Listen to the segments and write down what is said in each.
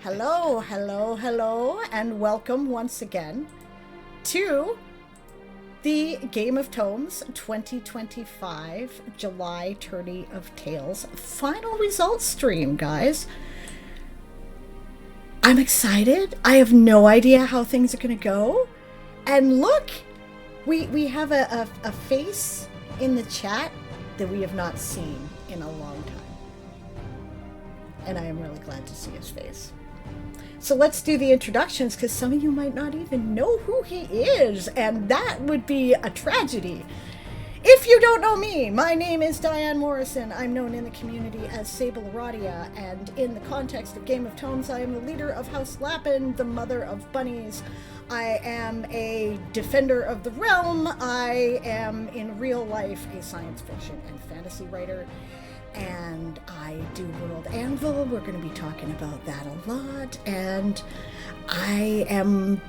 Hello, hello, hello, and welcome once again to the Game of Tomes 2025 July Tourney of Tales final results stream, guys. I'm excited. I have no idea how things are going to go. And look, we have a face in the chat that we have not seen in a long time. And I am really glad to see his face. So let's do the introductions, because some of you might not even know who he is, and that would be a tragedy. If you don't know me, my name is Diane Morrison. I'm known in the community as Sable Aradia, and in the context of Game of Tomes, I am the leader of House Lappin, the mother of bunnies. I am a defender of the realm. I am, in real life, a science fiction and fantasy writer. And I do World Anvil. We're going to be talking about that a lot. And I am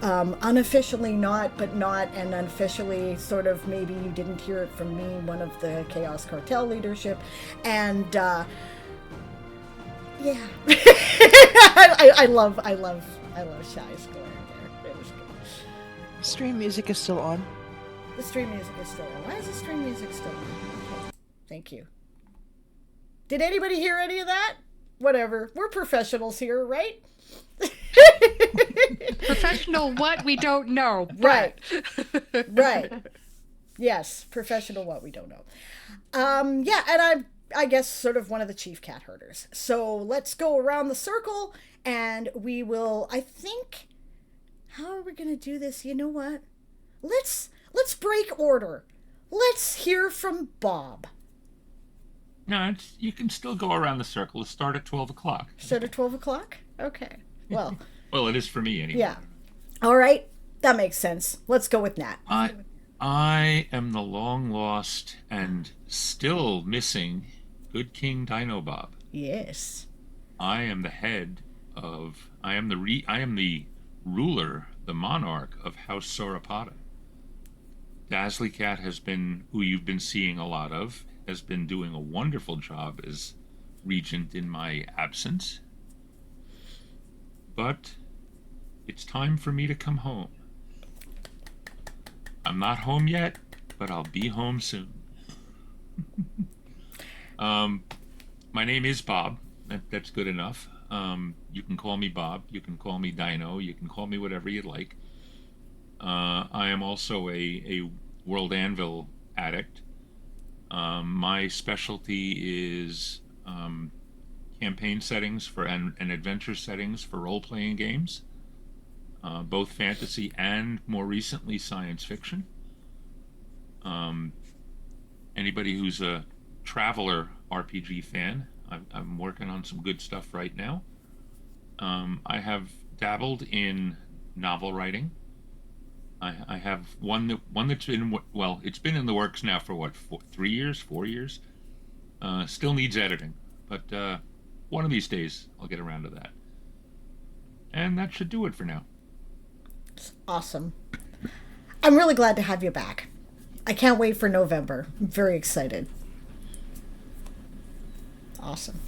unofficially not, but not, and unofficially sort of, maybe you didn't hear it from me, one of the Chaos Cartel leadership. And yeah. I love Shy's score there. It was good. Stream music is still on. The stream music is still on. Why is the stream music still on? Okay. Thank you. Did anybody hear any of that? Whatever. We're professionals here, right? Professional what? We don't know. Right. Right. Yes. Professional what? We don't know. Yeah, and I guess sort of one of the chief cat herders. So let's go around the circle and we will, I think, how are we going to do this? You know what? Let's break order. Let's hear from Bob. No, you can still go around the circle. Let's start at 12 o'clock. Start at 12 o'clock? Okay. Well. Well, it is for me anyway. Yeah. All right. That makes sense. Let's go with Nat. I am the long lost and still missing Good King Dino Bob. Yes. I am the head of. I am the ruler, the monarch of House Sauropoda. Dazzly Cat has been, who you've been seeing a lot of, has been doing a wonderful job as regent in my absence. But it's time for me to come home. I'm not home yet, but I'll be home soon. My name is Bob. That's good enough. You can call me Bob. You can call me Dino. You can call me whatever you'd like. I am also a World Anvil addict. My specialty is campaign settings and adventure settings for role-playing games, both fantasy and, more recently, science fiction. Anybody who's a Traveller RPG fan, I'm working on some good stuff right now. I have dabbled in novel writing. I have one that's been, well, it's been in the works now for what, 4 years? Still needs editing, but one of these days I'll get around to that. And that should do it for now. Awesome. I'm really glad to have you back. I can't wait for November. I'm very excited. Awesome.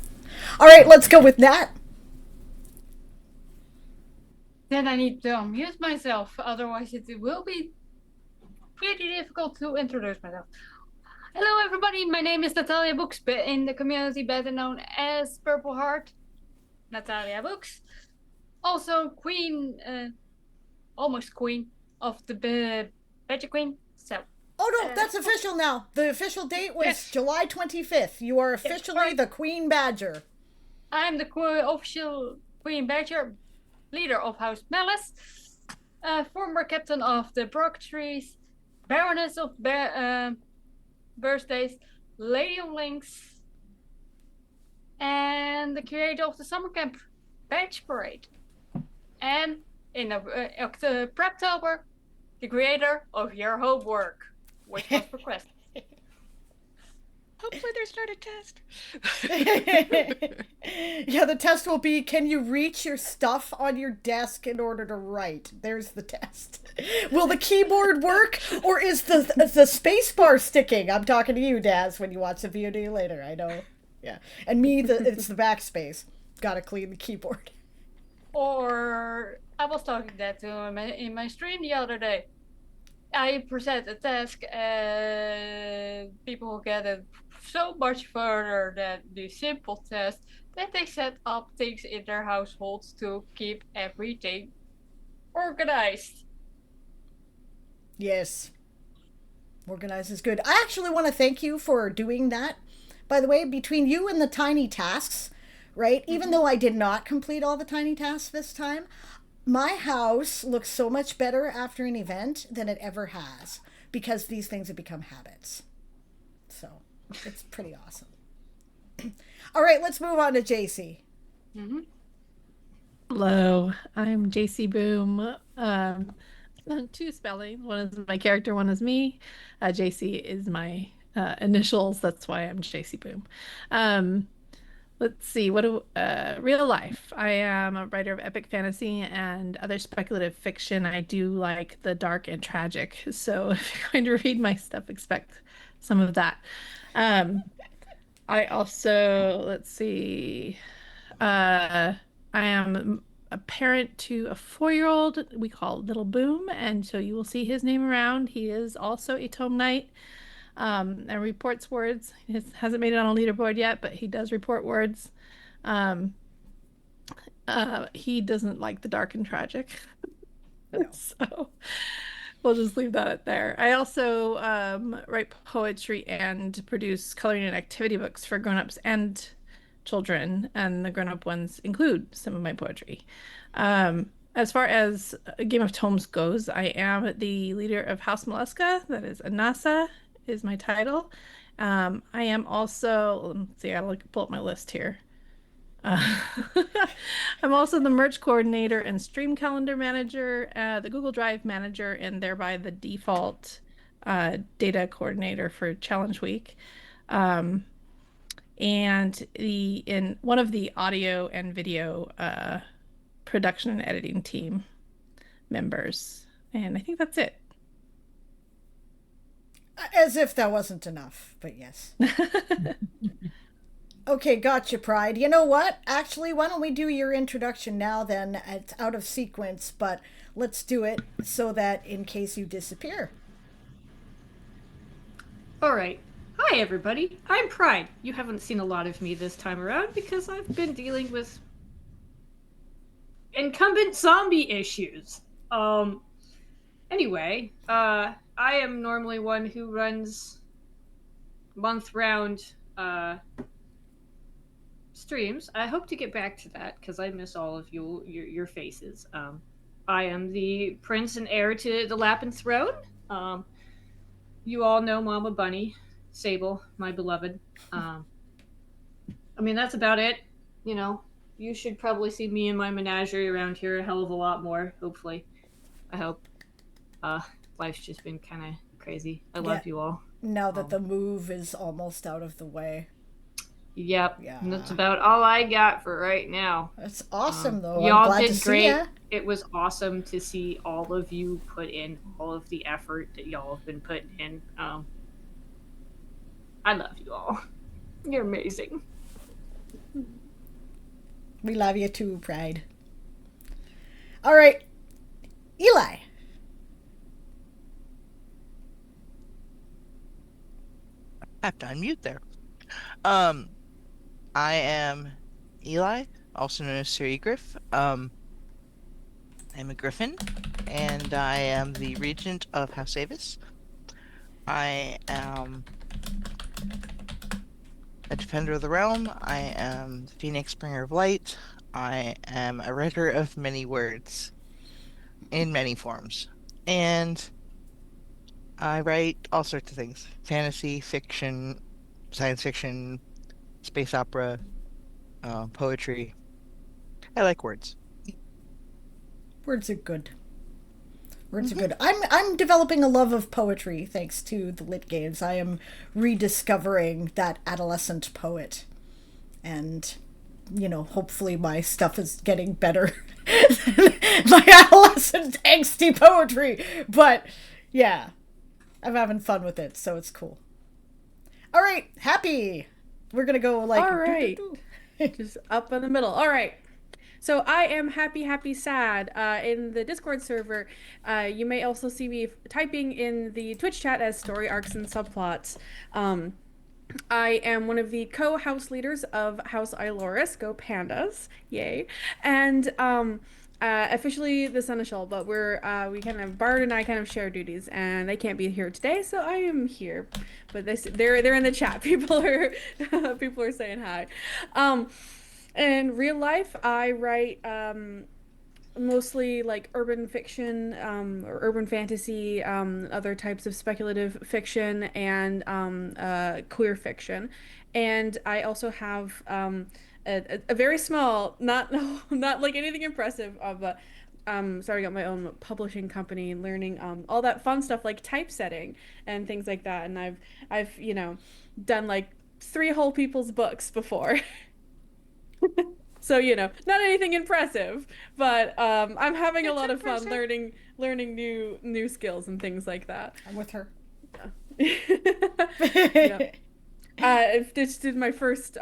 All right, let's go with Nat. Then I need to unmute myself, otherwise it will be pretty difficult to introduce myself. Hello everybody, my name is Natalia Books, in the community better known as Purple Heart. Natalia Books. Also queen, almost queen of the Badger Queen. So. Oh no, that's official now. The official date was Yes. July 25th. You are officially Yes, the Queen Badger. I'm the official Queen Badger, leader of House Malice, former captain of the Brock Trees, Baroness of Birthdays, Lady of Lynx, and the creator of the Summer Camp Badge Parade. And in Preptober, the creator of Your Homework, which was requested. Hopefully there's not a test. Yeah, the test will be, can you reach your stuff on your desk in order to write? There's the test. Will the keyboard work, or is the space bar sticking? I'm talking to you, Daz, when you watch the VOD later. I know. Yeah. And me, it's the backspace. Gotta clean the keyboard. Or I was talking that to him in my stream the other day. I present a task and people get it so much further than the simple test that they set up things in their households to keep everything organized. Yes. Organized is good. I actually want to thank you for doing that. By the way, between you and the tiny tasks, right? Even though I did not complete all the tiny tasks this time, my house looks so much better after an event than it ever has because these things have become habits. So it's pretty awesome. All right, let's move on to JC. Mm-hmm. Hello, I'm JC Boom. Two spellings. One is my character, one is me. JC is my initials. That's why I'm JC Boom. Let's see. Real life? I am a writer of epic fantasy and other speculative fiction. I do like the dark and tragic. So if you're going to read my stuff, expect some of that. I also, let's see. I am a parent to a 4-year-old we call Little Boom, and so you will see his name around. He is also a tome knight, and reports words. He hasn't made it on a leaderboard yet, but he does report words. He doesn't like the dark and tragic, so we'll just leave that at there. I also write poetry and produce coloring and activity books for grown-ups and children, and the grown-up ones include some of my poetry. As far as Game of Tomes goes, I am the leader of House Mollusca. That is Anasa is my title. I am also, let's see, I'll pull up my list here. I'm also the merch coordinator and stream calendar manager, the Google Drive manager, and thereby the default data coordinator for Challenge Week. And in one of the audio and video production and editing team members. And I think that's it. As if that wasn't enough, but yes. Okay, gotcha, Pride. You know what? Actually, why don't we do your introduction now then? It's out of sequence, but let's do it so that in case you disappear. All right. Hi, everybody. I'm Pride. You haven't seen a lot of me this time around because I've been dealing with incumbent zombie issues. Anyway, I am normally one who runs month-round streams. I hope to get back to that because I miss all of your faces. I am the prince and heir to the Lappin throne. You all know Mama Bunny, Sable, my beloved. I mean, that's about it. You know, you should probably see me and my menagerie around here a hell of a lot more, hopefully. I hope. Life's just been kind of crazy. I love you all. Now that the move is almost out of the way. Yep. Yeah. And that's about all I got for right now. That's awesome, though. Y'all I'm glad did to see great. ya. It was awesome to see all of you put in all of the effort that y'all have been putting in. I love you all. You're amazing. We love you too, Pride. All right, Eli. I have to unmute there. I am Eli, also known as Sir Egriff. I'm a griffin, and I am the regent of House Avis. I am a defender of the realm. I am the Phoenix Bringer of Light. I am a writer of many words in many forms. And I write all sorts of things. Fantasy, fiction, science fiction, space opera, poetry. I like words. Words are good. Words are good. I'm developing a love of poetry thanks to the Lit Games. I am rediscovering that adolescent poet. And, you know, hopefully my stuff is getting better than my adolescent angsty poetry. But, yeah, I'm having fun with it, so it's cool. All right, Happy. We're going to go like... All right. Just up in the middle. All right. So I am happy, happy, sad. In the Discord server, you may also see me typing in the Twitch chat as story arcs and subplots. I am one of the co-house leaders of House Iloris. Go Pandas, yay! And officially the Seneschal, but we kind of Bard and I kind of share duties, and they can't be here today, so I am here. But they're in the chat. People are saying hi. In real life, I write mostly like urban fiction or urban fantasy, other types of speculative fiction, and queer fiction. And I also have a very small, not like anything impressive, but starting up my own publishing company, learning all that fun stuff like typesetting and things like that. And I've done like 3 whole people's books before. So, not anything impressive, but I'm having a lot of fun learning new skills and things like that. I'm with her. Yeah. I just did my first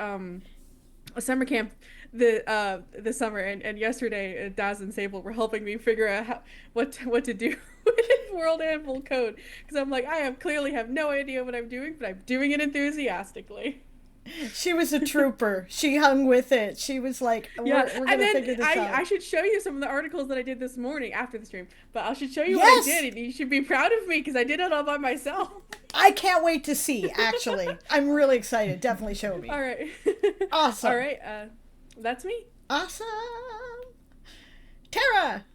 summer camp the summer, and yesterday Daz and Sable were helping me figure out what to do with World Anvil code, because I'm like, I clearly have no idea what I'm doing, but I'm doing it enthusiastically. She was a trooper. She hung with it. She was like, we're going to figure this out. I should show you some of the articles that I did this morning after the stream, but I should show you Yes! what I did, and you should be proud of me because I did it all by myself. I can't wait to see, actually. I'm really excited. Definitely show me. All right. Awesome. All right. That's me. Awesome. Tara.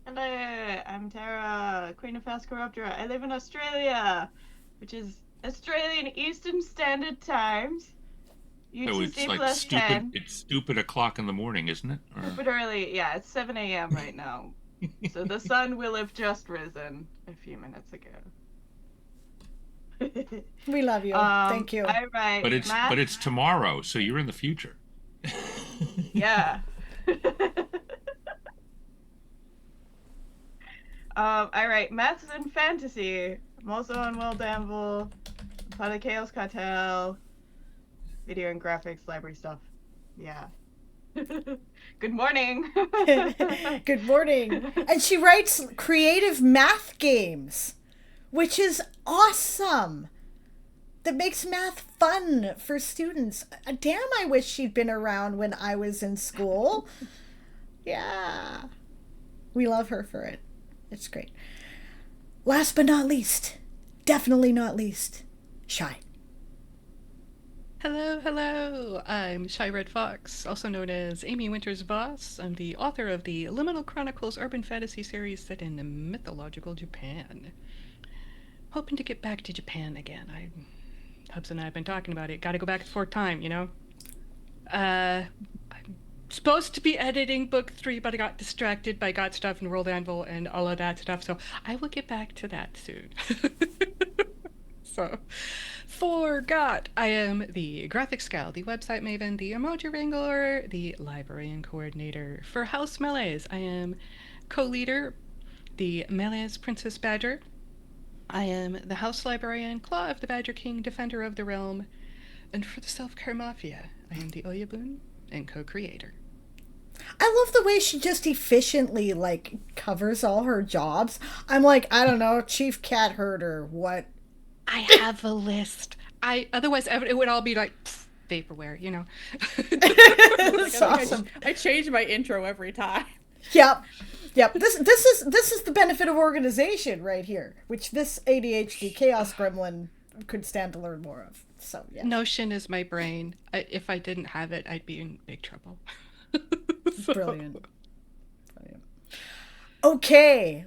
Hello, I'm Tara, Queen of Phascoroptera. I live in Australia, which is Australian Eastern Standard Times. So it's like stupid. 10. It's stupid o'clock in the morning, isn't it? Or... Stupid early. Yeah, it's 7 a.m. right now. So the sun will have just risen a few minutes ago. We love you. Thank you. I write But it's tomorrow, so you're in the future. Yeah. I write maths and fantasy. I'm also on World Anvil, part of Chaos Cartel, video and graphics, library stuff. Yeah. Good morning. Good morning. And she writes creative math games, which is awesome. That makes math fun for students. Damn, I wish she'd been around when I was in school. Yeah. We love her for it. It's great. Last but not least, definitely not least, Shy. Hello. I'm Shy Red Fox, also known as Amy Winter's boss. I'm the author of the Liminal Chronicles urban fantasy series set in mythological Japan. Hoping to get back to Japan again. Hubs and I have been talking about it. Gotta go back for time, I'm supposed to be editing book 3, but I got distracted by Got Stuff and World Anvil and all of that stuff, so I will get back to that soon. So, for Got, I am the graphics gal, the website maven, the emoji wrangler, the librarian coordinator. For House Melees, I am co-leader, the Melees Princess Badger. I am the House Librarian, Claw of the Badger King, Defender of the Realm. And for the Self-Care Mafia, I am the Oyabun and co-creator. I love the way she just efficiently, covers all her jobs. I'm like, I don't know, Chief Cat Herder, what? I have a list. Otherwise, it would all be like vaporware, That's awesome. I change my intro every time. Yep. This is the benefit of organization right here, which this ADHD chaos gremlin could stand to learn more of. So yeah. Notion is my brain. If I didn't have it, I'd be in big trouble. Brilliant. Okay.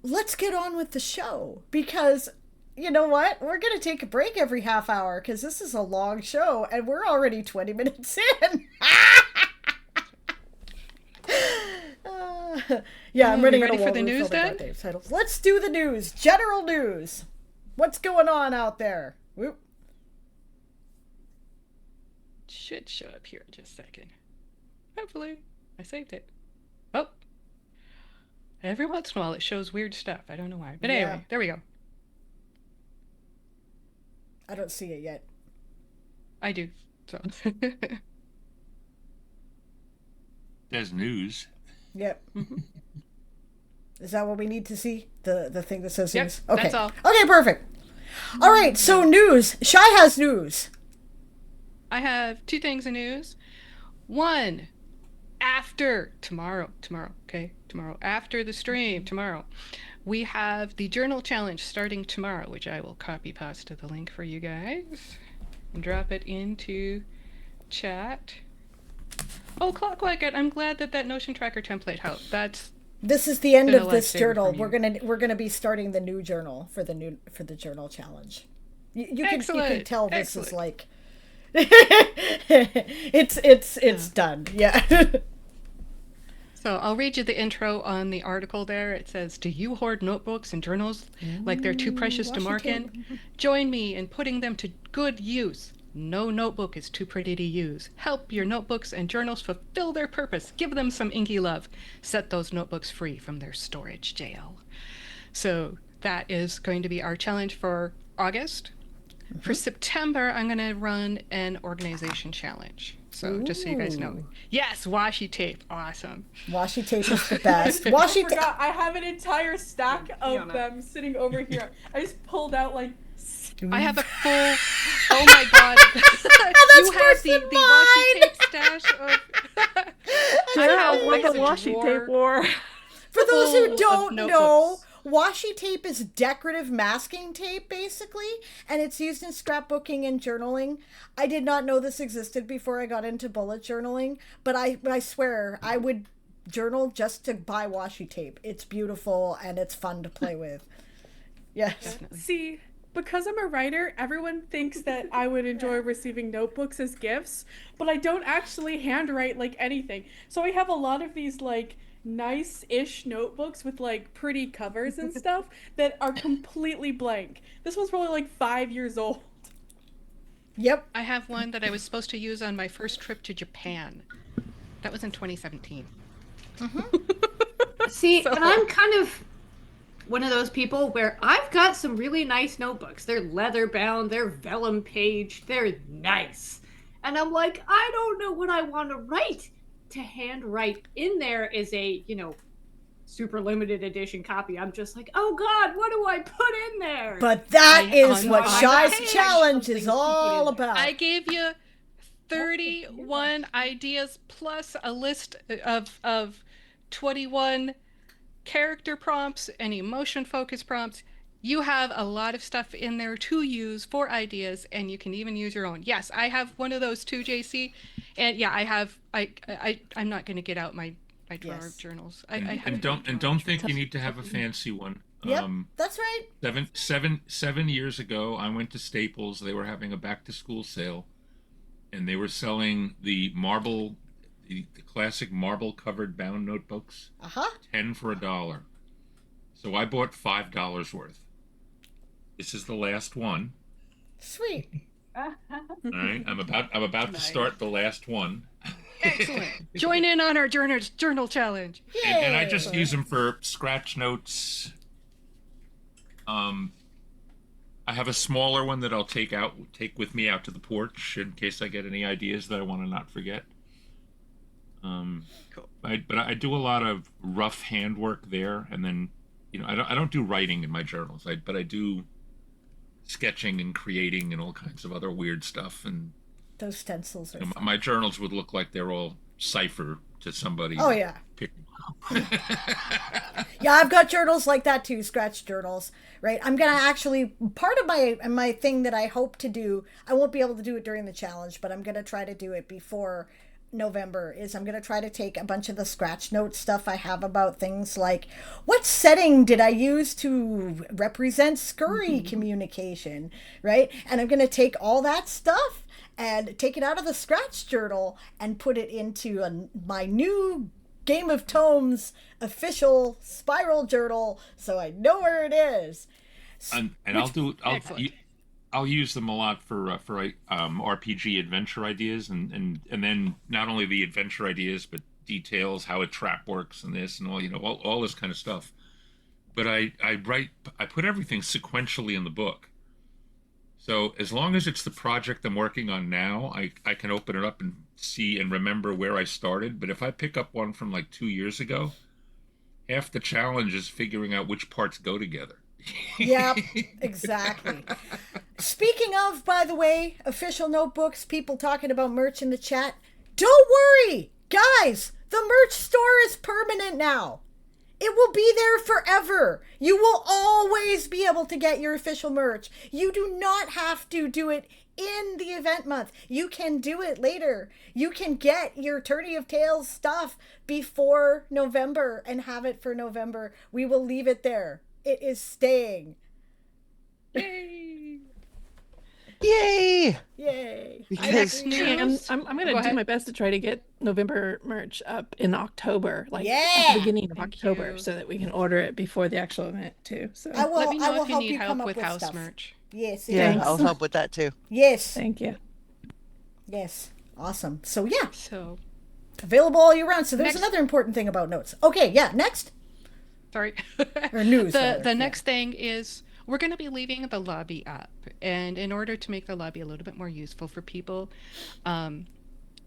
Let's get on with the show, because you know what? We're going to take a break every half hour because this is a long show and we're already 20 minutes in. Yeah, I'm running ready for the news then? Let's do the news. General news. What's going on out there? Whoop. Should show up here in just a second. Hopefully. I saved it. Oh. Every once in a while it shows weird stuff. I don't know why. But anyway, there we go. I don't see it yet. I do. So There's news. Yep. Is that what we need to see? The thing that says Yep, news? Okay. that's all. Okay, perfect. All right, so news. Shy has news. I have 2 things of news. One, after tomorrow, after the stream tomorrow, we have the journal challenge starting tomorrow, which I will copy paste the link for you guys and drop it into chat. Oh, Clockwicket, I'm glad that Notion Tracker template helped. This is the end Been a of this lifesaver journal. from you. We're gonna be starting the new journal for the journal challenge. You can Excellent, tell this excellent. is like it's done. Yeah. So I'll read you the intro on the article there. It says, "Do you hoard notebooks and journals like they're too precious to mark in? Join me in putting them to good use. No notebook is too pretty to use. Help your notebooks and journals fulfill their purpose. Give them some inky love. Set those notebooks free from their storage jail." So that is going to be our challenge for August. For September, I'm going to run an organization challenge. So just so you guys know. Ooh. Yes, washi tape. Awesome. Washi tape is the best. I Washi tape. forgot. I have an entire stack of Fiona. them sitting over here. I just pulled out like. I have a full. Oh my god! You have the washi tape stash of. I have what like the a washi drawer tape war. For those full who of don't know, notebooks. washi tape is decorative masking tape, basically, and it's used in scrapbooking and journaling. I did not know this existed before I got into bullet journaling, but I swear I would journal just to buy washi tape. It's beautiful and it's fun to play with. Yes. Definitely. See, because I'm a writer, everyone thinks that I would enjoy receiving notebooks as gifts, but I don't actually handwrite like anything. So I have a lot of these like nice-ish notebooks with like pretty covers and stuff that are completely blank. This one's probably like 5 years old. Yep. I have one that I was supposed to use on my first trip to Japan. That was in 2017. See, So- and I'm kind of one of those people where I've got some really nice notebooks. They're leather bound, they're vellum paged, they're nice. And I'm like, I don't know what I want to write. To handwrite in there is a, super limited edition copy. I'm just like, oh God, what do I put in there? But that I- is on what my Shy's page, challenge some is things to put all in there. about. I gave you 31 ideas plus a list of 21 character prompts and emotion focus prompts. You have a lot of stuff in there to use for ideas, and you can even use your own. Yes, I have one of those too, JC. And yeah, I'm not going to get out my drawer Yes. of journals. And don't think you need to have a fancy one. Yep, that's right. 7 years ago, I went to Staples. They were having a back to school sale, and they were selling the classic marble covered bound notebooks, 10 for $1. So I bought $5 worth. This is the last one. Sweet. All right, I'm about to start the last one. Excellent. Join in on our journal challenge. And I Yay. just use them for scratch notes. I have a smaller one that I'll take with me out to the porch in case I get any ideas that I want to not forget. Cool. But I do a lot of rough handwork there, and then I don't do writing in my journals. But I do sketching and creating and all kinds of other weird stuff. And Those stencils are fun. my journals would look like they're all cipher to somebody. Oh yeah. picking Yeah, I've got journals like that too, scratch journals, right? I'm gonna actually, part of my thing that I hope to do, I won't be able to do it during the challenge, but I'm gonna try to do it before November, is I'm gonna try to take a bunch of the scratch note stuff I have about things like, what setting did I use to represent scurry communication, right? And I'm gonna take all that stuff and take it out of the scratch journal and put it into my new Game of Tomes official spiral journal, so I know where it is. and Excellent. I'll use them a lot for RPG adventure ideas, and then not only the adventure ideas, but details, how a trap works, and this and all this kind of stuff. But I put everything sequentially in the book. So as long as it's the project I'm working on now, I can open it up and see and remember where I started. But if I pick up one from like 2 years ago, half the challenge is figuring out which parts go together. Yep, exactly. Speaking of, by the way, official notebooks, people talking about merch in the chat, don't worry, guys, the merch store is permanent now. It will be there forever. You will always be able to get your official merch. You do not have to do it in the event month. You can do it later. You can get your Tourney of Tales stuff before November and have it for November. We will leave it there. It is staying. Yay! Yay! Yay. Because I'm going to do my best to try to get November merch up in October, like Yeah. at the beginning of Thank October, you. so that we can order it before the actual event too. So I will, Let me I know will if you help need you help come up with with house stuff. merch. Yes. yeah, Thanks. I'll help with that too. Yes. thank you. Yes. Awesome. So yeah, So, available all year round. So there's Next. another important thing about notes. Okay, yeah, next. sorry. Or news, The rather, yeah. next thing is we're going to be leaving the lobby up, and in order to make the lobby a little bit more useful for people,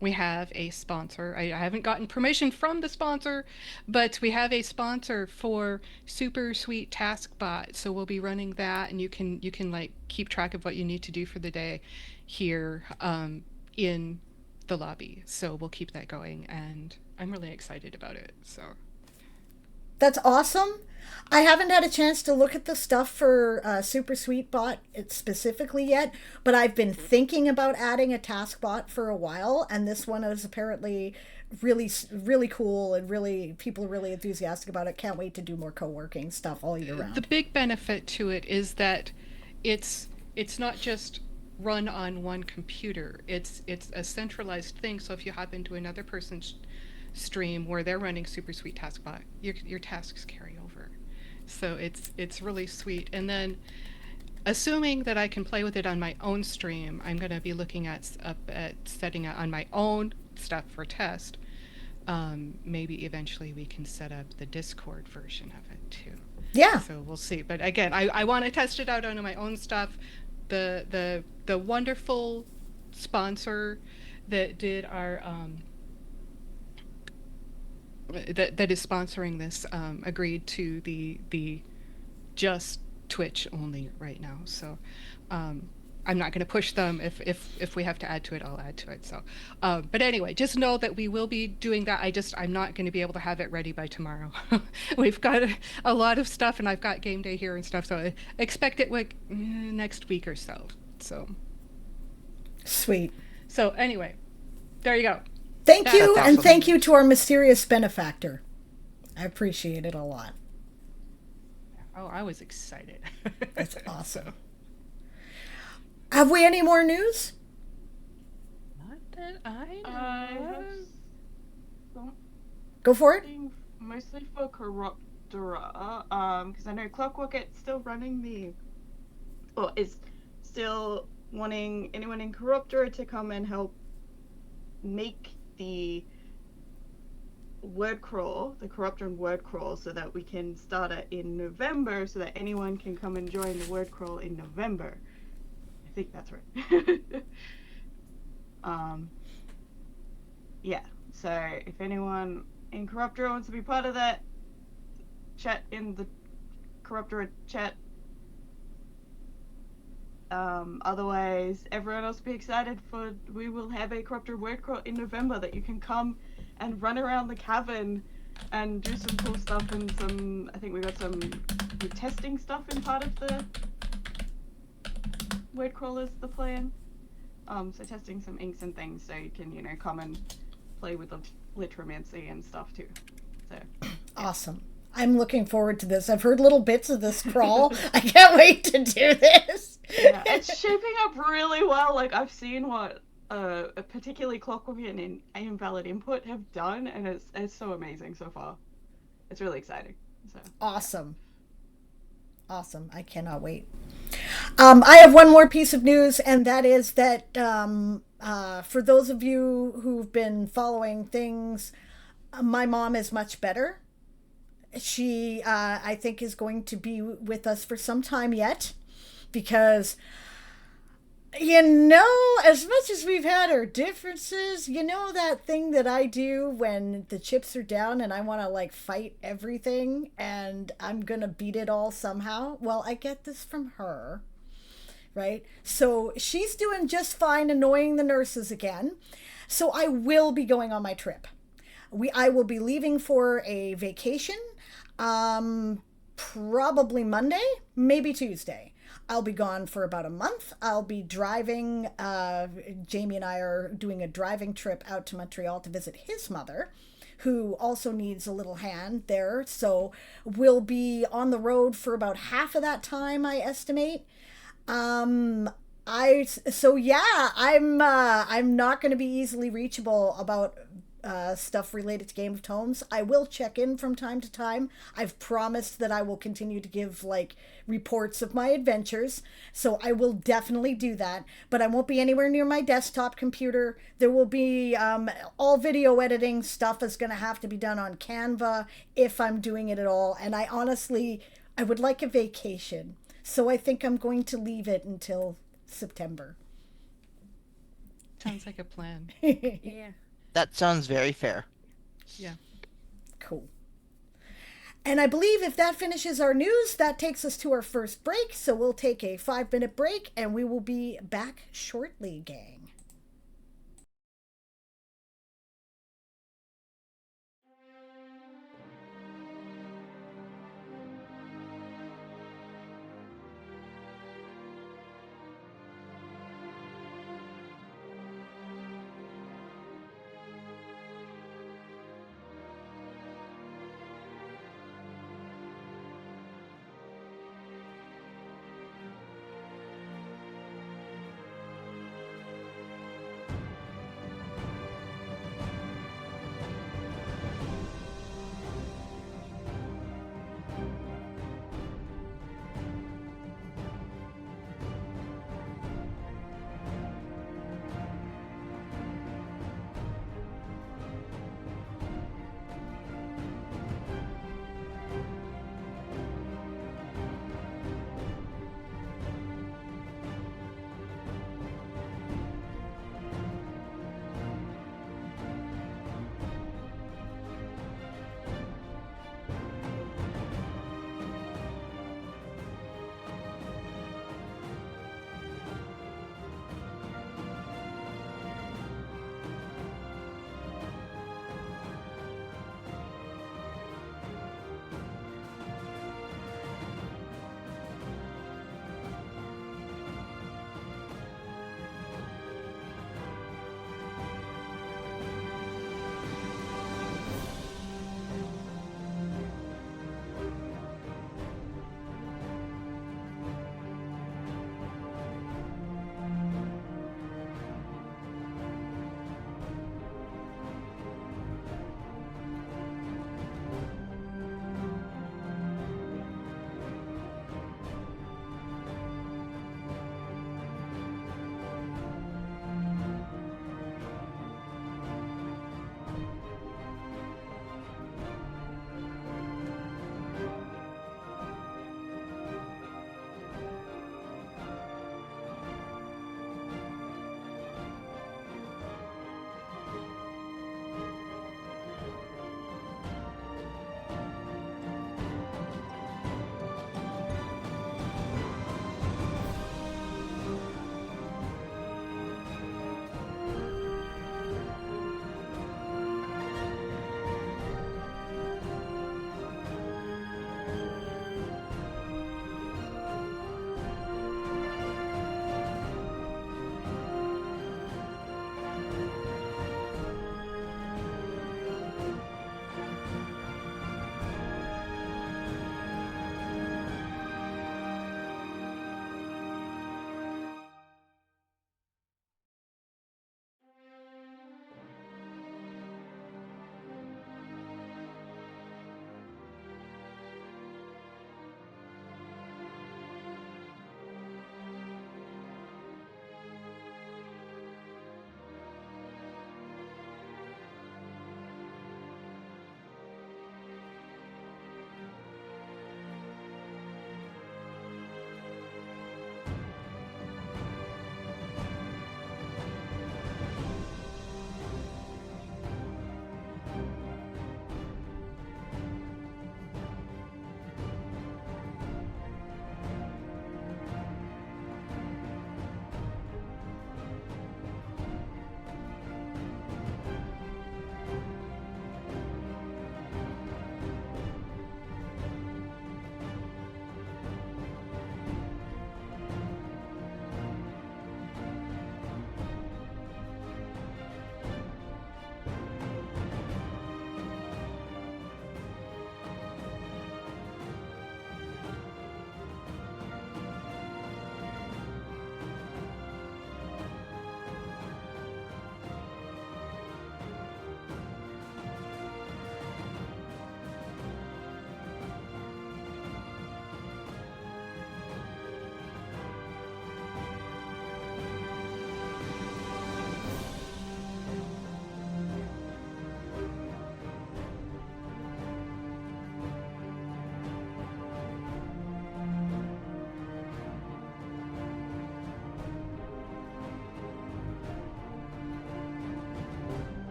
we have a sponsor. I haven't gotten permission from the sponsor, but we have a sponsor for Super Sweet TaskBot. So we'll be running that, and you can like keep track of what you need to do for the day here in the lobby. So we'll keep that going, and I'm really excited about it. So. That's awesome. I haven't had a chance to look at the stuff for Super Sweet Bot specifically yet, but I've been thinking about adding a task bot for a while, and this one is apparently really, really cool, and really people are really enthusiastic about it. Can't wait to do more co-working stuff all year round. The big benefit to it is that it's not just run on one computer. It's a centralized thing. So if you hop into another person's stream where they're running Super Sweet TaskBot, your tasks carry over. So it's really sweet. And then, assuming that I can play with it on my own stream, I'm going to be looking at setting it on my own stuff for test. Maybe eventually we can set up the Discord version of it too. Yeah. So we'll see. But again, I want to test it out on my own stuff. The wonderful sponsor that did our that is sponsoring this agreed to the just Twitch only right now. So I'm not going to push them. If we have to add to it, I'll add to it. So but anyway, just know that we will be doing that. I'm not going to be able to have it ready by tomorrow. We've got a lot of stuff, and I've got game day here and stuff, so I expect it like next week or so. So Sweet. so anyway, there you go. Thank That's you, and awesome. thank you to our mysterious benefactor. I appreciate it a lot. Oh, I was excited. That's awesome. Have we any more news? Not that I I know have of. Go for it. something mostly for Corruptora, because I know Clockwork is still running is still wanting anyone in Corruptora to come and help make the word crawl, the Corruptor word crawl, so that we can start it in November, so that anyone can come and join the word crawl in November. I think that's right. Yeah. So if anyone in Corruptor wants to be part of that, chat in the Corruptor chat. Otherwise, everyone else be excited for. We will have a Corruptor word crawl in November that you can come and run around the cavern and do some cool stuff and some. I think we got some testing stuff in part of the word crawlers. The plan. So testing some inks and things, so you can come and play with the litromancy and stuff too. So Awesome. I'm looking forward to this. I've heard little bits of this crawl. I can't wait to do this. yeah, it's shaping up really well. Like I've seen what particularly Clockwork and Invalid Input have done, and it's so amazing so far. It's really exciting. So Awesome. Awesome. I cannot wait. I have one more piece of news, and that is that for those of you who've been following things, my mom is much better. She, I think, is going to be with us for some time yet, because You know, as much as we've had our differences, you know that thing that I do when the chips are down and I want to like fight everything and I'm gonna beat it all somehow? Well, I get this from her, right? So she's doing just fine annoying the nurses again. So I will be going on my trip. I will be leaving for a vacation, probably Monday, maybe Tuesday. I'll be gone for about a month. I'll be driving. Jamie and I are doing a driving trip out to Montreal to visit his mother, who also needs a little hand there. So we'll be on the road for about half of that time, I estimate. I'm not going to be easily reachable about stuff related to Game of Tomes. I will check in from time to time. I've promised that I will continue to give like reports of my adventures, so I will definitely do that. But I won't be anywhere near my desktop computer. There will be all video editing stuff is going to have to be done on Canva if I'm doing it at all. And I would like a vacation, so I think I'm going to leave it until September. Sounds like a plan. Yeah. That sounds very fair. Yeah. Cool. And I believe if that finishes our news, that takes us to our first break. So we'll take a 5-minute break and we will be back shortly, gang.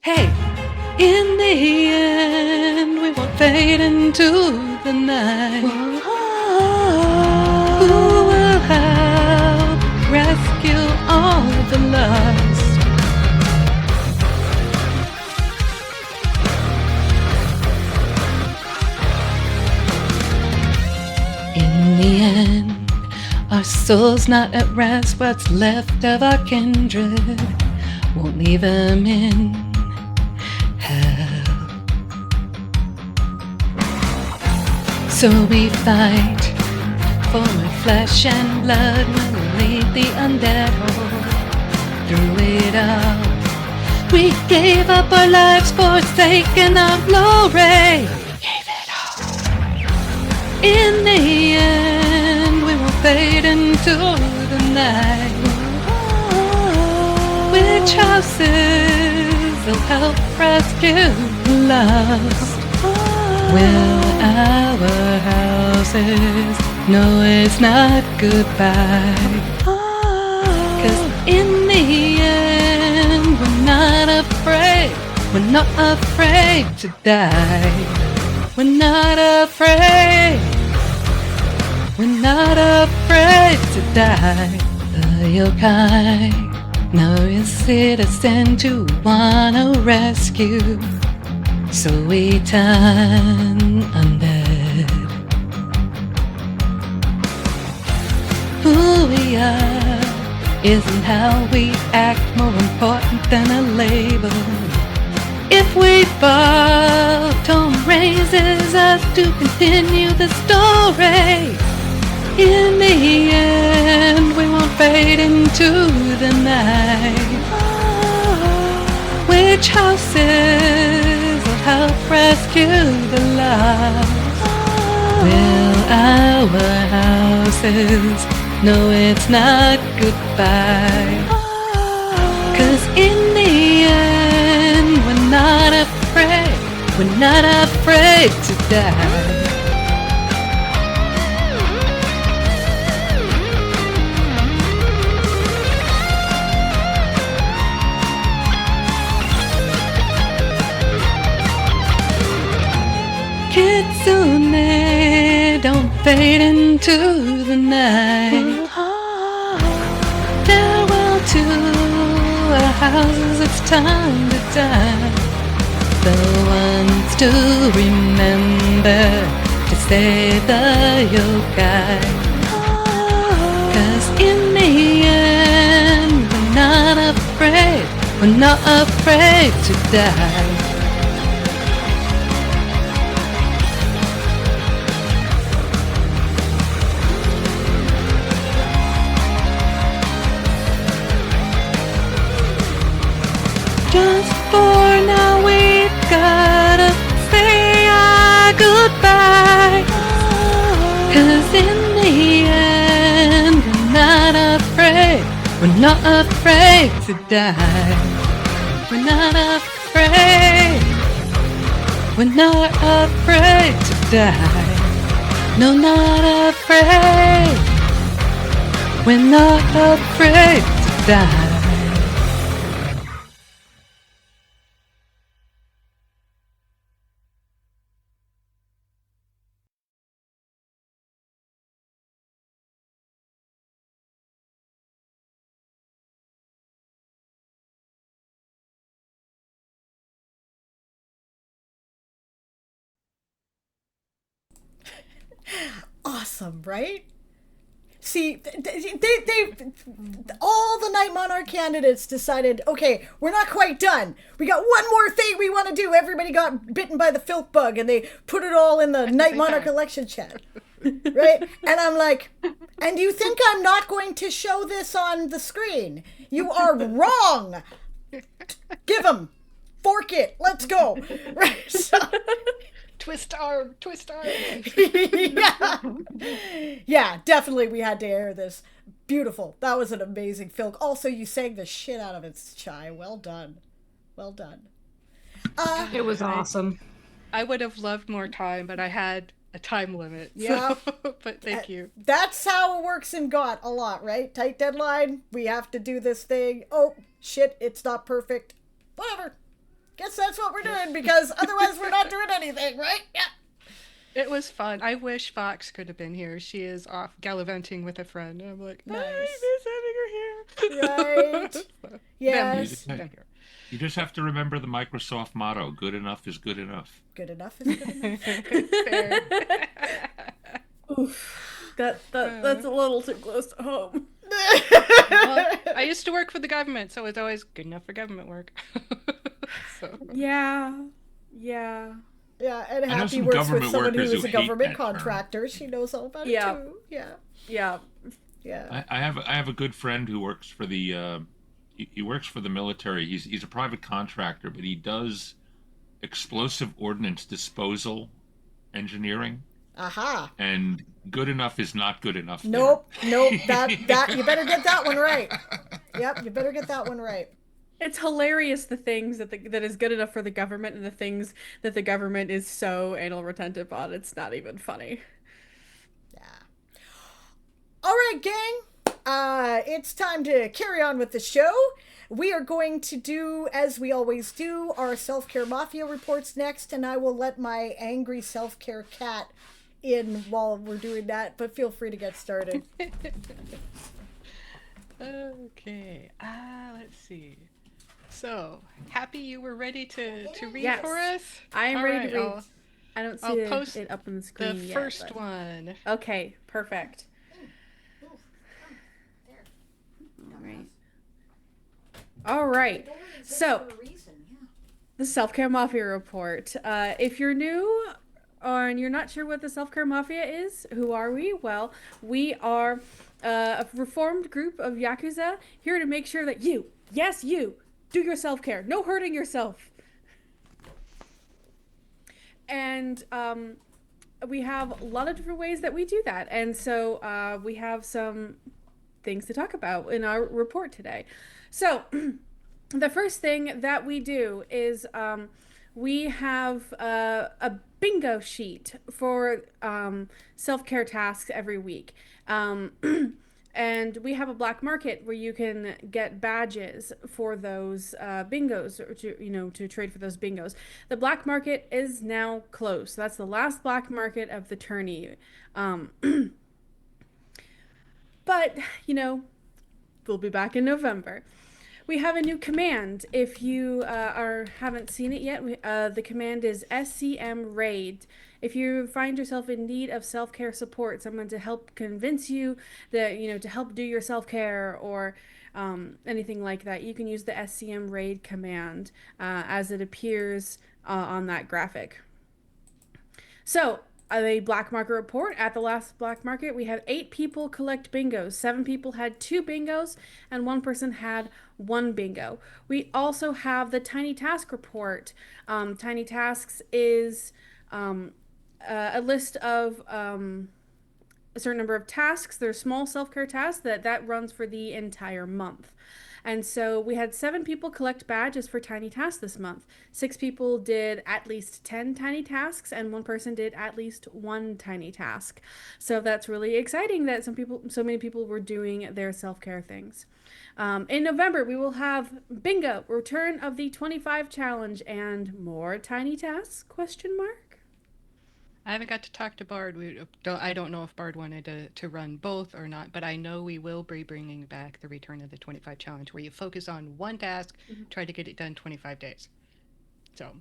Hey, in the end, we won't fade into the night. Who will help rescue all the lost? In the end, our soul's not at rest. What's left of our kindred won't leave them in hell. So we fight for my flesh and blood. We'll lead the undead horde through it all. We gave up our lives, forsaken our glory. Gave it all. In the end, we will fade into the night. Which houses will help rescue the lost? Will our houses know it's not goodbye? 'Cause in the end, we're not afraid. We're not afraid to die. We're not afraid. We're not afraid to die. The yokai now is citizen to wanna rescue. So we turn undead. Who we are isn't how we act more important than a label. If we fall, Tom raises us to continue the story. In the end, we won't fade into the night. Which houses will help rescue the lost? Will our houses know it's not goodbye? 'Cause in the end, we're not afraid. We're not afraid to die. Kitsune, don't fade into the night. Farewell to our houses, it's time to die. The ones to remember to save the yokai. 'Cause in the end, we're not afraid. We're not afraid to die. Just for now, we've gotta say our goodbye. 'Cause in the end, we're not afraid. We're not afraid to die. We're not afraid. We're not afraid to die. No, not afraid. We're not afraid to die. Awesome, right? See, they all the Night Monarch candidates decided, okay, we're not quite done. We got one more thing we want to do. Everybody got bitten by the filth bug, and they put it all in the Night Monarch election chat, right? And I'm like, and you think I'm not going to show this on the screen? You are wrong. Give them, fork it. Let's go. Right? So, Twist arm, twist arm. yeah, definitely we had to air this. Beautiful. That was an amazing film. Also, you sang the shit out of it, Chai. Well done. Well done. It was awesome. I would have loved more time, but I had a time limit. Yeah. So, but thank you. That's how it works in GOT a lot, right? Tight deadline. We have to do this thing. Oh, shit, it's not perfect. Whatever. Guess that's what we're doing, because otherwise we're not doing anything, right? Yeah. It was fun. I wish Fox could have been here. She is off gallivanting with a friend. I'm like, Nice. I miss having her here. Right. So, Yes. them here. You just have to remember the Microsoft motto: "Good enough is good enough." Good enough is good enough. Fair. Oof. That's a little too close to home. Well, I used to work for the government, so it's always good enough for government work. So. Yeah. Yeah, and I know Happy some works with government someone who workers is a who hate government that term. contractor. She knows all about Yeah. it too. Yeah, Yeah. yeah. I have a good friend who works for the he works for the military. He's a private contractor, but he does explosive ordnance disposal engineering. Aha. And good enough is not good enough. there. Nope. That you better get that one right. Yep, you better get that one right. It's hilarious the things that is good enough for the government and the things that the government is so anal retentive on. It's not even funny. Yeah. All right, gang. It's time to carry on with the show. We are going to do, as we always do, our self-care mafia reports next, and I will let my angry self-care cat in while we're doing that, but feel free to get started. Okay. Let's see. So, Happy, you were ready to read Yes. for us? I am All ready right, to read. I don't see I'll post it up on the The screen yet. first but- one. Okay, perfect. All right. So, the Self-Care Mafia report. If you're new and you're not sure what the Self-Care Mafia is, who are we? Well, we are a reformed group of Yakuza here to make sure that you, yes, you, do your self-care. No hurting yourself. And we have a lot of different ways that we do that. And so we have some things to talk about in our report today. So the first thing that we do is we have a bingo sheet for self-care tasks every week. And we have a black market where you can get badges for those bingos, or to trade for those bingos. The black market is now closed. So that's the last black market of the tourney. But, we'll be back in November. We have a new command. If you haven't seen it yet, the command is SCM Raid. If you find yourself in need of self-care support, someone to help convince you that, to help do your self-care or anything like that, you can use the SCM Raid command as it appears on that graphic. So, a black market report. At the last black market, we had 8 people collect bingos. 7 people had 2 bingos, and 1 person had 1 bingo. We also have the Tiny Task report. Tiny Tasks is a list of a certain number of tasks. They're small self-care tasks that runs for the entire month. And so we had 7 people collect badges for Tiny Tasks this month. 6 people did at least 10 Tiny Tasks, and 1 person did at least 1 Tiny Task. So that's really exciting that so many people were doing their self-care things. In November, we will have bingo, return of the 25 challenge, and more Tiny Tasks, ? I haven't got to talk to Bard. I don't know if Bard wanted to run both or not, but I know we will be bringing back the Return of the 25 Challenge, where you focus on one task, try to get it done 25 days. So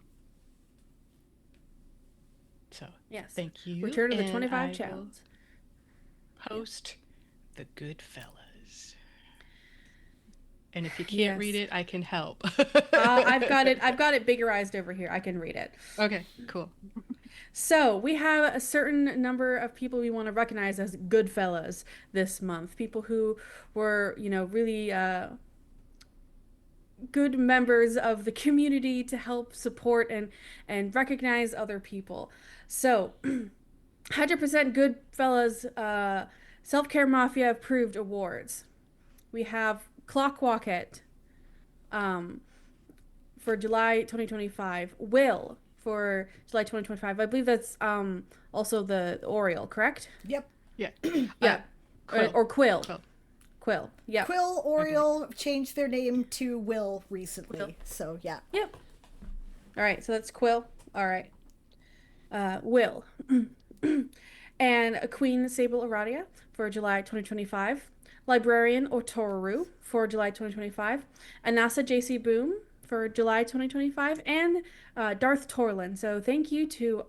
Yes. thank you. Return of the and 25 I challenge. will Post the Goodfellas. And if you can't Yes. read it, I can help. I've got it biggerized over here. I can read it. Okay, cool. So we have a certain number of people we want to recognize as good fellas this month. People who were, really good members of the community to help support and recognize other people. So 100% good fellas Self-Care Mafia approved awards. We have Clock It for July 2025. Will for July 2025. I believe that's also the Oriole, correct? Yep. Yeah. Yeah. Quill. Or Quill. Quill. Quill. Yeah. Quill Oriole changed their name to Will recently. Will. So, yeah. Yep. All right, so that's Quill. All right. Will. And Queen Sable Aradia for July 2025. Librarian Otoru for July 2025. Anasa JC Boom for July 2025. And Darth Torlin. So thank you to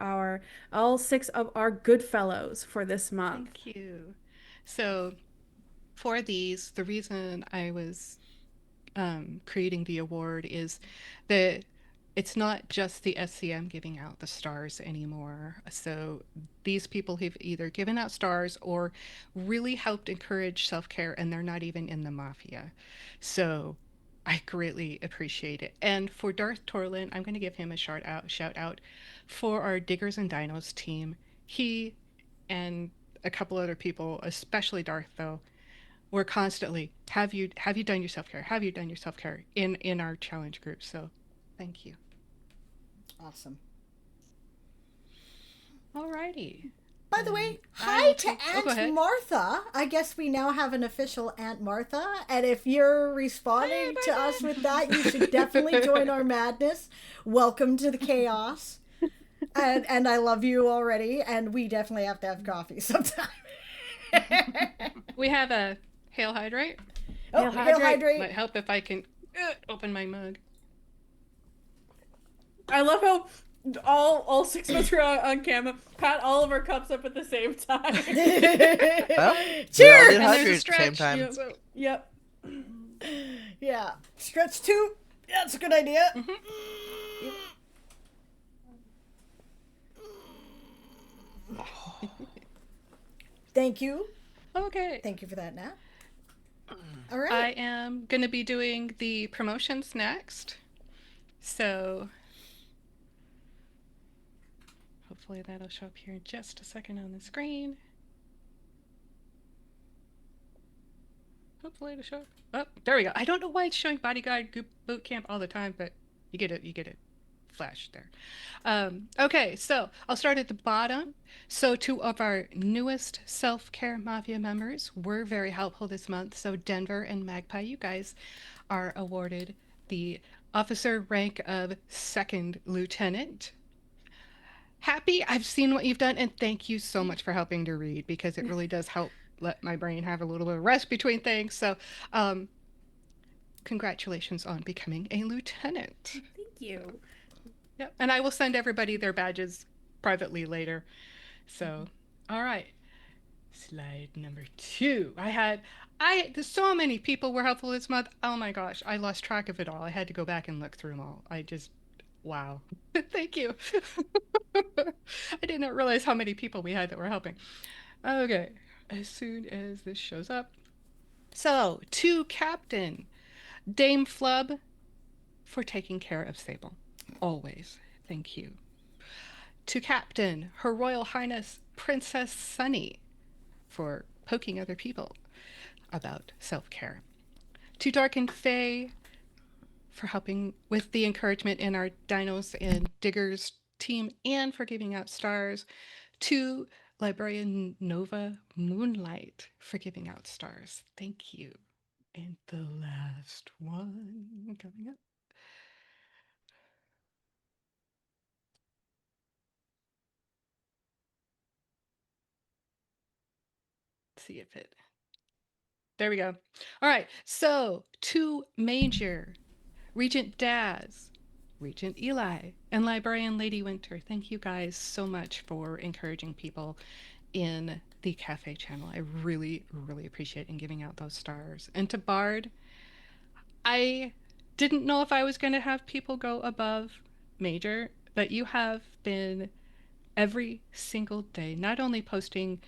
all 6 of our good fellows for this month. Thank you. So for these, the reason I was creating the award is that it's not just the SCM giving out the stars anymore. So these people have either given out stars or really helped encourage self-care, and they're not even in the mafia. So I greatly appreciate it. And for Darth Torlin, I'm going to give him a shout out for our Diggers and Dinos team. He and a couple other people, especially Darth though, were constantly, have you done your self-care? Have you done your self-care in our challenge group? So thank you. Awesome. Alrighty. By the way, I hi will to go ahead. Aunt Martha. I guess we now have an official Aunt Martha. And if you're responding to us with that, you should definitely join our madness. Welcome to the chaos. And I love you already. And we definitely have to have coffee sometime. We have a Hail Hydrate. Oh, Hail Hydrate. Might help if I can open my mug. I love how all 6 of us are on camera pat all of our cups up at the same time. Well, Cheers! we all did And there's a hydrate at the same stretch. time. Yep. Yep. Yeah. Stretch 2. Yeah, that's a good idea. Thank you. Okay. Thank you for that, Nat. All right. I am going to be doing the promotions next. So hopefully that'll show up here in just a second on the screen. Hopefully it'll show up. Oh, there we go. I don't know why it's showing Bodyguard Boot Camp all the time, but you get it flash there. Okay, so I'll start at the bottom. So 2 of our newest self-care mafia members were very helpful this month. So Denver and Magpie, you guys are awarded the officer rank of 2nd lieutenant. Happy, I've seen what you've done, and thank you so much for helping to read, because it really does help let my brain have a little bit of rest between things. So congratulations on becoming a lieutenant. Thank you. Yep, and I will send everybody their badges privately later. So, all right. Slide number 2. There's so many people were helpful this month. Oh my gosh, I lost track of it all. I had to go back and look through them all. Wow. Thank you. I did not realize how many people we had that were helping. Okay, as soon as this shows up. So, to Captain Dame Flub for taking care of Sable. Always. Thank you. To Captain Her Royal Highness Princess Sunny for poking other people about self-care. To Darkened Fae for helping with the encouragement in our Dinos and Diggers team and for giving out stars. To Librarian Nova Moonlight for giving out stars. Thank you. And the last one coming up. See if it. There we go. All right. So to Major, Regent Daz, Regent Eli, and Librarian Lady Winter. Thank you guys so much for encouraging people in the cafe channel. I really, really appreciate in giving out those stars. And to Bard, I didn't know if I was going to have people go above Major, but you have been every single day, not only posting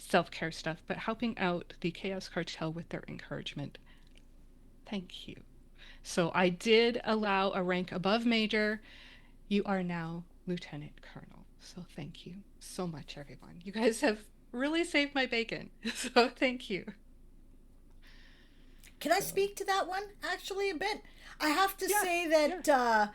self-care stuff, but helping out the Chaos Cartel with their encouragement. Thank you. So I did allow a rank above Major. You are now Lieutenant Colonel. So thank you so much, everyone. You guys have really saved my bacon. So thank you. Can I speak to that one actually a bit? I have to say that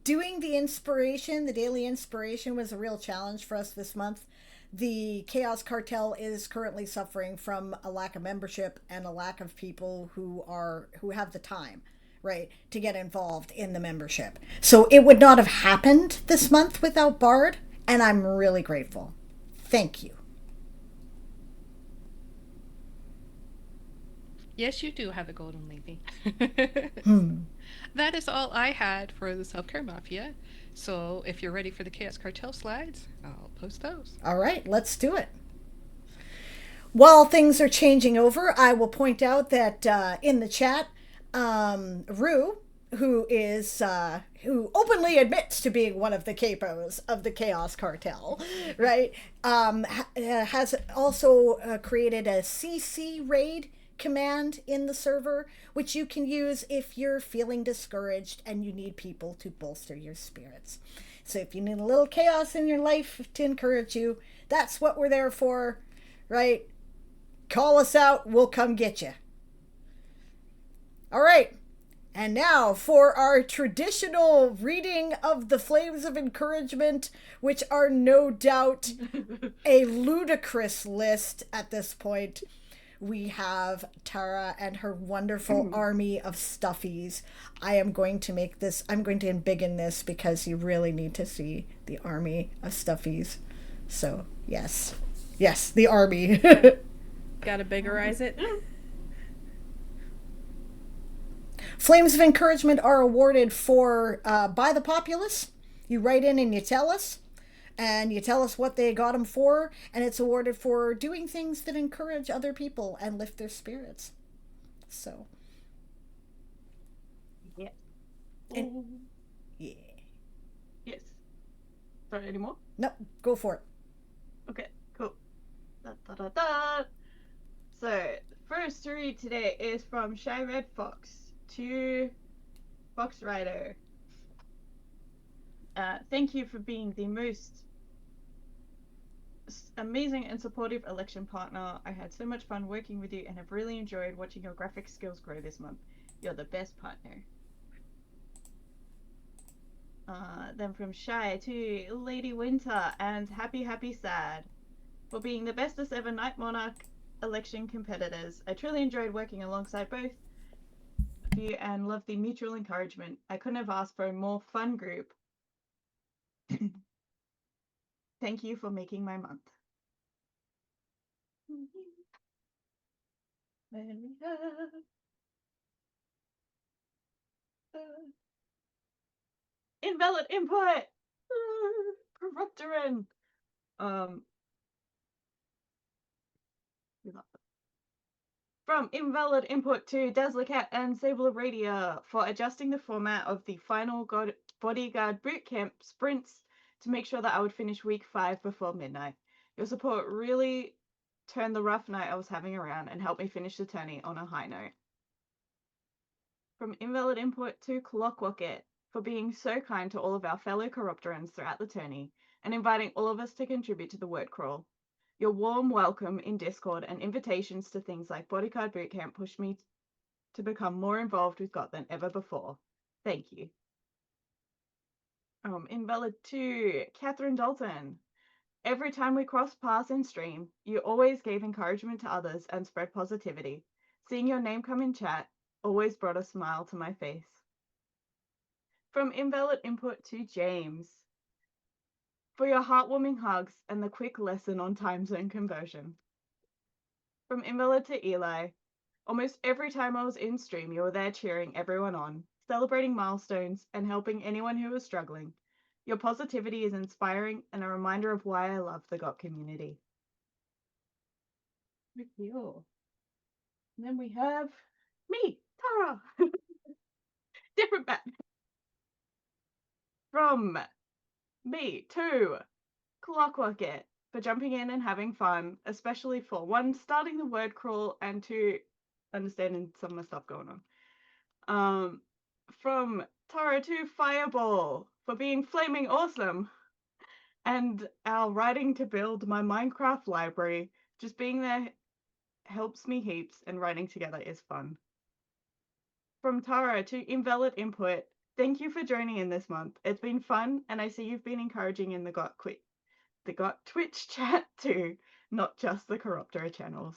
doing the inspiration, the daily inspiration, was a real challenge for us this month. The Chaos Cartel is currently suffering from a lack of membership and a lack of people who have the time, right, to get involved in the membership. So it would not have happened this month without Bard, and I'm really grateful. Thank you. Yes, you do have a golden lady. Hmm. That is all I had for the Self-Care Mafia. So if you're ready for the Chaos Cartel slides, I'll post those. All right, let's do it. While things are changing over, I will point out that in the chat, Rue, who openly admits to being one of the capos of the Chaos Cartel, right, has also created a CC raid command in the server, which you can use if you're feeling discouraged and you need people to bolster your spirits. So if you need a little chaos in your life to encourage you, that's what we're there for, right? Call us out, we'll come get you. All right. And now for our traditional reading of the Flames of Encouragement, which are no doubt a ludicrous list at this point. We have Tara and her wonderful army of stuffies. I'm going to embiggen this because you really need to see the army of stuffies. So, yes, the army. Gotta biggerize it. Flames of Encouragement are awarded for by the populace. You write in and you tell us what they got them for, and it's awarded for doing things that encourage other people and lift their spirits. So, Yeah. yeah. Yes. Sorry, any more? No, go for it. Okay, cool. So, first to read today is from Shy Red Fox to Fox Rider. Thank you for being the most amazing and supportive election partner. I had so much fun working with you and have really enjoyed watching your graphic skills grow this month. You're the best partner. Then from Shy to Lady Winter and Happy Sad for being the bestest ever Night Monarch election competitors. I truly enjoyed working alongside both of you and love the mutual encouragement. I couldn't have asked for a more fun group. Thank you for making my month. Then we have invalid input. Corruptorin. From invalid input to Dazzlercat and Sable Radia for adjusting the format of the final bodyguard bootcamp sprints to make sure that I would finish week 5 before midnight. Your support really turned the rough night I was having around and helped me finish the tourney on a high note. From invalid input to Clockworket for being so kind to all of our fellow Corruptorans throughout the tourney and inviting all of us to contribute to the word crawl. Your warm welcome in Discord and invitations to things like Bodyguard Bootcamp pushed me to become more involved with GOT than ever before. Thank you. Invalid 2, Catherine Dalton. Every time we crossed paths in stream, you always gave encouragement to others and spread positivity. Seeing your name come in chat always brought a smile to my face. From invalid input to James. For your heartwarming hugs and the quick lesson on time zone conversion. From invalid to Eli. Almost every time I was in stream, you were there cheering everyone on, celebrating milestones, and helping anyone who was struggling. Your positivity is inspiring and a reminder of why I love the GOT community. Thank you. And then we have me, Tara. Different Batman. From me to Clockworket for jumping in and having fun, especially for 1, starting the word crawl, and 2, understanding some of the stuff going on. From Tara to Fireball for being flaming awesome, and our writing to build my Minecraft library. Just being there helps me heaps, and writing together is fun. From Tara to Invalid Input, thank you for joining in this month. It's been fun, and I see you've been encouraging in the GOT Twitch chat too, not just the Corruptor channels.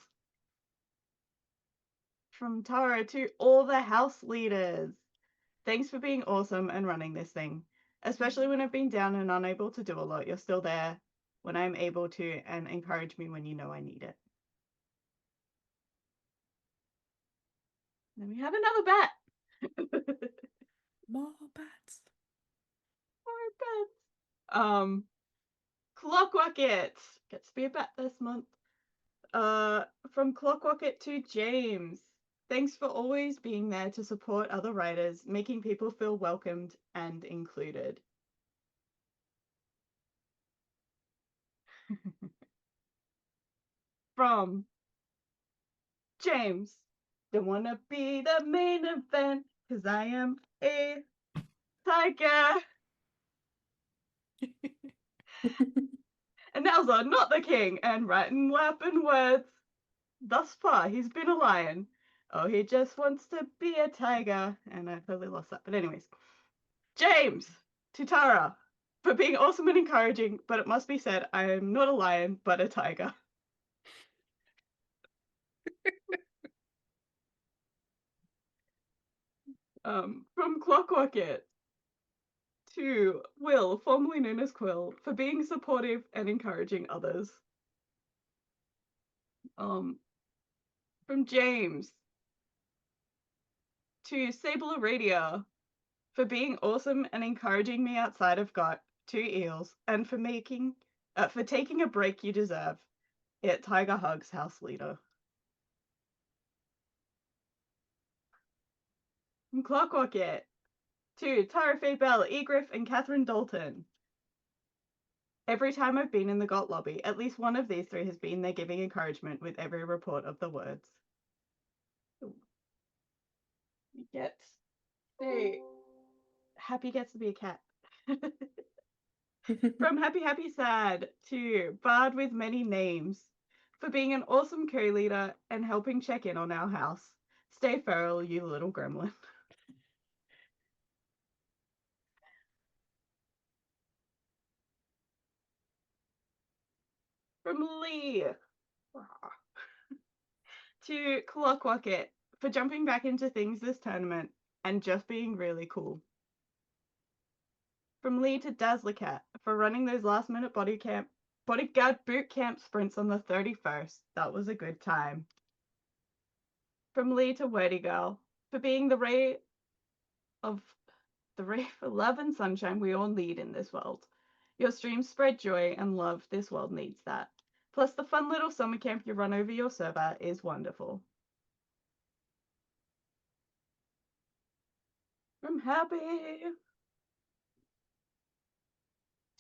From Tara to all the house leaders. Thanks for being awesome and running this thing. Especially when I've been down and unable to do a lot, you're still there when I'm able to and encourage me when you know I need it. Then we have another bat. More bats. More bats. Clockrocket gets to be a bat this month. From Clockrocket to James. Thanks for always being there to support other writers, making people feel welcomed and included. From James. Don't wanna be the main event, 'cause I am a tiger. And Nowza, not the king, and writing lapping words. Thus far, he's been a lion. Oh, he just wants to be a tiger. And I totally lost that. But anyways. James to Tara for being awesome and encouraging, but it must be said, I am not a lion, but a tiger. From Clockrocket to Will, formerly known as Quill, for being supportive and encouraging others. From James to Sable Aradia for being awesome and encouraging me outside of Got 2 eels, and for taking a break you deserve. It Tiger Hugs House Leader. From Clockrocket to Tara Faye Bell, Egriff, and Catherine Dalton. Every time I've been in the GOT lobby, at least one of these 3 has been there giving encouragement with every report of the words. We get Happy gets to be a cat. From Happy Happy Sad to Bard with Many Names for being an awesome co-leader and helping check in on our house. Stay feral, you little gremlin. From Lee to Clockrocket for jumping back into things this tournament and just being really cool. From Lee to Dazzlercat for running those last minute bodyguard boot camp sprints on the 31st. That was a good time. From Lee to Wordy Girl for being the ray of love and sunshine we all need in this world. Your streams spread joy and love. This world needs that. Plus, the fun little summer camp you run over your server is wonderful. From Happy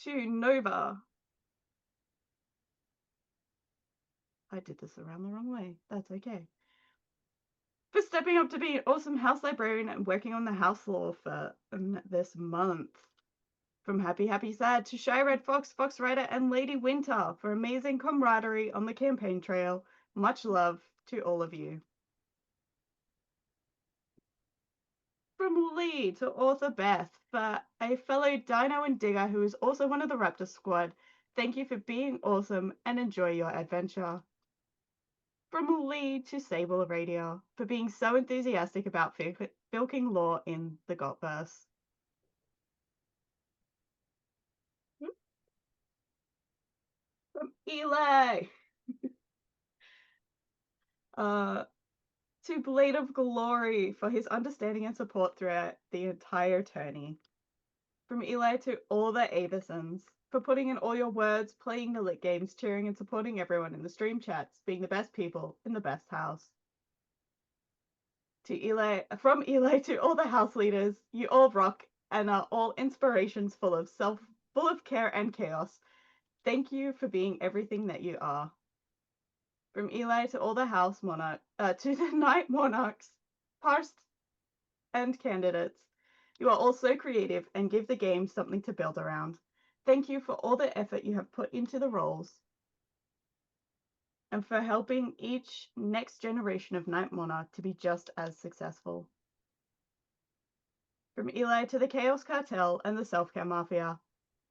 to Nova. I did this around the wrong way. That's okay. For stepping up to be an awesome house librarian and working on the house law for this month. From Happy Happy Sad to Shy Red Fox, Fox Rider, and Lady Winter for amazing camaraderie on the campaign trail. Much love to all of you. From Lee to author Beth for a fellow Dino and Digger who is also one of the Raptor squad. Thank you for being awesome and enjoy your adventure. From Lee to Sable Radio for being so enthusiastic about bilking lore in the Gotverse. From Eli to Blade of Glory for his understanding and support throughout the entire tourney. From Eli to all the Aversons for putting in all your words, playing the lit games, cheering and supporting everyone in the stream chats, being the best people in the best house. From Eli to all the house leaders, you all rock and are all inspirations full of care and chaos. Thank you for being everything that you are. From Eli to all the to the Night Monarchs, past and candidates. You are all so creative and give the game something to build around. Thank you for all the effort you have put into the roles and for helping each next generation of Night Monarch to be just as successful. From Eli to the Chaos Cartel and the Self-Care Mafia,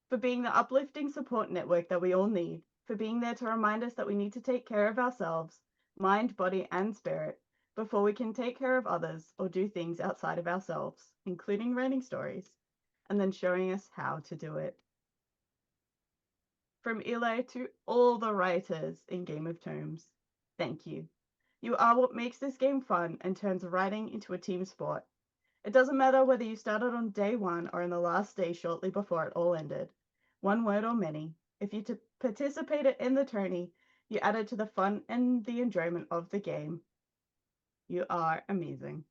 for being the uplifting support network that we all need, for being there to remind us that we need to take care of ourselves, mind, body, and spirit, before we can take care of others or do things outside of ourselves, including writing stories, and then showing us how to do it. From Eli to all the writers in Game of Tomes, thank you. You are what makes this game fun and turns writing into a team sport. It doesn't matter whether you started on day 1 or in the last day shortly before it all ended. One word or many. If you participated in the tourney, you added to the fun and the enjoyment of the game. You are amazing.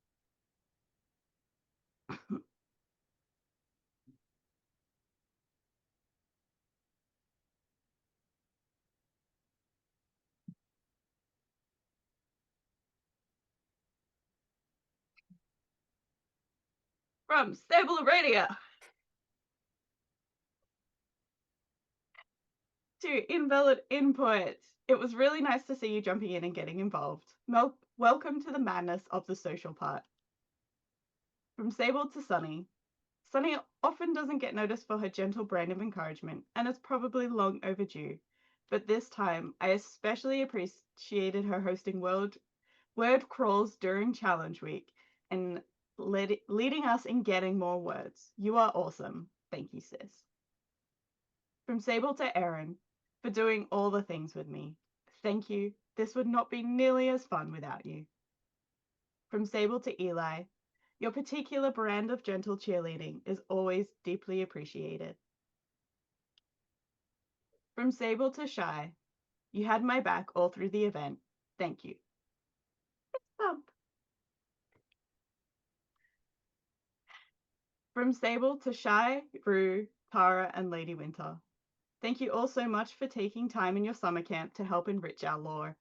From Stable Radio to Invalid Input. It was really nice to see you jumping in and getting involved. Welcome to the madness of the social part. From Sable to Sunny. Sunny often doesn't get noticed for her gentle brand of encouragement, and is probably long overdue. But this time, I especially appreciated her hosting word crawls during Challenge Week and leading us in getting more words. You are awesome. Thank you, sis. From Sable to Erin, for doing all the things with me. Thank you. This would not be nearly as fun without you. From Sable to Eli, your particular brand of gentle cheerleading is always deeply appreciated. From Sable to Shy, you had my back all through the event. Thank you. Thump. From Sable to Shy, Rue, Tara, and Lady Winter. Thank you all so much for taking time in your summer camp to help enrich our lore.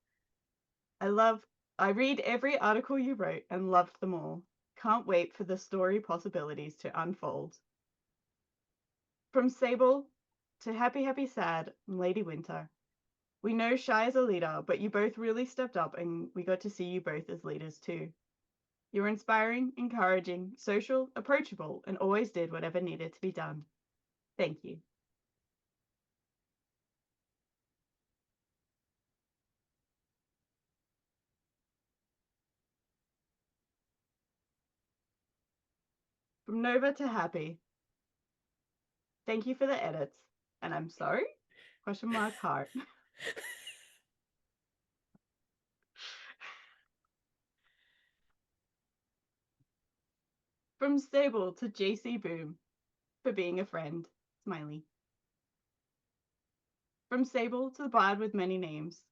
I read every article you wrote and loved them all. Can't wait for the story possibilities to unfold. From Sable to Happy Happy Sad and Lady Winter. We know Shy is a leader, but you both really stepped up and we got to see you both as leaders too. You're inspiring, encouraging, social, approachable, and always did whatever needed to be done. Thank you. From Nova to Happy. Thank you for the edits. And I'm sorry? Question mark heart. From Stable to JC Boom. For being a friend. Smiley. From Sable to the Bard with many names.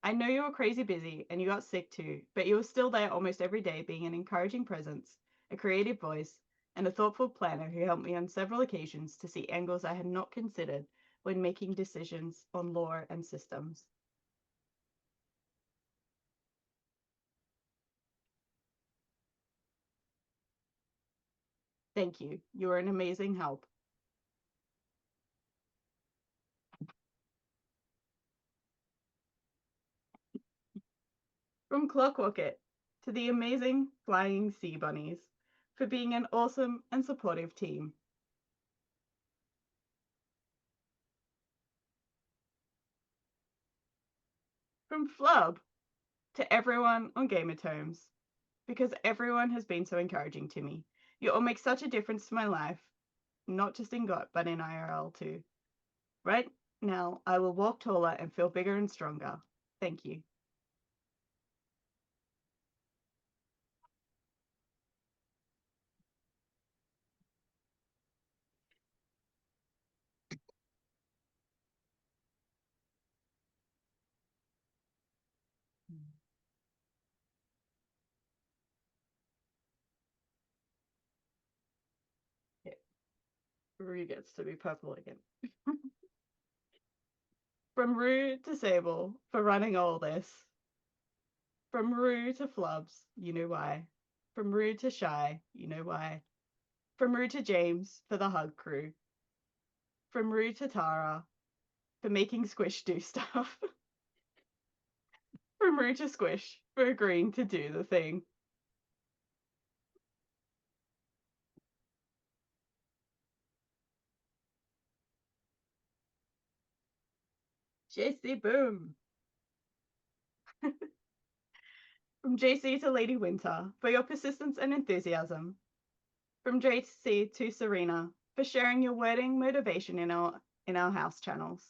I know you were crazy busy and you got sick too, but you were still there almost every day being an encouraging presence, a creative voice, and a thoughtful planner who helped me on several occasions to see angles I had not considered when making decisions on lore and systems. Thank you. You were an amazing help. From Clockwork to the amazing Flying Sea Bunnies for being an awesome and supportive team. From Flub to everyone on Gamer Tomes, because everyone has been so encouraging to me. You all make such a difference to my life, not just in GOT, but in IRL too. Right now, I will walk taller and feel bigger and stronger. Thank you. Yeah. Rue gets to be purple again. From Rue to Sable for running all this. From Rue to Flubs, you know why. From Rue to Shy, you know why. From Rue to James for the hug crew. From Rue to Tara for making Squish do stuff. From Rue to Squish for agreeing to do the thing. JC Boom. From JC to Lady Winter, for your persistence and enthusiasm. From JC to Serena, for sharing your wording motivation in our house channels.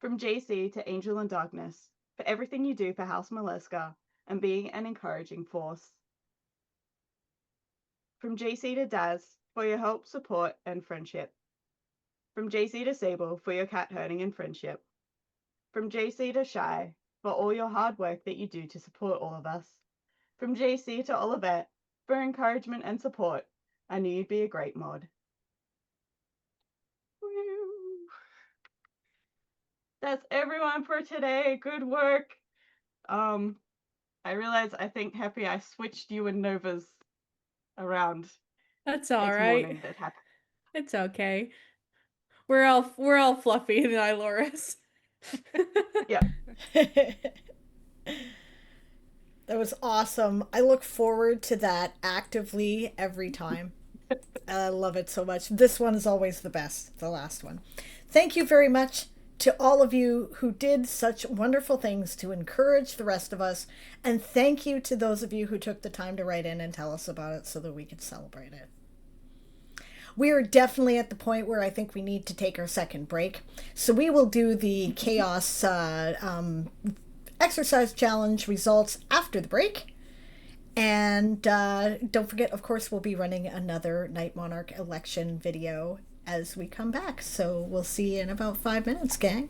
From JC to Angel and Darkness, for everything you do for House Molesca and being an encouraging force. From JC to Daz, for your help, support, and friendship. From JC to Sable, for your cat herding and friendship. From JC to Shy, for all your hard work that you do to support all of us. From JC to Olivette, for encouragement and support. I knew you'd be a great mod. Woo. That's everyone for today. Good work. I realize I think Happy I switched you and Nova's around. That's all It's right. morning that happened. It's okay. We're all fluffy and Iloris. Yeah. That was awesome. I look forward to that actively every time. I love it so much. This one is always the best, the last one. Thank you very much to all of you who did such wonderful things to encourage the rest of us. And thank you to those of you who took the time to write in and tell us about it so that we could celebrate it. We are definitely at the point where I think we need to take our second break. So we will do the Chaos exercise challenge results after the break. And don't forget, of course, we'll be running another Night Monarch election video as we come back. So we'll see you in about 5 minutes, gang.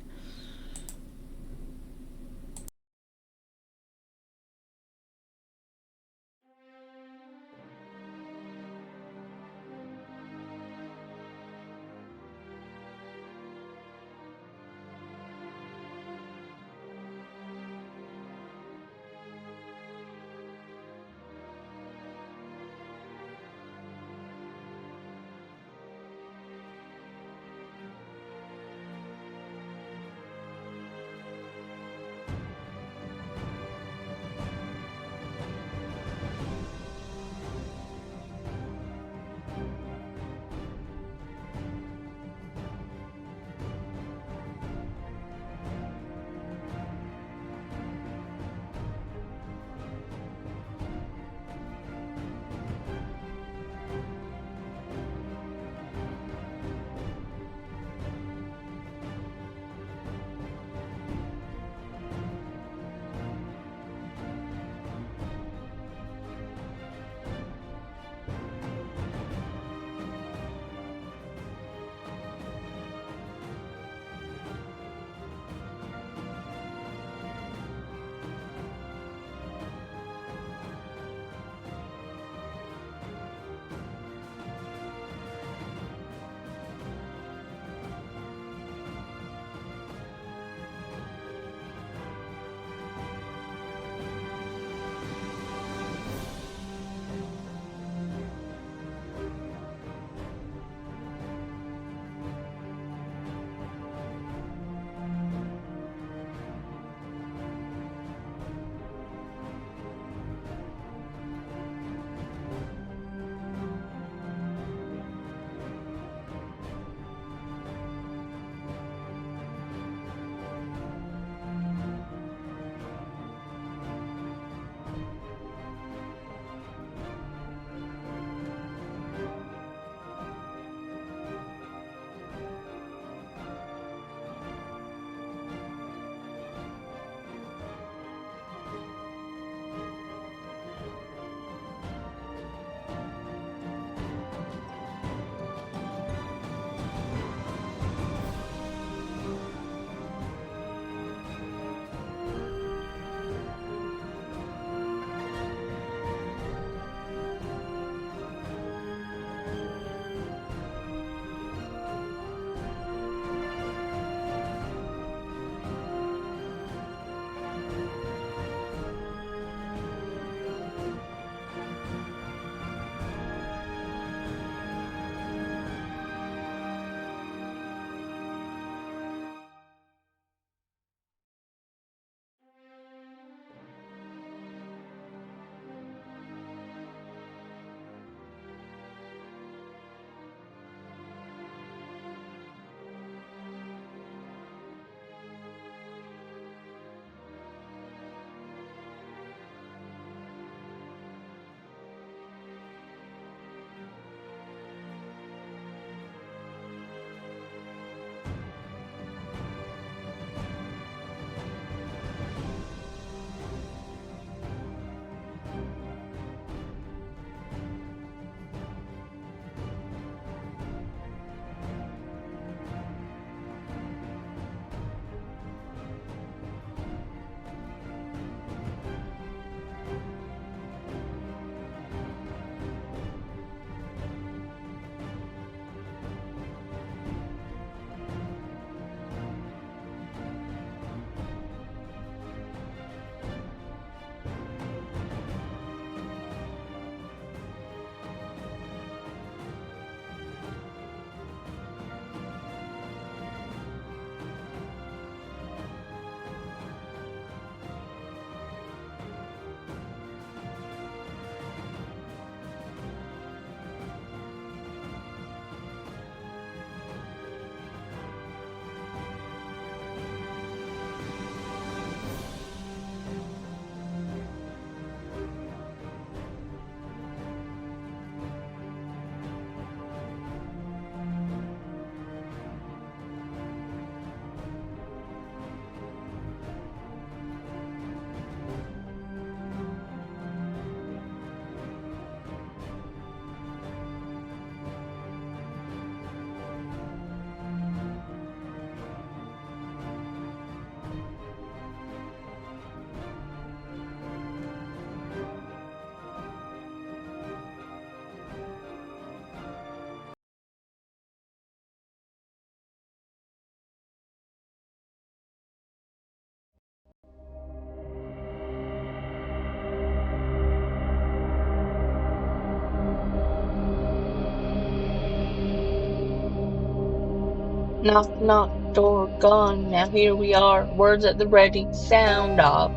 Knock, knock, door gone. Now here we are. Words at the ready. Sound off.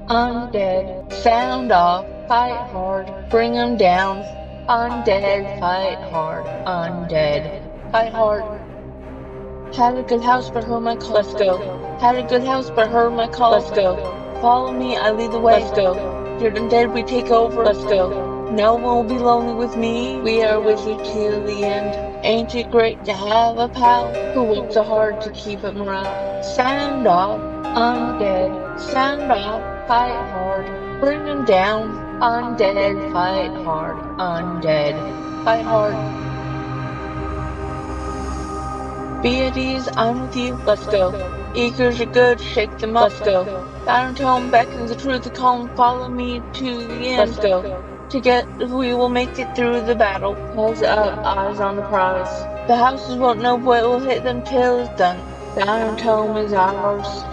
Undead. Sound off. Fight hard. Bring 'em down. Undead. Fight hard. Undead. Fight hard. Had a good house, but heard my call. Let's go. Had a good house, but heard my call. Let's go. Follow me, I lead the way. Let's go. You're undead, we take over. Let's go. No one will be lonely with me. We are with you till the end. Ain't it great to have a pal who works so hard to keep it morale? Sound off, undead. Sound off, fight hard. Bring them down. Undead, fight hard. Undead, fight hard. Be at ease, I'm with you. Let's go. Eagers are good, shake them up. Let's go. Bound and tone, beckon the truth to calm. Follow me to the end. Let's go. Together we will make it through the battle. Heads up, eyes on the prize. The houses won't know what will hit them till it's done. Bound and tone is ours.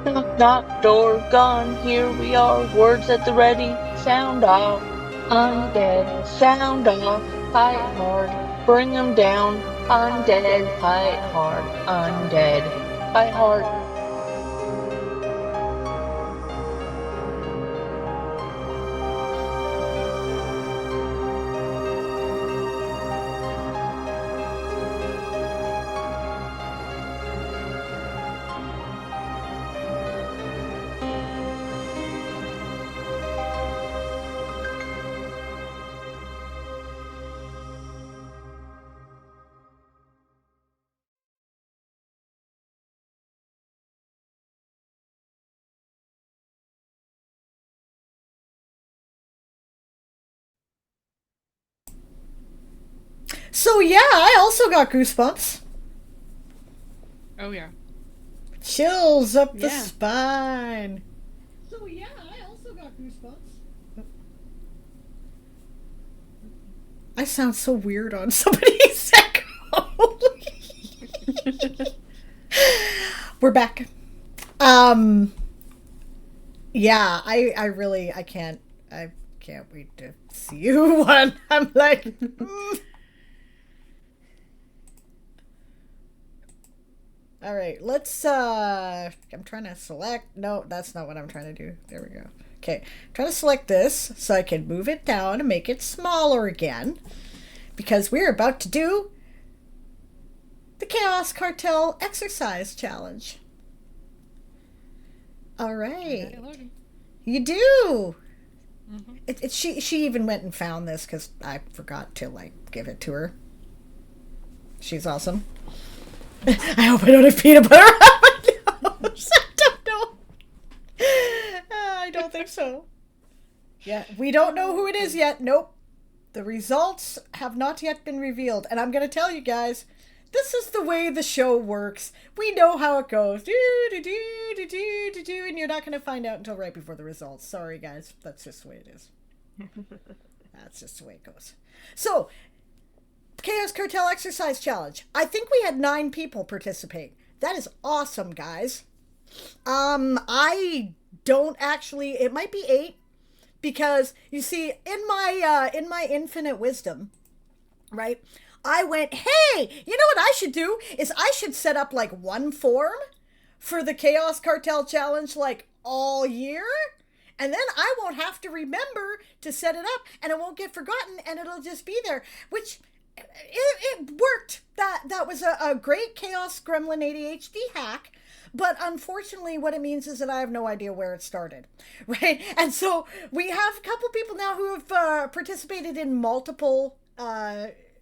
Knock, knock, door gone. Here we are. Words at the ready. Sound off. Undead. Sound off. Fight hard. Bring 'em down. Undead. Fight hard. Undead. Fight hard. So yeah, I also got goosebumps. Oh yeah. Chills up the Yeah. spine. So yeah, I also got goosebumps. I sound so weird on somebody's echo. We're back. Yeah, I can't wait to see you one. I'm like All right, let's I'm trying to select. No, that's not what I'm trying to do. There we go. Okay, I'm trying to select this so I can move it down and make it smaller again, because we're about to do the Chaos Cartel Exercise Challenge. All right. You do. Mm-hmm. She even went and found this because I forgot to give it to her. She's awesome. I hope I don't have peanut butter on my nose. I don't know. I don't think so. Yeah, we don't know who it is yet. Nope. The results have not yet been revealed. And I'm going to tell you guys, this is the way the show works. We know how it goes. And you're not going to find out until right before the results. Sorry, guys. That's just the way it is. That's just the way it goes. So, Chaos Cartel Exercise Challenge. I think we had 9 people participate. That is awesome, guys. I don't actually, it might be 8, because you see, in my infinite wisdom, right, I went, hey, you know what I should do is I should set up one form for the Chaos Cartel Challenge all year, and then I won't have to remember to set it up, and it won't get forgotten, and it'll just be there, which it worked. That was a great Chaos Gremlin ADHD hack, but unfortunately what it means is that I have no idea where it started, right? And so we have a couple people now who have participated in multiple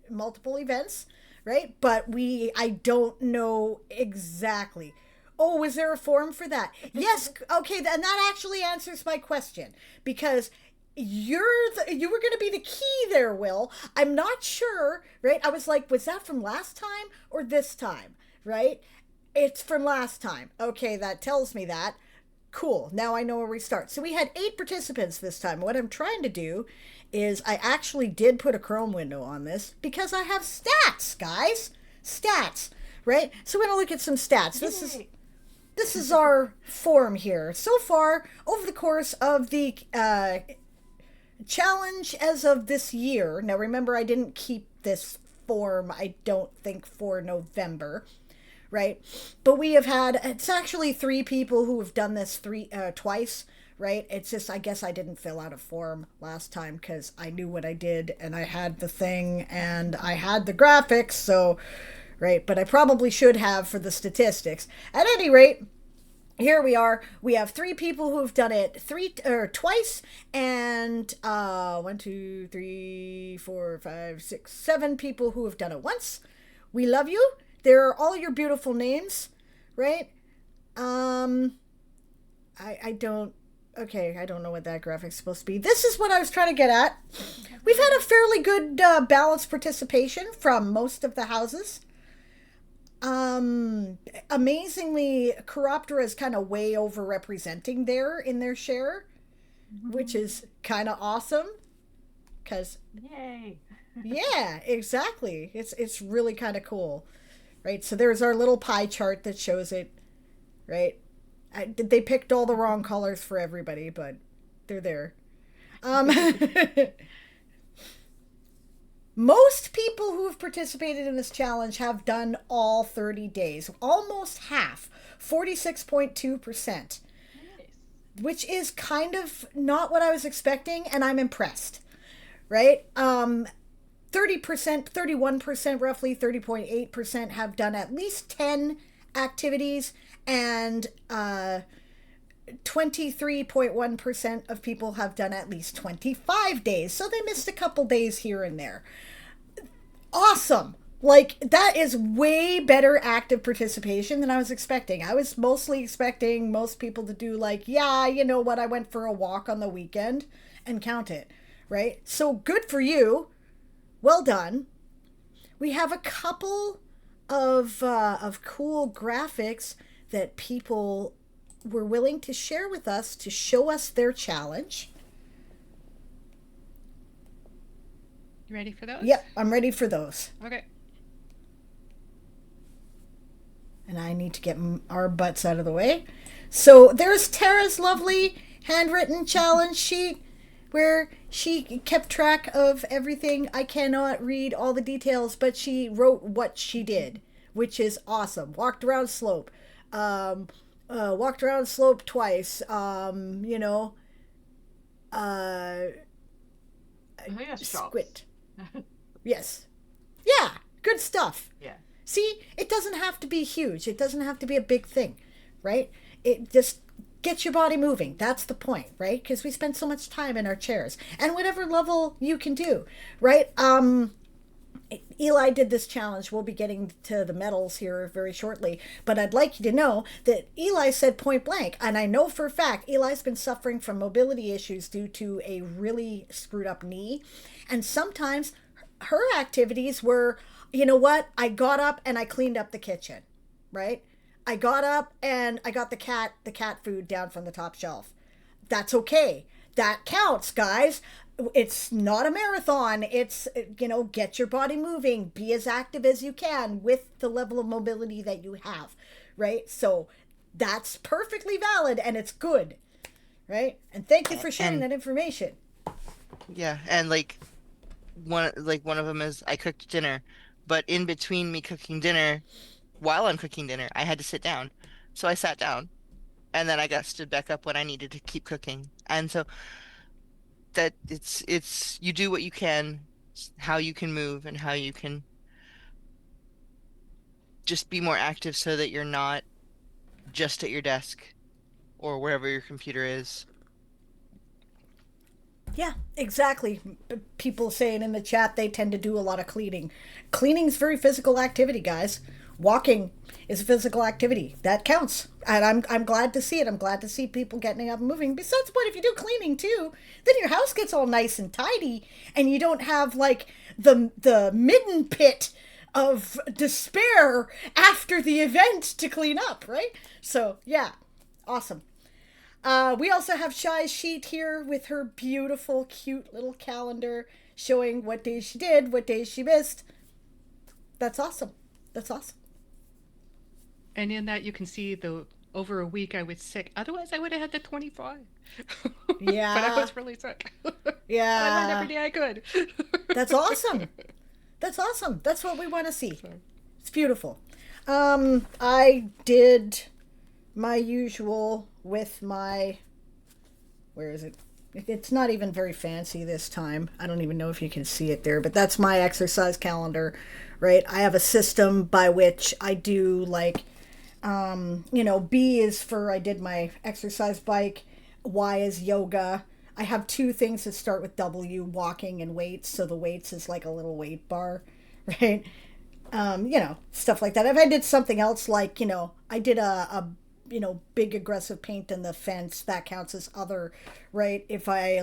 events, right? But I don't know exactly. Oh, is there a form for that? Yes. Okay, and that actually answers my question, because you were going to be the key there, Will. I'm not sure, right? I was like, was that from last time or this time, right? It's from last time. Okay, that tells me that. Cool. Now I know where we start. So we had 8 participants this time. What I'm trying to do is I actually did put a Chrome window on this because I have stats, guys. Stats, right? So we're going to look at some stats. This is our form here. So far, over the course of the challenge as of this year. Now remember, I didn't keep this form, I don't think, for November, right? But we have had, it's actually 3 people who have done this twice, right? It's just, I guess I didn't fill out a form last time because I knew what I did and I had the thing and I had the graphics, so, right? But I probably should have for the statistics. At any rate, here we are. We have 3 people who have done it twice, and 1, 2, 3, 4, 5, 6, 7 people who have done it once. We love you. There are all your beautiful names, right? I don't know what that graphic's supposed to be. This is what I was trying to get at. We've had a fairly good balanced participation from most of the houses. Amazingly, Chiroptera is kind of way overrepresenting there in their share, which is kind of awesome. Cause Yay! yeah, exactly. It's really kind of cool, right? So there's our little pie chart that shows it, right? They picked all the wrong colors for everybody, but they're there. Most people who have participated in this challenge have done all 30 days. Almost half, 46.2%, which is kind of not what I was expecting, and I'm impressed, right? 30%, 31% roughly, 30.8% have done at least 10 activities, and 23.1% of people have done at least 25 days. So they missed a couple days here and there. Awesome. Like, that is way better active participation than I was expecting. I was mostly expecting most people to do like, yeah, you know what, I went for a walk on the weekend and count it, right? So good for you. Well done. We have a couple of cool graphics that people were willing to share with us to show us their challenge. You ready for those? Yep, I'm ready for those. Okay. And I need to get our butts out of the way. So there's Tara's lovely handwritten challenge sheet where she kept track of everything. I cannot read all the details, but she wrote what she did, which is awesome. Walked around slope. Walked around slope twice. Squid. Yes. Yeah, good stuff. Yeah. See, it doesn't have to be huge. It doesn't have to be a big thing, right? It just gets your body moving. That's the point, right? Because we spend so much time in our chairs. And whatever level you can do, right? Eli did this challenge. We'll be getting to the medals here very shortly. But I'd like you to know that Eli said point blank, and I know for a fact Eli's been suffering from mobility issues due to a really screwed up knee. And sometimes her activities were, you know what? I got up and I cleaned up the kitchen, right? I got up and I got the cat food down from the top shelf. That's okay. That counts, guys. It's not a marathon. It's, get your body moving. Be as active as you can with the level of mobility that you have, right? So that's perfectly valid and it's good, right? And thank you for sharing that information. Yeah, and one of them is I cooked dinner, but in between me cooking dinner, while I'm cooking dinner, I had to sit down. So I sat down, and then I got stood back up when I needed to keep cooking. And so that it's you do what you can, how you can move, and how you can just be more active so that you're not just at your desk or wherever your computer is. Yeah, exactly. People saying in the chat they tend to do a lot of cleaning. Cleaning's very physical activity, guys. Walking is a physical activity. That counts. And I'm glad to see it. I'm glad to see people getting up and moving. Besides the point, if you do cleaning too, then your house gets all nice and tidy and you don't have the midden pit of despair after the event to clean up, right? So yeah, awesome. We also have Shy's sheet here with her beautiful, cute little calendar showing what days she did, what days she missed. That's awesome. That's awesome. And in that you can see over a week I was sick. Otherwise I would have had the 25. Yeah. But I was really sick. Yeah. I learned every day I could. That's awesome. That's awesome. That's what we want to see. It's beautiful. I did my usual with my, where is it? It's not even very fancy this time. I don't even know if you can see it there, but that's my exercise calendar, right? I have a system by which I do like, B is for I did my exercise bike, Y is yoga. I have two things that start with W, walking and weights. So the weights is like a little weight bar, right? Stuff like that. If I did something else, like, I did a big aggressive paint in the fence, that counts as other, right? If I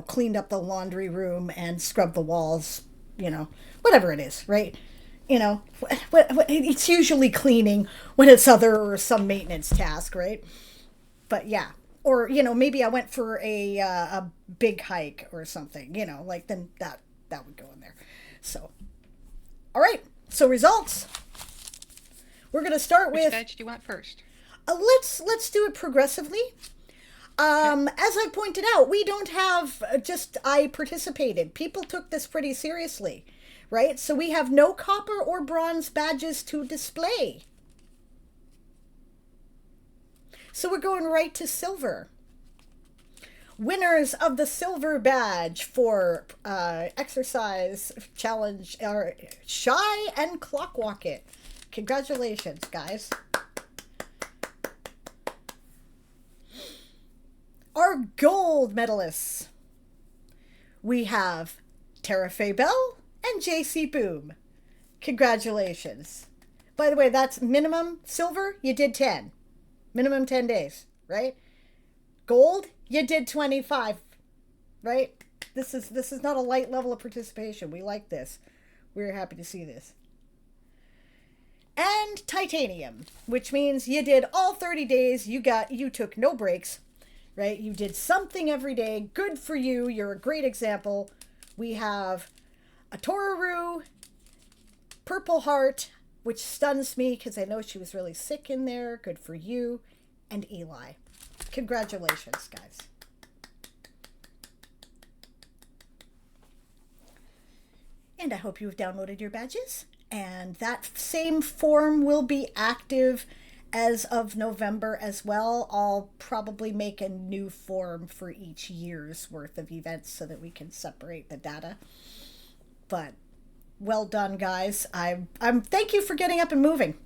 cleaned up the laundry room and scrubbed the walls, whatever it is, right? It's usually cleaning when it's other or some maintenance task, right? But yeah. Or, maybe I went for a big hike or something, then that would go in there. So, all right. So results. We're going to start Which with... badge do you want first? Let's do it progressively. As I pointed out, we don't have I participated. People took this pretty seriously, right? So we have no copper or bronze badges to display. So we're going right to silver. Winners of the silver badge for exercise challenge are Shy and Clockwalk It. Congratulations, guys. Our gold medalists. We have Tara Faye Bell and JC Boom. Congratulations. By the way, that's minimum silver, you did 10. Minimum 10 days, right? Gold, you did 25, right? This is not a light level of participation. We like this. We're happy to see this. And titanium, which means you did all 30 days. You took no breaks, right? You did something every day. Good for you. You're a great example. We have a Toraru, Purple Heart, which stuns me because I know she was really sick in there. Good for you. And Eli. Congratulations, guys. And I hope you've downloaded your badges. And that same form will be active as of November as well. I'll probably make a new form for each year's worth of events so that we can separate the data. But well done, guys. I'm thank you for getting up and moving.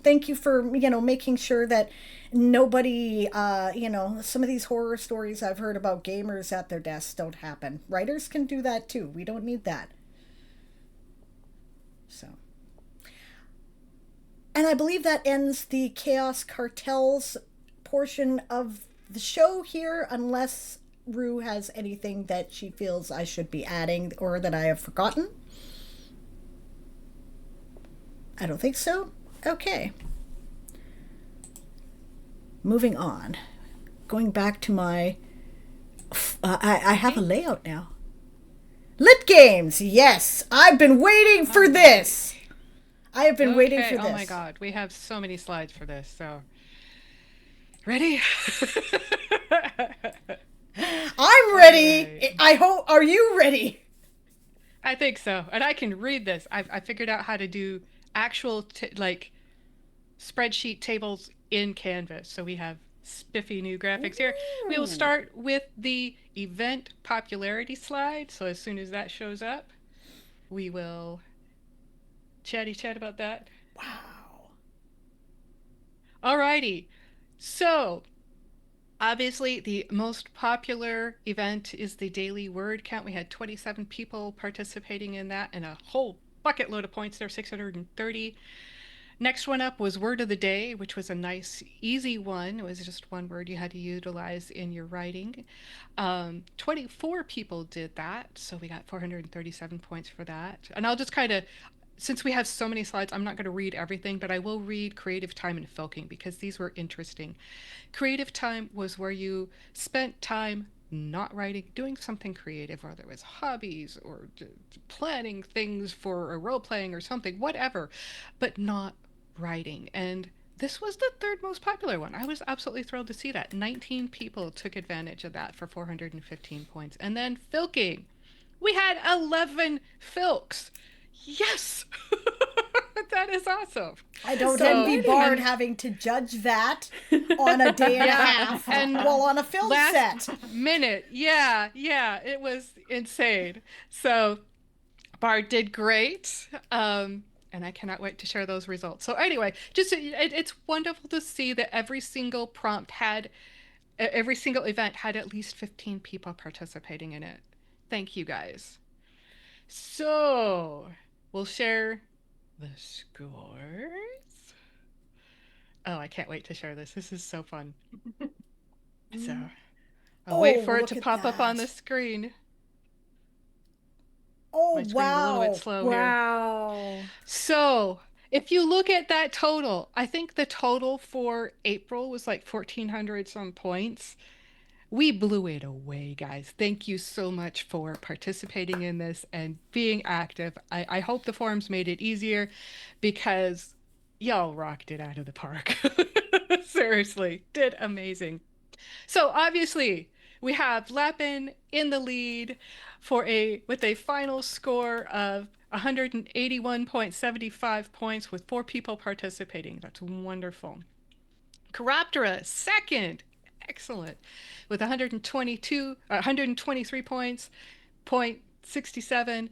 Thank you for, making sure that nobody, some of these horror stories I've heard about gamers at their desks don't happen. Writers can do that too. We don't need that. So. And I believe that ends the Chaos Cartels portion of the show here, unless Rue has anything that she feels I should be adding or that I have forgotten. I don't think so. Okay. Moving on. Going back to my... I have a layout now. Lit Games! Yes! I've been waiting for this! I have been waiting for this. Oh my god, we have so many slides for this, so... Ready? I'm ready! Right. I hope... Are you ready? I think so. And I can read this. I figured out how to do actual, spreadsheet tables in Canvas. So we have spiffy new graphics here. We will start with the event popularity slide. So as soon as that shows up, we will chat about that. Wow. Alrighty. So obviously the most popular event is the daily word count. We had 27 people participating in that and a whole bucket load of points there, 630. Next one up was Word of the Day, which was a nice, easy one. It was just one word you had to utilize in your writing. 24 people did that, so we got 437 points for that. And I'll just kind of, since we have so many slides, I'm not going to read everything, but I will read creative time and filking because these were interesting. Creative time was where you spent time not writing, doing something creative, whether it was hobbies or planning things for a role playing or something, whatever, but not writing. And this was the third most popular one. I was absolutely thrilled to see that. 19 people took advantage of that for 415 points. And then filking. We had 11 filks. Yes! That is awesome. I don't So- envy Bard and- having to judge that on a day and a half and while on a film last set. minute. Yeah, it was insane. So Bard did great. And I cannot wait to share those results. So anyway, just it's wonderful to see that every single event had at least 15 people participating in it. Thank you guys. So we'll share the scores. Oh, I can't wait to share this. This is so fun. So I'll wait for it look to at pop up on that. the screen. Oh, My screen's a little bit slow here. Wow. So if you look at that total, I think the total for April was like 1,400 some points. We blew it away, guys. Thank you so much for participating in this and being active. I hope the forums made it easier because y'all rocked it out of the park. Seriously, did amazing. So obviously we have Lapin in the lead with a final score of 181.75 points with 4 people participating. That's wonderful. Chiroptera second, excellent, with 123 points, 0.67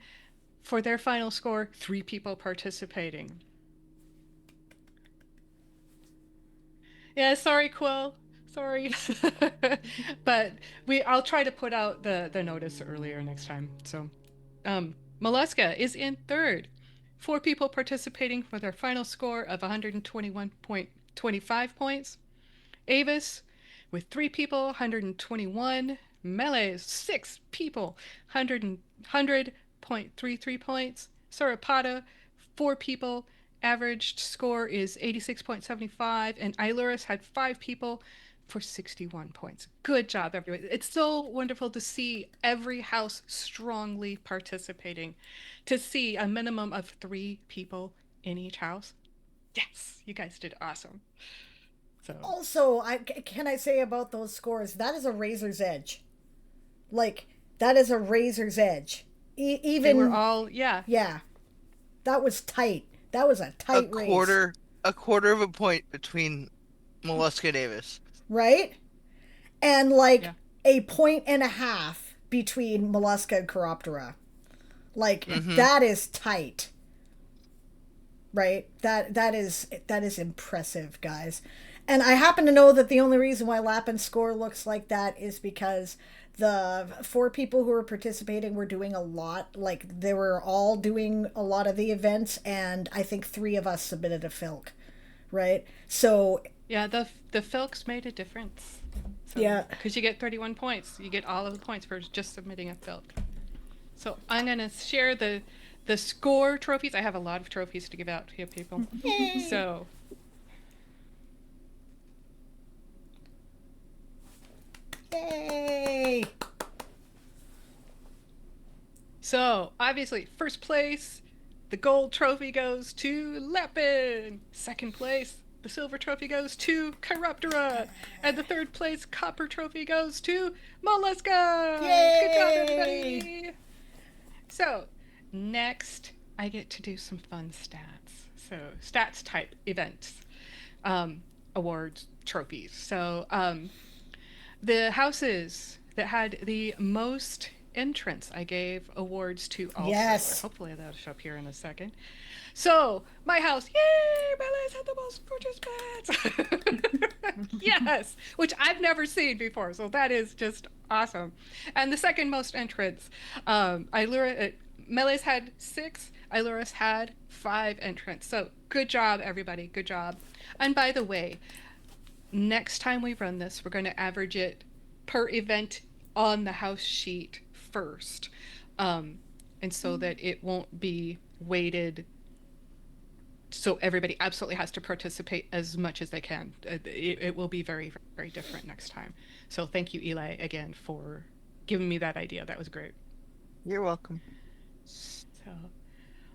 for their final score. 3 people participating. Yeah, sorry, Quill. Sorry. But I'll try to put out the notice earlier next time. So Mollusca is in third. 4 people participating for their final score of 121.25 points. Avis with 3 people, 121. Melees, 6 people, 100.33 points. Sauropoda, 4 people. Averaged score is 86.75, and Iluris had 5 people for 61 points. Good job, everyone. It's so wonderful to see every house strongly participating, to see a minimum of 3 people in each house. Yes, you guys did awesome. So Also, can I say about those scores, that is a razor's edge. Like, that is a razor's edge. Even they were all, yeah. Yeah. That was tight. That was a tight race. A quarter of a point between Mollusca Davis. Right? And like Yeah. a point and a half between Mollusca and Chiroptera. Like Mhm. that is tight. Right? That is impressive, guys. And I happen to know that the only reason why Lapin's score looks like that is because the 4 people who were participating were doing a lot. Like, they were all doing a lot of the events, and I think 3 of us submitted a Filk, right? So, Yeah, the Filks made a difference. So, Yeah. Because you get 31 points. You get all of the points for just submitting a Filk. So I'm going to share the score trophies. I have a lot of trophies to give out to you people. So yay! So, obviously, first place, the gold trophy goes to Lapin. Second place, the silver trophy goes to Chiroptera. And the third place copper trophy goes to Mollusca. Yay! Good job, everybody. So, next, I get to do some fun stats. So, stats type events, awards, trophies. So, the houses that had the most entrants, I gave awards to also. Yes. Hopefully that'll show up here in a second. So, my house, yay! Melees had the most participants. Yes, which I've never seen before, so that is just awesome. And the second most entrants, Melees had 6, Iluris had 5 entrants. So, good job, everybody. Good job. And by the way, next time we run this, we're going to average it per event on the house sheet first, and so that it won't be weighted, so everybody absolutely has to participate as much as they can. It will be very, very different next time. So thank you, Eli, again, for giving me that idea. That was great. You're welcome. So,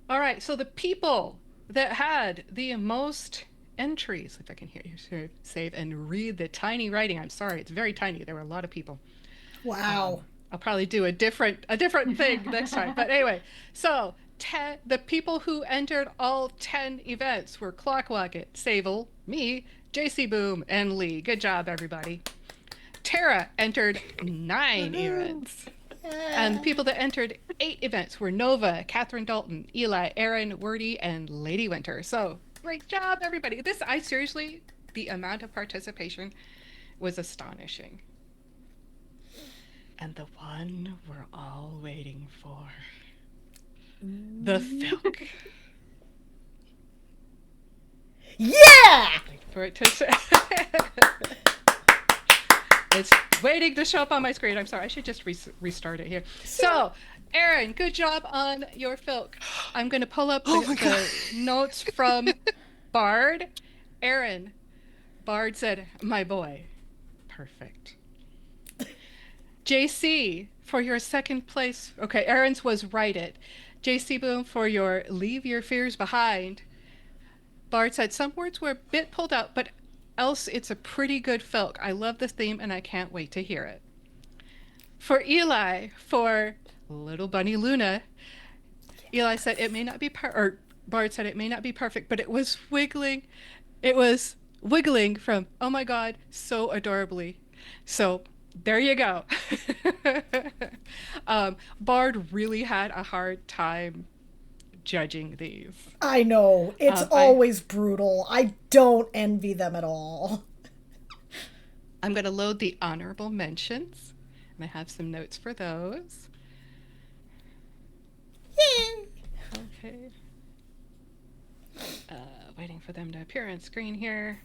all right, so the people that had the most entries, if I can hear you save and read the tiny writing. I'm sorry, it's very tiny. There were a lot of people. Wow. I'll probably do a different thing next time. But anyway, so the people who entered all 10 events were Clockwocket, Sable, me, JC Boom, and Lee. Good job, everybody. Tara entered 9 events. And the people that entered 8 events were Nova, Catherine Dalton, Eli, Aaron, Wordy, and Lady Winter. So great job, everybody. I seriously, the amount of participation was astonishing. And the one we're all waiting for. The Filk. Yeah! Wait for it to It's waiting to show up on my screen. I'm sorry. I should just restart it here. So, Aaron, good job on your Filk. I'm going to pull up the notes from Bard. Aaron, Bard said, "My boy." Perfect. JC, for your second place. Okay, Aaron's was Write It. JC Boom, for your Leave Your Fears Behind. Bard said, some words were a bit pulled out, but else it's a pretty good Filk. I love the theme and I can't wait to hear it. For Eli, for Little Bunny Luna, Eli said it may not be or Bard said it may not be perfect, but it was wiggling. It was wiggling from, oh my God, so adorably. So there you go. Bard really had a hard time judging these. I know. It's always brutal. I don't envy them at all. I'm going to load the honorable mentions, and I have some notes for those. Yay! Okay. Waiting for them to appear on screen here.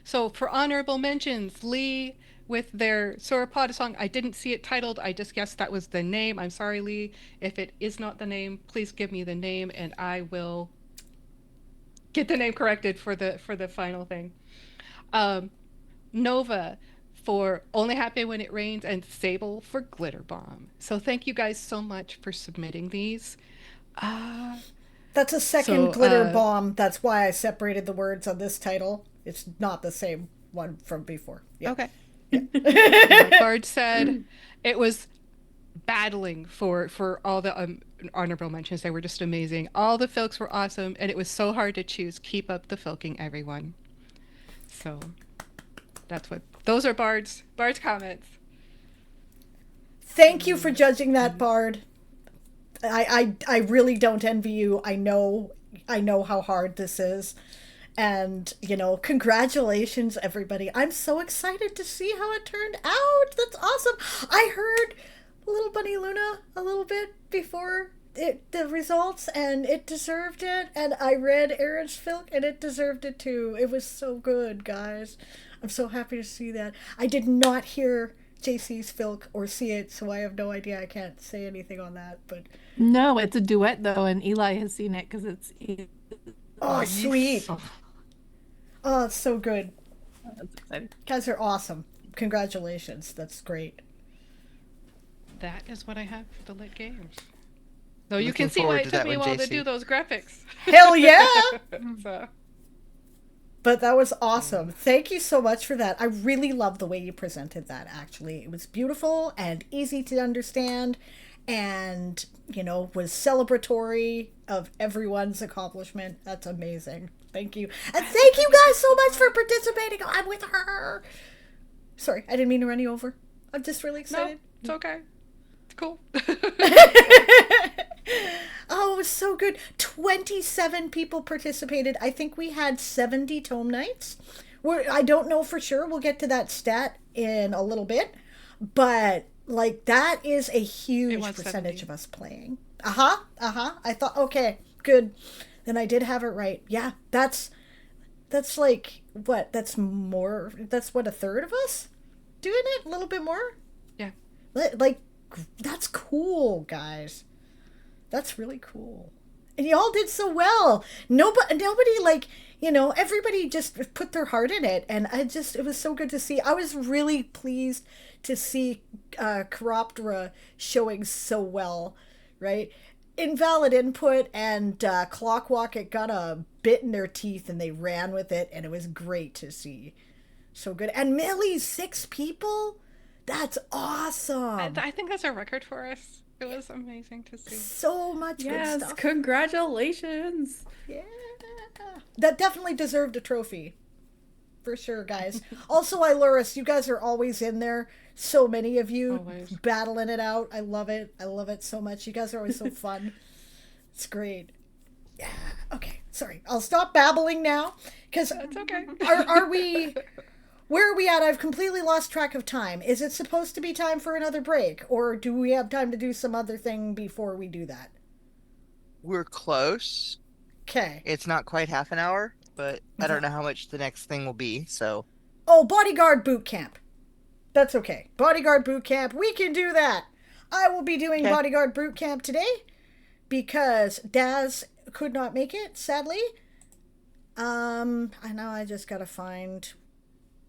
So for honorable mentions, Lee with their Sauropod song. I didn't see it titled. I just guessed that was the name. I'm sorry, Lee. If it is not the name, please give me the name and I will get the name corrected for the final thing. Nova for Only Happy When It Rains, and Sable for Glitter Bomb. So thank you guys so much for submitting these. That's a second glitter bomb. That's why I separated the words on this title. It's not the same one from before. Yeah. Okay. Yeah. Bard said it was battling for all the honorable mentions. They were just amazing. All the Filks were awesome, and it was so hard to choose. Keep up the Filking, everyone. So those are Bard's comments. Thank you for judging that, Bard. I really don't envy you. I know how hard this is. And, congratulations, everybody. I'm so excited to see how it turned out. That's awesome. I heard Little Bunny Luna a little bit before the results, and it deserved it. And I read Aaron's Filk, and it deserved it too. It was so good, guys. I'm so happy to see that. I did not hear JC's Filk or see it, so I have no idea. I can't say anything on that. But no, it's a duet, though, and Eli has seen it because it's... Oh, sweet. Oh, it's so good. That's exciting. Guys are awesome. Congratulations. That's great. That is what I have for the lit games. Though you can see why it took me a while to do those graphics. Hell yeah! So. But that was awesome. Thank you so much for that. I really love the way you presented that, actually. It was beautiful and easy to understand and, was celebratory of everyone's accomplishment. That's amazing. Thank you. And thank you guys so much for participating. I'm with her. Sorry, I didn't mean to run you over. I'm just really excited. No, it's okay. It's cool. Oh, it was so good. 27 people participated. I think we had 70 tome nights. I don't know for sure. We'll get to that stat in a little bit. But, that is a huge percentage 70. of us playing. I thought, okay, good. Then I did have it right. Yeah, that's what? That's what, a third of us doing it? A little bit more? Yeah. That's cool, guys. That's really cool. And y'all did so well. Nobody, everybody just put their heart in it. And it was so good to see. I was really pleased to see Chiroptera showing so well, right? Invalid Input and Clockwocket got a bit in their teeth and they ran with it, and it was great to see. So good. And Millie, 6 people? That's awesome. I think that's a record for us. It was amazing to see. So much good Yes, stuff. congratulations. Yeah. That definitely deserved a trophy. For sure, guys. Also, Iluris, you guys are always in there. So many of you Always. battling it out. I love it. I love it so much. You guys are always so fun. It's great. Yeah. Okay. Sorry. I'll stop babbling now. Because That's okay. are we... Where are we at? I've completely lost track of time. Is it supposed to be time for another break? Or do we have time to do some other thing before we do that? We're close. Okay. It's not quite half an hour, but I don't know how much the next thing will be, so... Oh, Bodyguard Boot Camp. That's okay. Bodyguard Boot Camp. We can do that. I will be doing Okay. Bodyguard Boot Camp today because Daz could not make it, sadly. I know I just gotta find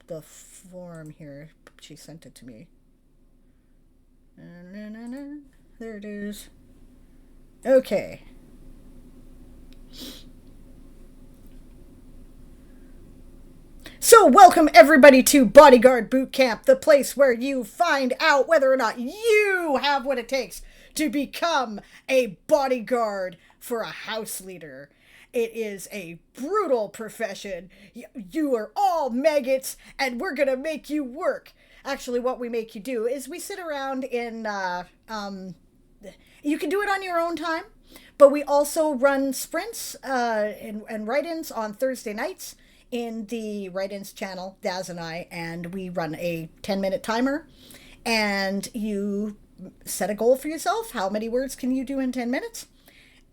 the form here. She sent it to me. There it is. Okay. So, welcome everybody to Bodyguard Boot Camp, the place where you find out whether or not you have what it takes to become a bodyguard for a house leader. It is a brutal profession. You are all maggots, and we're gonna make you work. Actually, what we make you do is we sit around in, you can do it on your own time, but we also run sprints and write-ins on Thursday nights in the write-ins channel, Daz and I, and we run a 10-minute timer, and you set a goal for yourself. How many words can you do in 10 minutes?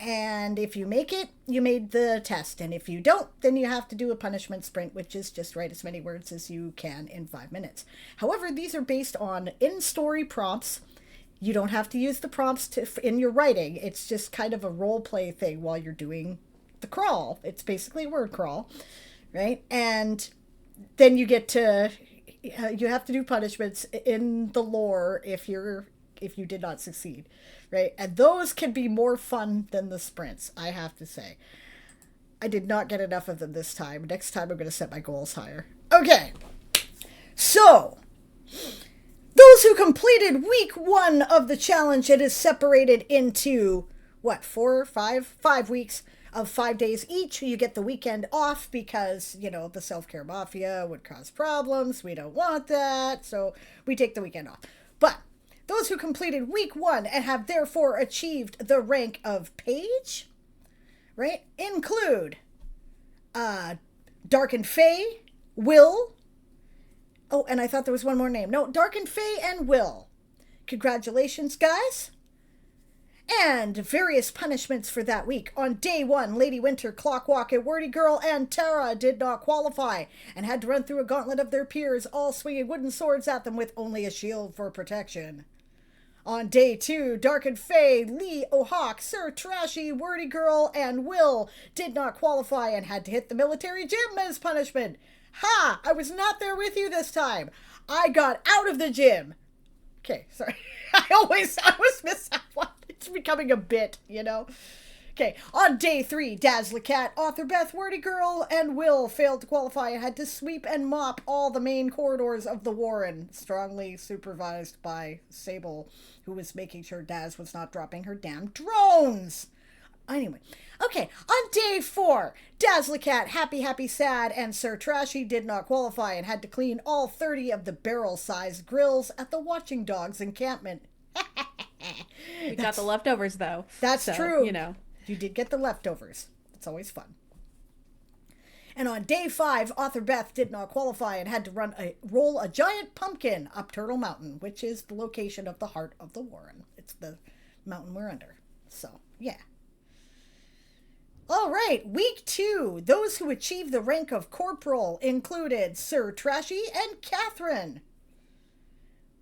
And if you make it, you made the test. And if you don't, then you have to do a punishment sprint, which is just write as many words as you can in 5 minutes. However, these are based on in-story prompts. You don't have to use the prompts in your writing. It's just kind of a role play thing while you're doing the crawl. It's basically a word crawl, right? And then you get to, you have to do punishments in the lore if you did not succeed, right? And those can be more fun than the sprints, I have to say. I did not get enough of them this time. Next time I'm going to set my goals higher. Okay. So, those who completed week 1 of the challenge, it is separated into, what, 5 weeks of 5 days each. You get the weekend off because, you know, the self-care mafia would cause problems. We don't want that. So we take the weekend off. But those who completed week 1 and have therefore achieved the rank of page, right, include Darken Fae, Will. Oh, and I thought there was one more name. No, Darken Fae and Will. Congratulations, guys. And various punishments for that week. On day 1, Lady Winter, Clockwalk, a Wordy Girl, and Tara did not qualify and had to run through a gauntlet of their peers, all swinging wooden swords at them with only a shield for protection. On day 2, Darken Fae, Lee O'Hawk, Sir Trashy, Wordy Girl, and Will did not qualify and had to hit the military gym as punishment. Ha! I was not there with you this time. I got out of the gym. Okay, sorry. I always miss that one. It's becoming a bit, you know. Okay, on day 3, Dazzler Cat, Author Beth, Wordy Girl, and Will failed to qualify and had to sweep and mop all the main corridors of the Warren, strongly supervised by Sable, who was making sure Daz was not dropping her damn drones. Anyway, okay, on day 4, Dazzler Cat, Happy Sad, and Sir Trashy did not qualify and had to clean all 30 of the barrel-sized grills at the Watching Dogs encampment. We got the leftovers though. That's so, true. You know. You did get the leftovers. It's always fun. And on day 5, Author Beth did not qualify and had to roll a giant pumpkin up Turtle Mountain, which is the location of the heart of the Warren. It's the mountain we're under. So, yeah. All right, week 2. Those who achieved the rank of corporal included Sir Trashy and Catherine.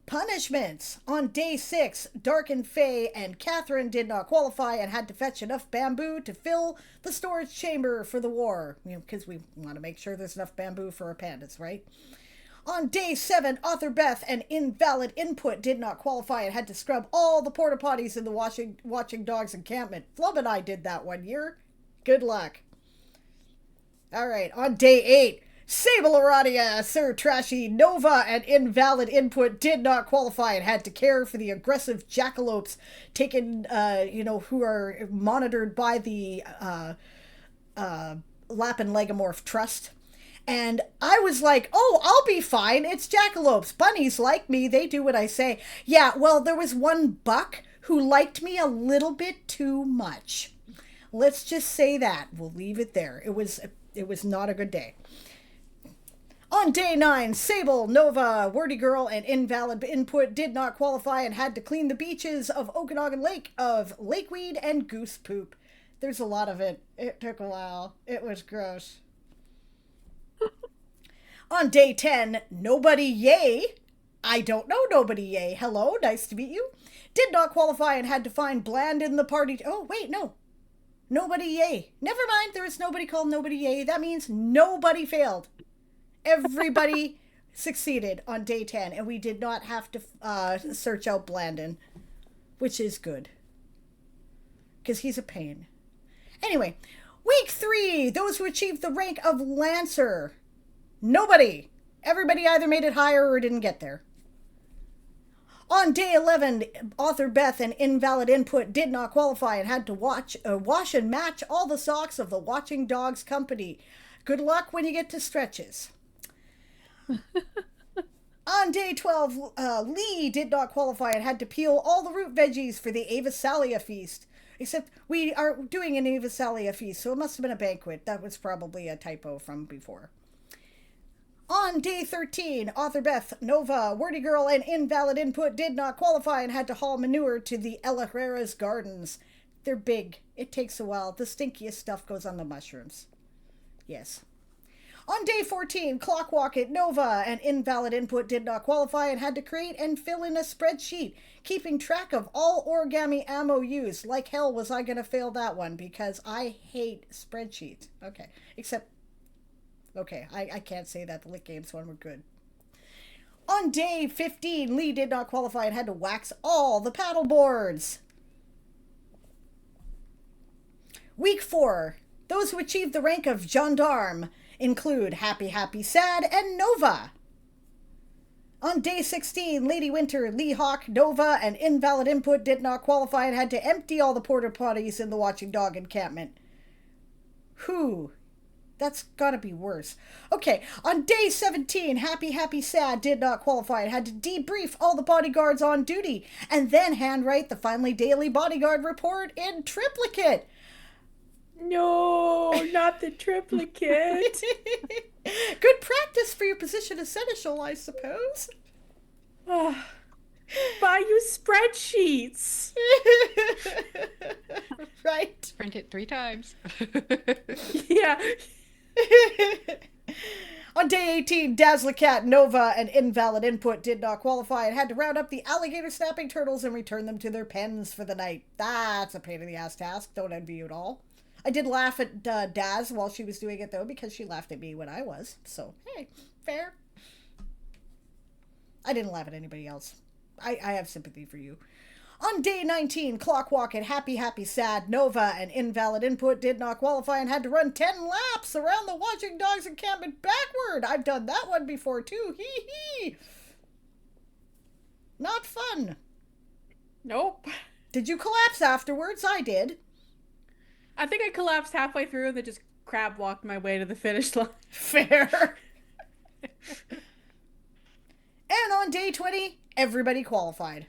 Punishments. On day 6, Darken Fae and Catherine did not qualify and had to fetch enough bamboo to fill the storage chamber for the war. You know, because we want to make sure there's enough bamboo for our pandas, right? On day 7, Author Beth and Invalid Input did not qualify and had to scrub all the porta potties in the Watching Dogs encampment. Flub and I did that one year. Good luck. All right, on day 8, Sable Aradia, Sir Trashy, Nova, and Invalid Input did not qualify and had to care for the aggressive jackalopes taken, who are monitored by the Lap and Legomorph Trust. And I was like, oh, I'll be fine. It's jackalopes. Bunnies like me. They do what I say. Yeah, well, there was one buck who liked me a little bit too much. Let's just say that. We'll leave it there. It was not a good day. On day 9, Sable, Nova, Wordy Girl, and Invalid Input did not qualify and had to clean the beaches of Okanagan Lake of lakeweed and goose poop. There's a lot of it. It took a while. It was gross. On day 10, Nobody Yay, I don't know Nobody Yay, hello, nice to meet you, did not qualify and had to find Bland in the party. Oh, wait, no. Nobody Yay. Never mind, there is nobody called Nobody Yay. That means nobody failed. Everybody succeeded on day 10, and we did not have to search out Blandon, which is good. Because he's a pain. Anyway, week 3, those who achieved the rank of Lancer. Nobody. Everybody either made it higher or didn't get there. On day 11, Author Beth and Invalid Input did not qualify and had to wash and match all the socks of the Watching Dogs Company. Good luck when you get to stretches. On day 12, Lee did not qualify and had to peel all the root veggies for the Avasalia feast. Except we are doing an Avasalia feast, so it must have been a banquet. That was probably a typo from before. On day 13, Author Beth, Nova, Wordy Girl, and Invalid Input did not qualify and had to haul manure to the Ella Herrera's gardens. They're big. It takes a while. The stinkiest stuff goes on the mushrooms. Yes. On day 14, Clockwalk at Nova and Invalid Input did not qualify and had to create and fill in a spreadsheet, keeping track of all origami ammo used. Like hell was I going to fail that one because I hate spreadsheets. Okay, except... Okay, I can't say that. The Lit Games one were good. On day 15, Lee did not qualify and had to wax all the paddle boards. Week 4. Those who achieved the rank of Gendarme include Happy Happy Sad and Nova. On day 16, Lady Winter, Lee Hawk, Nova, and Invalid Input did not qualify and had to empty all the porta potties in the Watching Dog encampment. Whew. That's gotta be worse. Okay, on day 17, Happy Happy Sad did not qualify and had to debrief all the bodyguards on duty and then handwrite the Finally Daily Bodyguard report in triplicate. No, not the triplicate. Good practice for your position as seneschal, I suppose. Buy you spreadsheets. Right. Print it 3 times. Yeah. On day 18, Dazzlecat, Nova, and Invalid Input did not qualify and had to round up the alligator snapping turtles and return them to their pens for the night. That's a pain in the ass task. Don't envy you at all. I did laugh at Daz while she was doing it, though, because she laughed at me when I was. So, hey, fair. I didn't laugh at anybody else. I have sympathy for you. On day 19, Clockwalk and Happy Happy Sad, Nova, and Invalid Input did not qualify and had to run 10 laps around the Watching Dogs encampment backward. I've done that one before, too. Hee hee. Not fun. Nope. Did you collapse afterwards? I did. I think I collapsed halfway through and then just crab walked my way to the finish line. Fair. And on day 20, everybody qualified.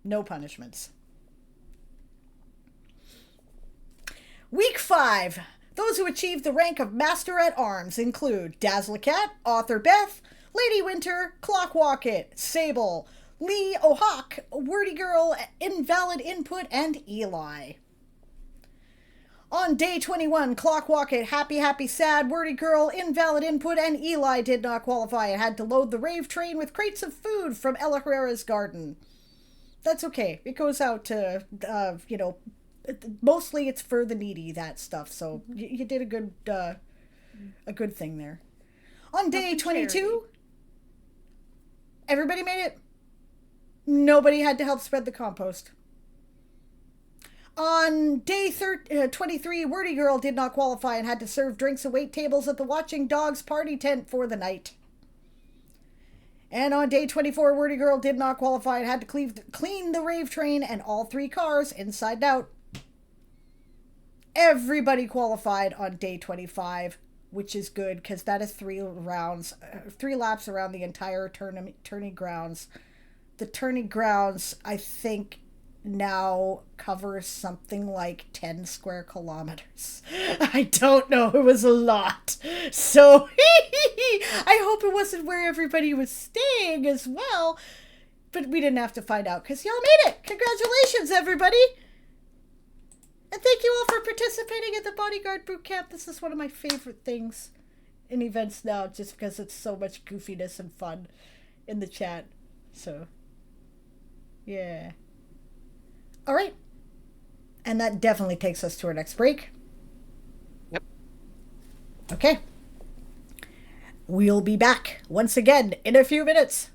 No punishments. Week 5. Those who achieved the rank of Master at Arms include Dazzlecat, Author Beth, Lady Winter, Clockwalk, Sable, Lee O'Hawk, Wordy Girl, Invalid Input, and Eli. On day 21, Clockwalk, Happy Happy Sad, Wordy Girl, Invalid Input, and Eli did not qualify and had to load the rave train with crates of food from Ella Herrera's garden. That's okay. It goes out to, mostly it's for the needy, that stuff. So you did a good thing there. On day 22, everybody made it. Nobody had to help spread the compost. On day 23, Wordy Girl did not qualify and had to serve drinks and wait tables at the Watching Dogs party tent for the night. And on day 24, Wordy Girl did not qualify and had to clean the rave train and all 3 cars inside and out. Everybody qualified on day 25, which is good because that is 3 laps around the entire tourney grounds. The tourney grounds, I think, now covers something like 10 square kilometers. I don't know, it was a lot. So I hope it wasn't where everybody was staying as well. But we didn't have to find out because y'all made it. Congratulations, everybody. And thank you all for participating in the Bodyguard Boot Camp. This is one of my favorite things in events now, just because it's so much goofiness and fun in the chat. So, yeah. All right. And that definitely takes us to our next break. Yep. Okay. We'll be back once again in a few minutes.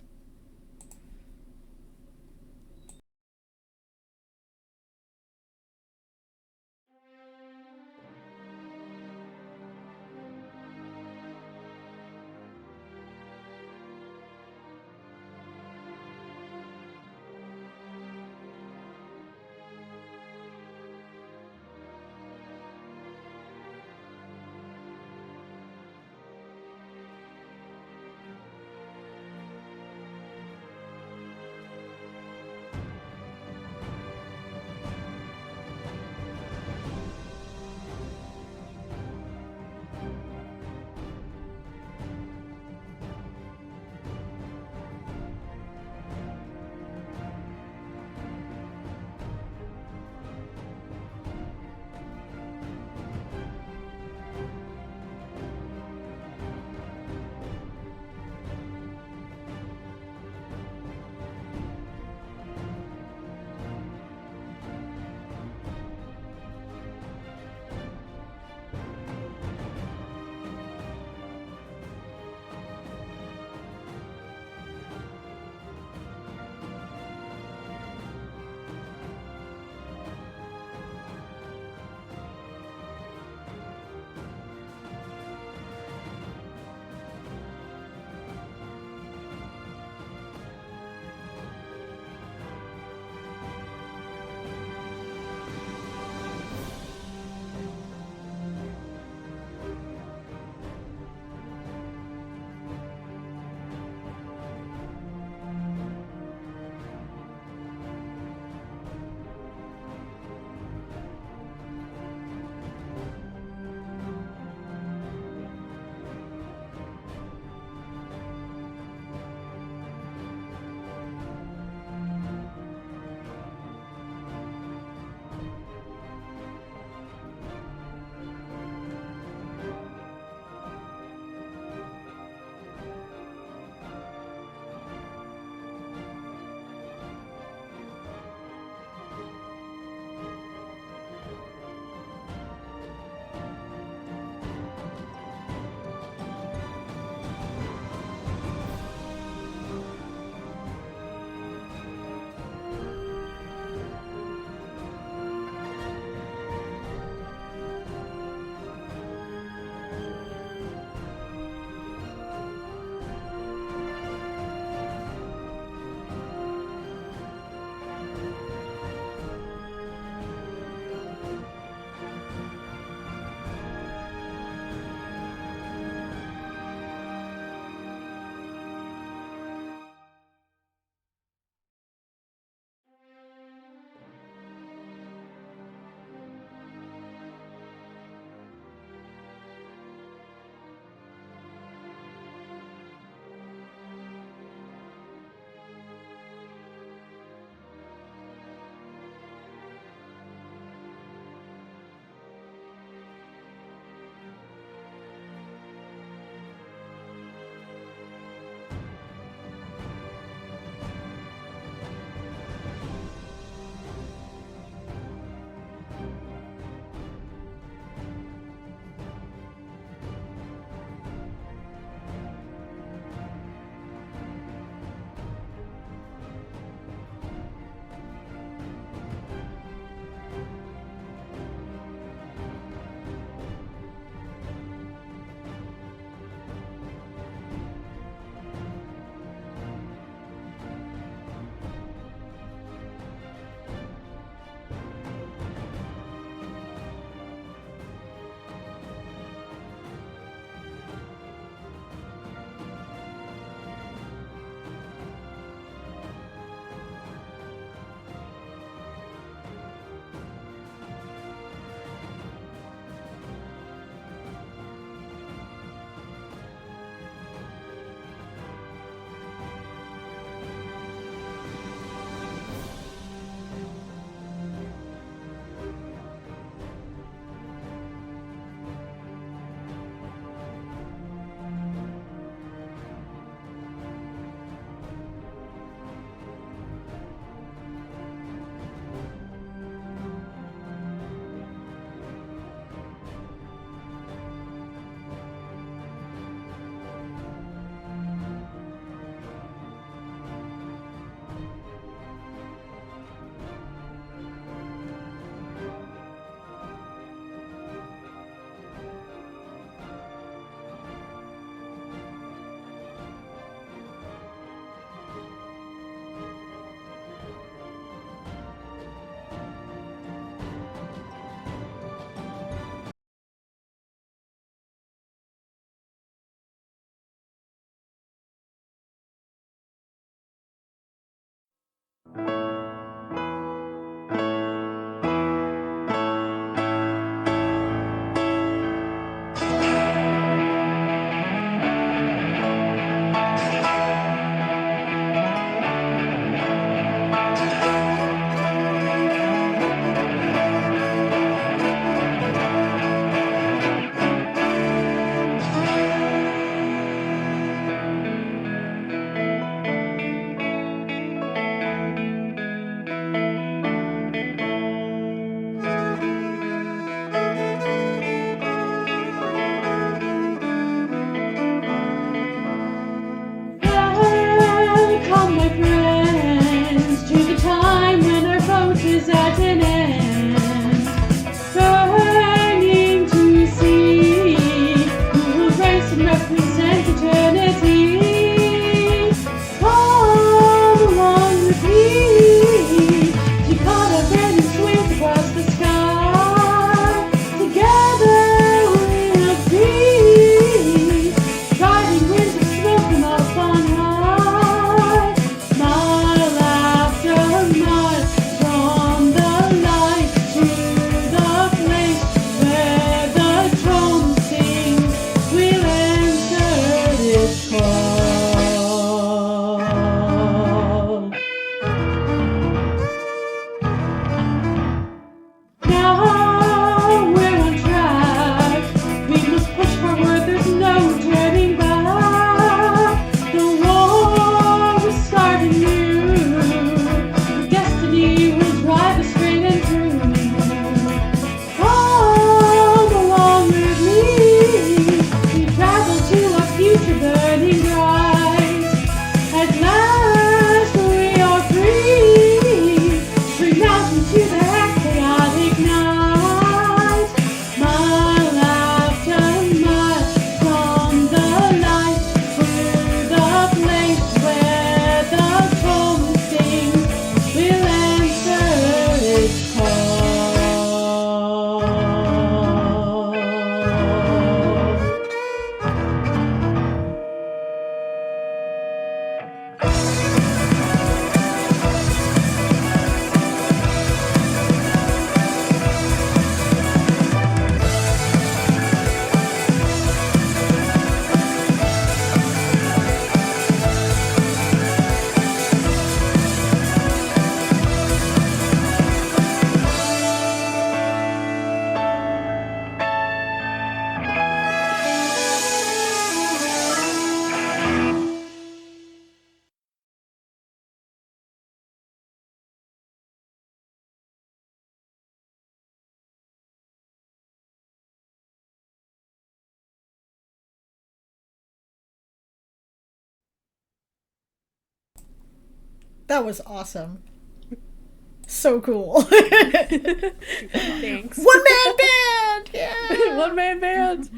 That was awesome. So cool. Thanks. One man band. Yeah. One man band.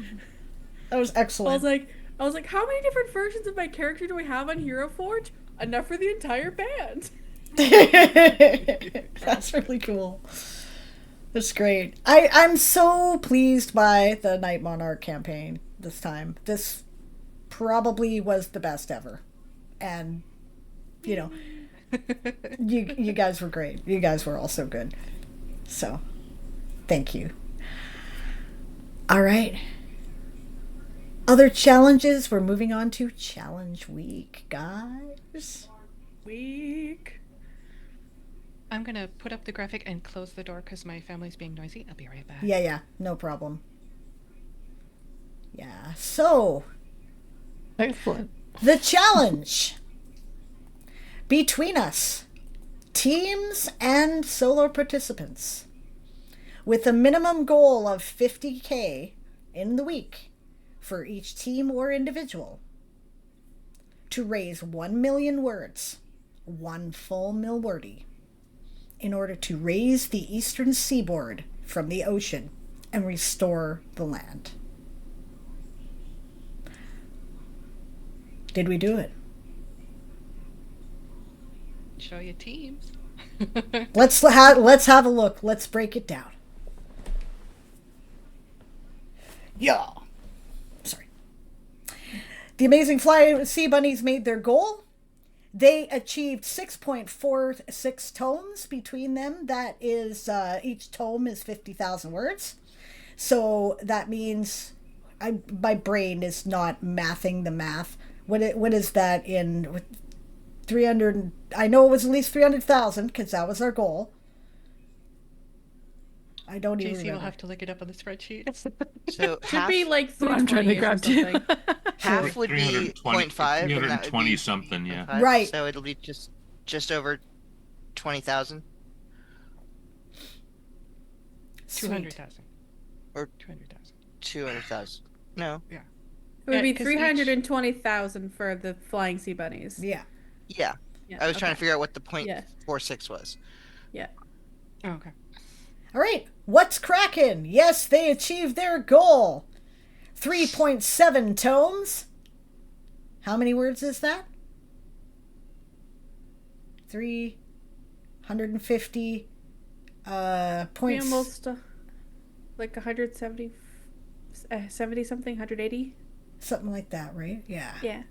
That was I excellent. was like, how many different versions of my character do we have on Hero Forge? Enough for the entire band. That's really cool. That's great. I'm so pleased by the Night Monarch campaign this time. This probably was the best ever. And, you know, you guys were great. You guys were all so good. So, thank you. All right. Other challenges. We're moving on to Challenge Week, guys. Week. I'm gonna put up the graphic and close the door because my family's being noisy. I'll be right back. Yeah, no problem. Yeah, so Excellent. the challenge between us, teams and solo participants, with a minimum goal of 50K in the week for each team or individual, to raise 1 million words, 1 full milwordy, in order to raise the eastern seaboard from the ocean and restore the land. Did we do it? Show you teams. Let's have a look. Let's break it down. Yeah. Sorry. The Amazing Fly Sea Bunnies made their goal. They achieved 6.46 tomes between them. That is, each tome is 50,000 words. So that means my brain is not mathing the math. What is that in 300? I know it was at least 300,000 because that was our goal. I don't even JC will remember. have to look it up on the spreadsheet. So Should be like I'm trying to 320 or grab too. something. half would be 320 0.5, and that would 320 be something, yeah. 0.5, Right. So it'll be just over 20,000. 200,000. Or 200,000. 200,000. No. It would be Yeah, 'cause each- 320,000 for the Flying Sea Bunnies. Yeah. Yeah. Yeah, I was trying to okay. figure out what the Yeah. 0.46 was. Oh, okay. All right. What's cracking? Yes, they achieved their goal. 3.7 tomes. How many words is that? 350 We points. almost like 170, 70 something, 180. Something like that, right? Yeah. Yeah.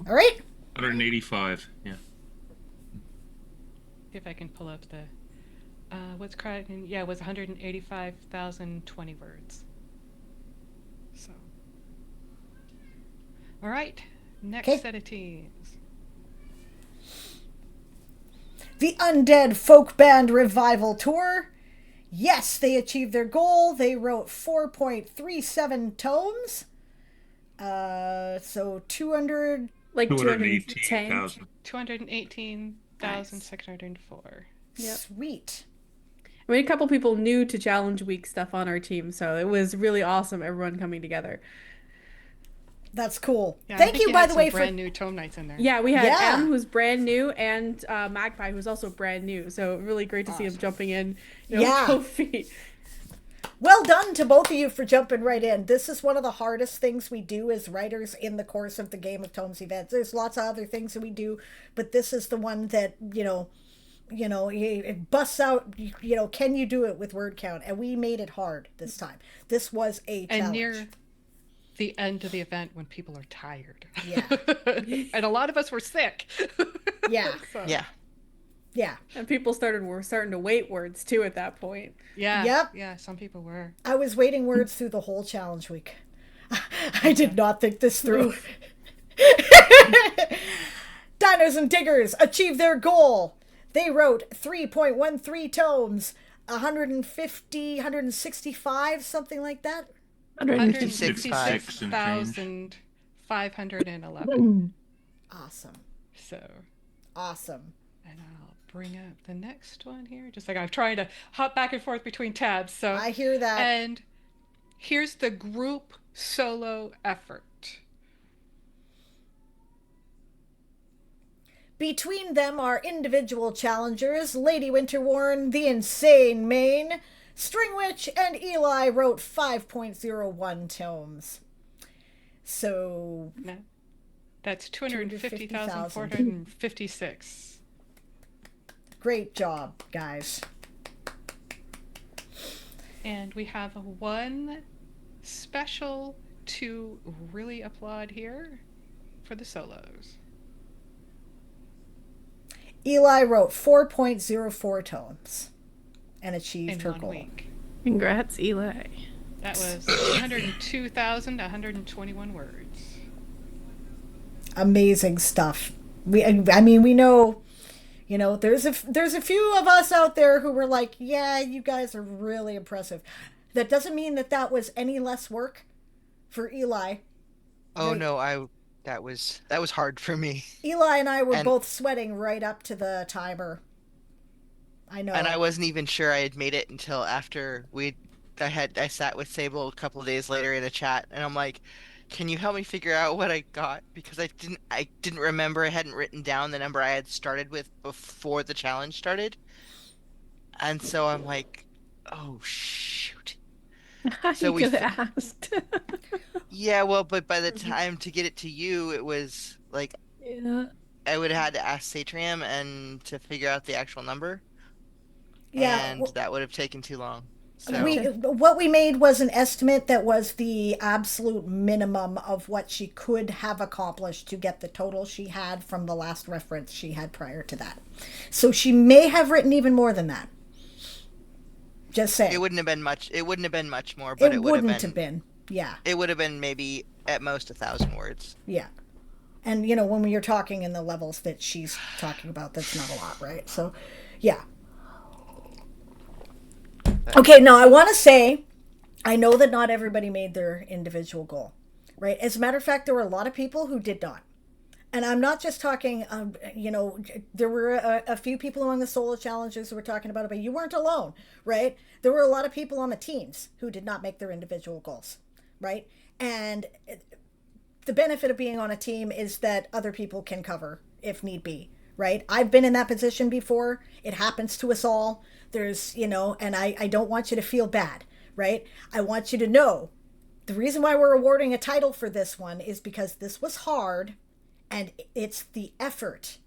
All right. 185, yeah. See if I can pull up the. What's cracking? Yeah, it was 185,020 words. So. All right. Next 'Kay. set of teams. The Undead Folk Band Revival Tour. Yes, they achieved their goal. They wrote 4.37 tomes. So 200. Like 210. 218,000. 218,604. Yep. Sweet. I mean, a couple people new to Challenge Week stuff on our team, so it was really awesome. Everyone coming together. That's cool. Yeah, I Thank think you, by had the some way, for brand new tome nights in there. Yeah, we had Yeah. M, who's brand new, and Magpie, who's also brand new. So really great to see him jumping in. Yeah. Both feet. Well done to both of you for jumping right in. This is one of the hardest things we do as writers in the course of the Game of Tomes events. There's lots of other things that we do, but this is the one that, it busts out, can you do it with word count? And we made it hard this time. This was a challenge. And near the end of the event when people are tired. Yeah. And a lot of us were sick. Yeah. So, Yeah. Yeah. And people were starting to wait words too at that point. Yeah. Yep. Yeah, some people were. I was waiting words through the whole challenge week. I did not think this through. Diners and Diggers achieved their goal. They wrote 3.13 tomes, 165, something like that. 166,511. Awesome. So, Awesome. and I'll bring up the next one here. Just like I'm trying to hop back and forth between tabs. So I hear that. And here's the group solo effort. Between them are individual challengers Lady Winterworn, the Insane Mane, Stringwitch, and Eli wrote 5.01 tomes. So No. That's 250,456. great job, guys. And we have one special to really applaud here for the solos. Eli wrote 4.04 tomes and achieved In her 1 goal. week. Congrats, Eli. That was 202,121 words. Amazing stuff. I mean, we know, there's a few of us out there who were like, yeah, you guys are really impressive. That doesn't mean that was any less work for Eli. Oh Right. no, that was hard for me. Eli and I were And- both sweating right up to the timer. I know. And I wasn't even sure I had made it until after I sat with Sable a couple of days later in a chat, and I'm like, can you help me figure out what I got? Because I didn't remember. I hadn't written down the number I had started with before the challenge started. And so I'm like, oh shoot. So You we could have asked. Yeah, well, but by the time to get it to you, it was like Yeah. I would have had to ask Satrium and to figure out the actual number. Yeah, And that would have taken too long. So what we made was an estimate that was the absolute minimum of what she could have accomplished to get the total she had from the last reference she had prior to that. So she may have written even more than that. Just saying. it wouldn't have been much. It wouldn't have been much more, but it would wouldn't have been. Yeah. It would have been maybe at most 1,000 words. Yeah. And, when you're talking in the levels that she's talking about, that's not a lot, right? So, yeah. Okay, now I want to say, I know that not everybody made their individual goal, right? As a matter of fact, there were a lot of people who did not. And I'm not just talking, there were a few people among the solo challengers who were talking about it, but you weren't alone, right? There were a lot of people on the teams who did not make their individual goals, right? And the benefit of being on a team is that other people can cover if need be, right? I've been in that position before. It happens to us all. There's, and I don't want you to feel bad, right? I want you to know the reason why we're awarding a title for this one is because this was hard, and it's the effort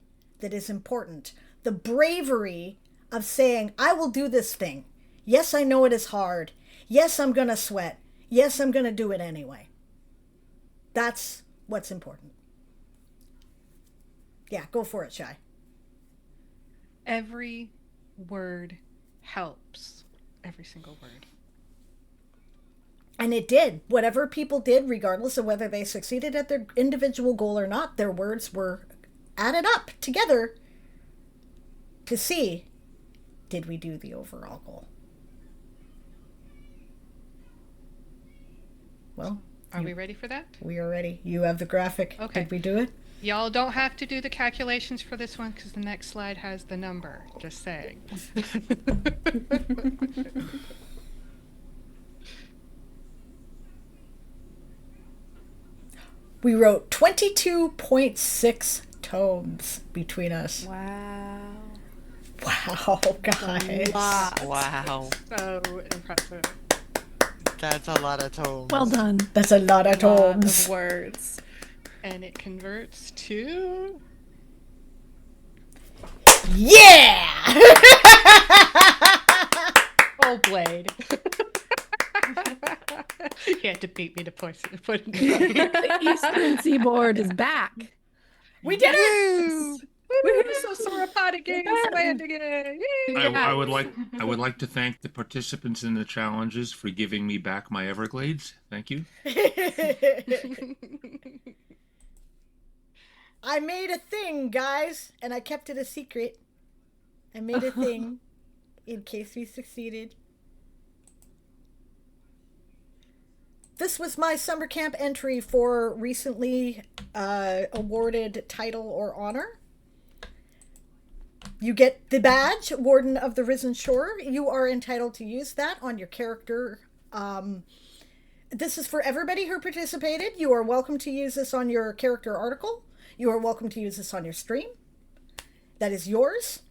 that is important. The bravery of saying, I will do this thing. Yes, I know it is hard. Yes, I'm going to sweat. Yes, I'm going to do it anyway. That's what's important. Yeah, go for it, Shai. Every word helps. Every single word. And it did. Whatever people did, regardless of whether they succeeded at their individual goal or not, their words were added up together to see, did we do the overall goal? Well, Are we ready for that? we are ready. You have the graphic. Okay. Did we do it? Y'all don't have to do the calculations for this one because the next slide has the number. Just saying. We wrote 22.6 tomes between us. Wow. Wow, guys. Wow. So impressive. That's a lot of tomes. Well done. That's a lot of Lot tomes. of words. And it converts to Yeah! oh blade. You had to beat me to put it. The Eastern Seaboard is back. We did it! So Sauropod games land again. Yay! I would like to thank the participants in the challenges for giving me back my Everglades. Thank you. I made a thing, guys, and I kept it a secret. I made a thing in case we succeeded. This was my summer camp entry for recently awarded title or honor. You get the badge, Warden of the Risen Shore. You are entitled to use that on your character. This is for everybody who participated. You are welcome to use this on your character article. You are welcome to use this on your stream. that is yours.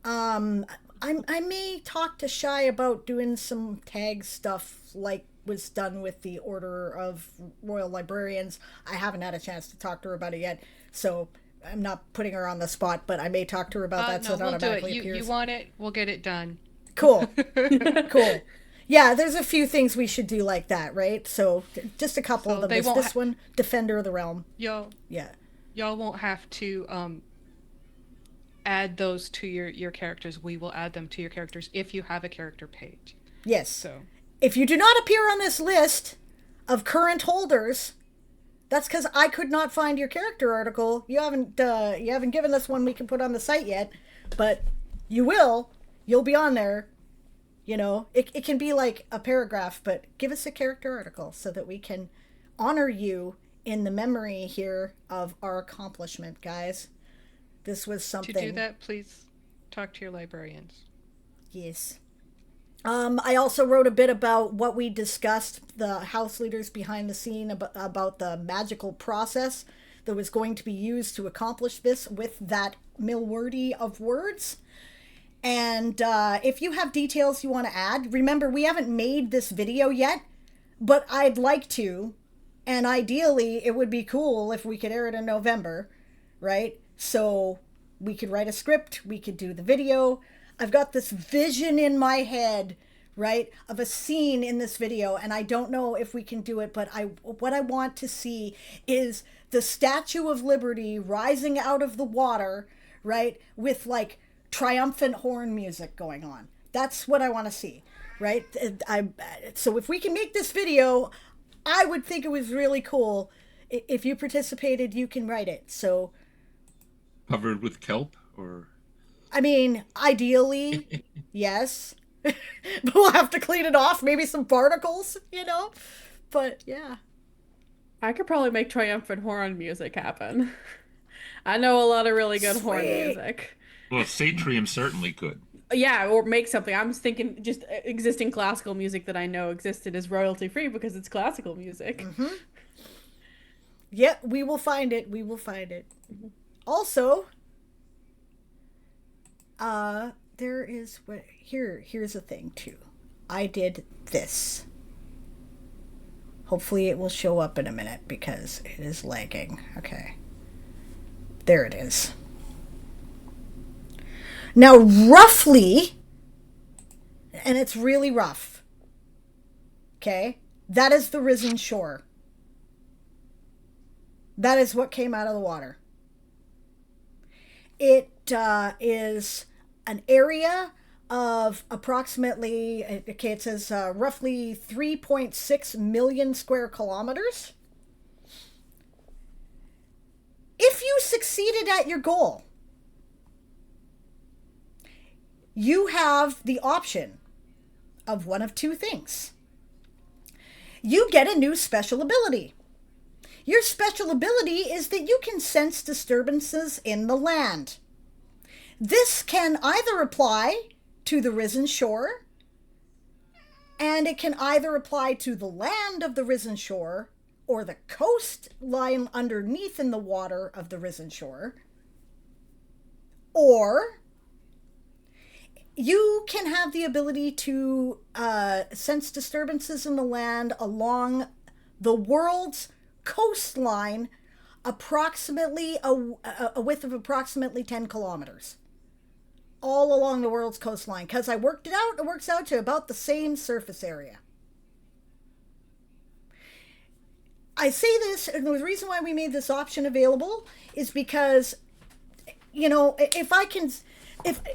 I may talk to Shy about doing some tag stuff like was done with the Order of Royal Librarians. I haven't had a chance to talk to her about it yet, so I'm not putting her on the spot, but I may talk to her about that no, so it we'll do it. automatically appears. You want it? We'll get it done. Cool. Cool. Yeah, there's a few things we should do like that, right? So just a couple So of them. they There's won't this one, Defender of the Realm. Y'all Yeah. won't have to add those to your characters. We will add them to your characters if you have a character page. Yes. So If you do not appear on this list of current holders, that's because I could not find your character article. You haven't given us one we can put on the site yet, but you will. You'll be on there. You know, it can be like a paragraph, but give us a character article so that we can honor you in the memory here of our accomplishment, guys. This was something. to do that, please talk to your librarians. Yes. I also wrote a bit about what we discussed, the house leaders behind the scene, about the magical process that was going to be used to accomplish this with that Milwordy of words. And if you have details you want to add, remember, we haven't made this video yet, but I'd like to. And ideally, it would be cool if we could air it in November, right? So we could write a script, we could do the video. I've got this vision in my head, right, of a scene in this video, and I don't know if we can do it, but what I want to see is the Statue of Liberty rising out of the water, right, with like triumphant horn music going on. That's what I want to see, right? So if we can make this video, I would think it was really cool. If you participated, you can write it. So Covered with kelp, or I mean, ideally, yes. But we'll have to clean it off. Maybe some particles, you know? But yeah. I could probably make triumphant horn music happen. I know a lot of really good horn Sweet. music. well, Satrium certainly could. Yeah, or make something. I'm thinking just existing classical music that I know existed is royalty free because it's classical music. Mm-hmm. Yep, we will find it. We will find it. Also, there is here's a thing too. I did this. Hopefully it will show up in a minute because it is lagging. Okay. There it is. Now, roughly, and it's really rough, okay, that is the risen shore. That is what came out of the water. It is an area of approximately, okay, it says roughly 3.6 million square kilometers. If you succeeded at your goal, you have the option of one of two things. You get a new special ability. Your special ability is that you can sense disturbances in the land. This can either apply to the risen shore, and it can either apply to the land of the risen shore or the coast lying underneath in the water of the risen shore, or you can have the ability to sense disturbances in the land along the world's coastline, approximately a width of approximately 10 kilometers. All along the world's coastline. Because I worked it out, it works out to about the same surface area. I say this, and the reason why we made this option available is because, you know,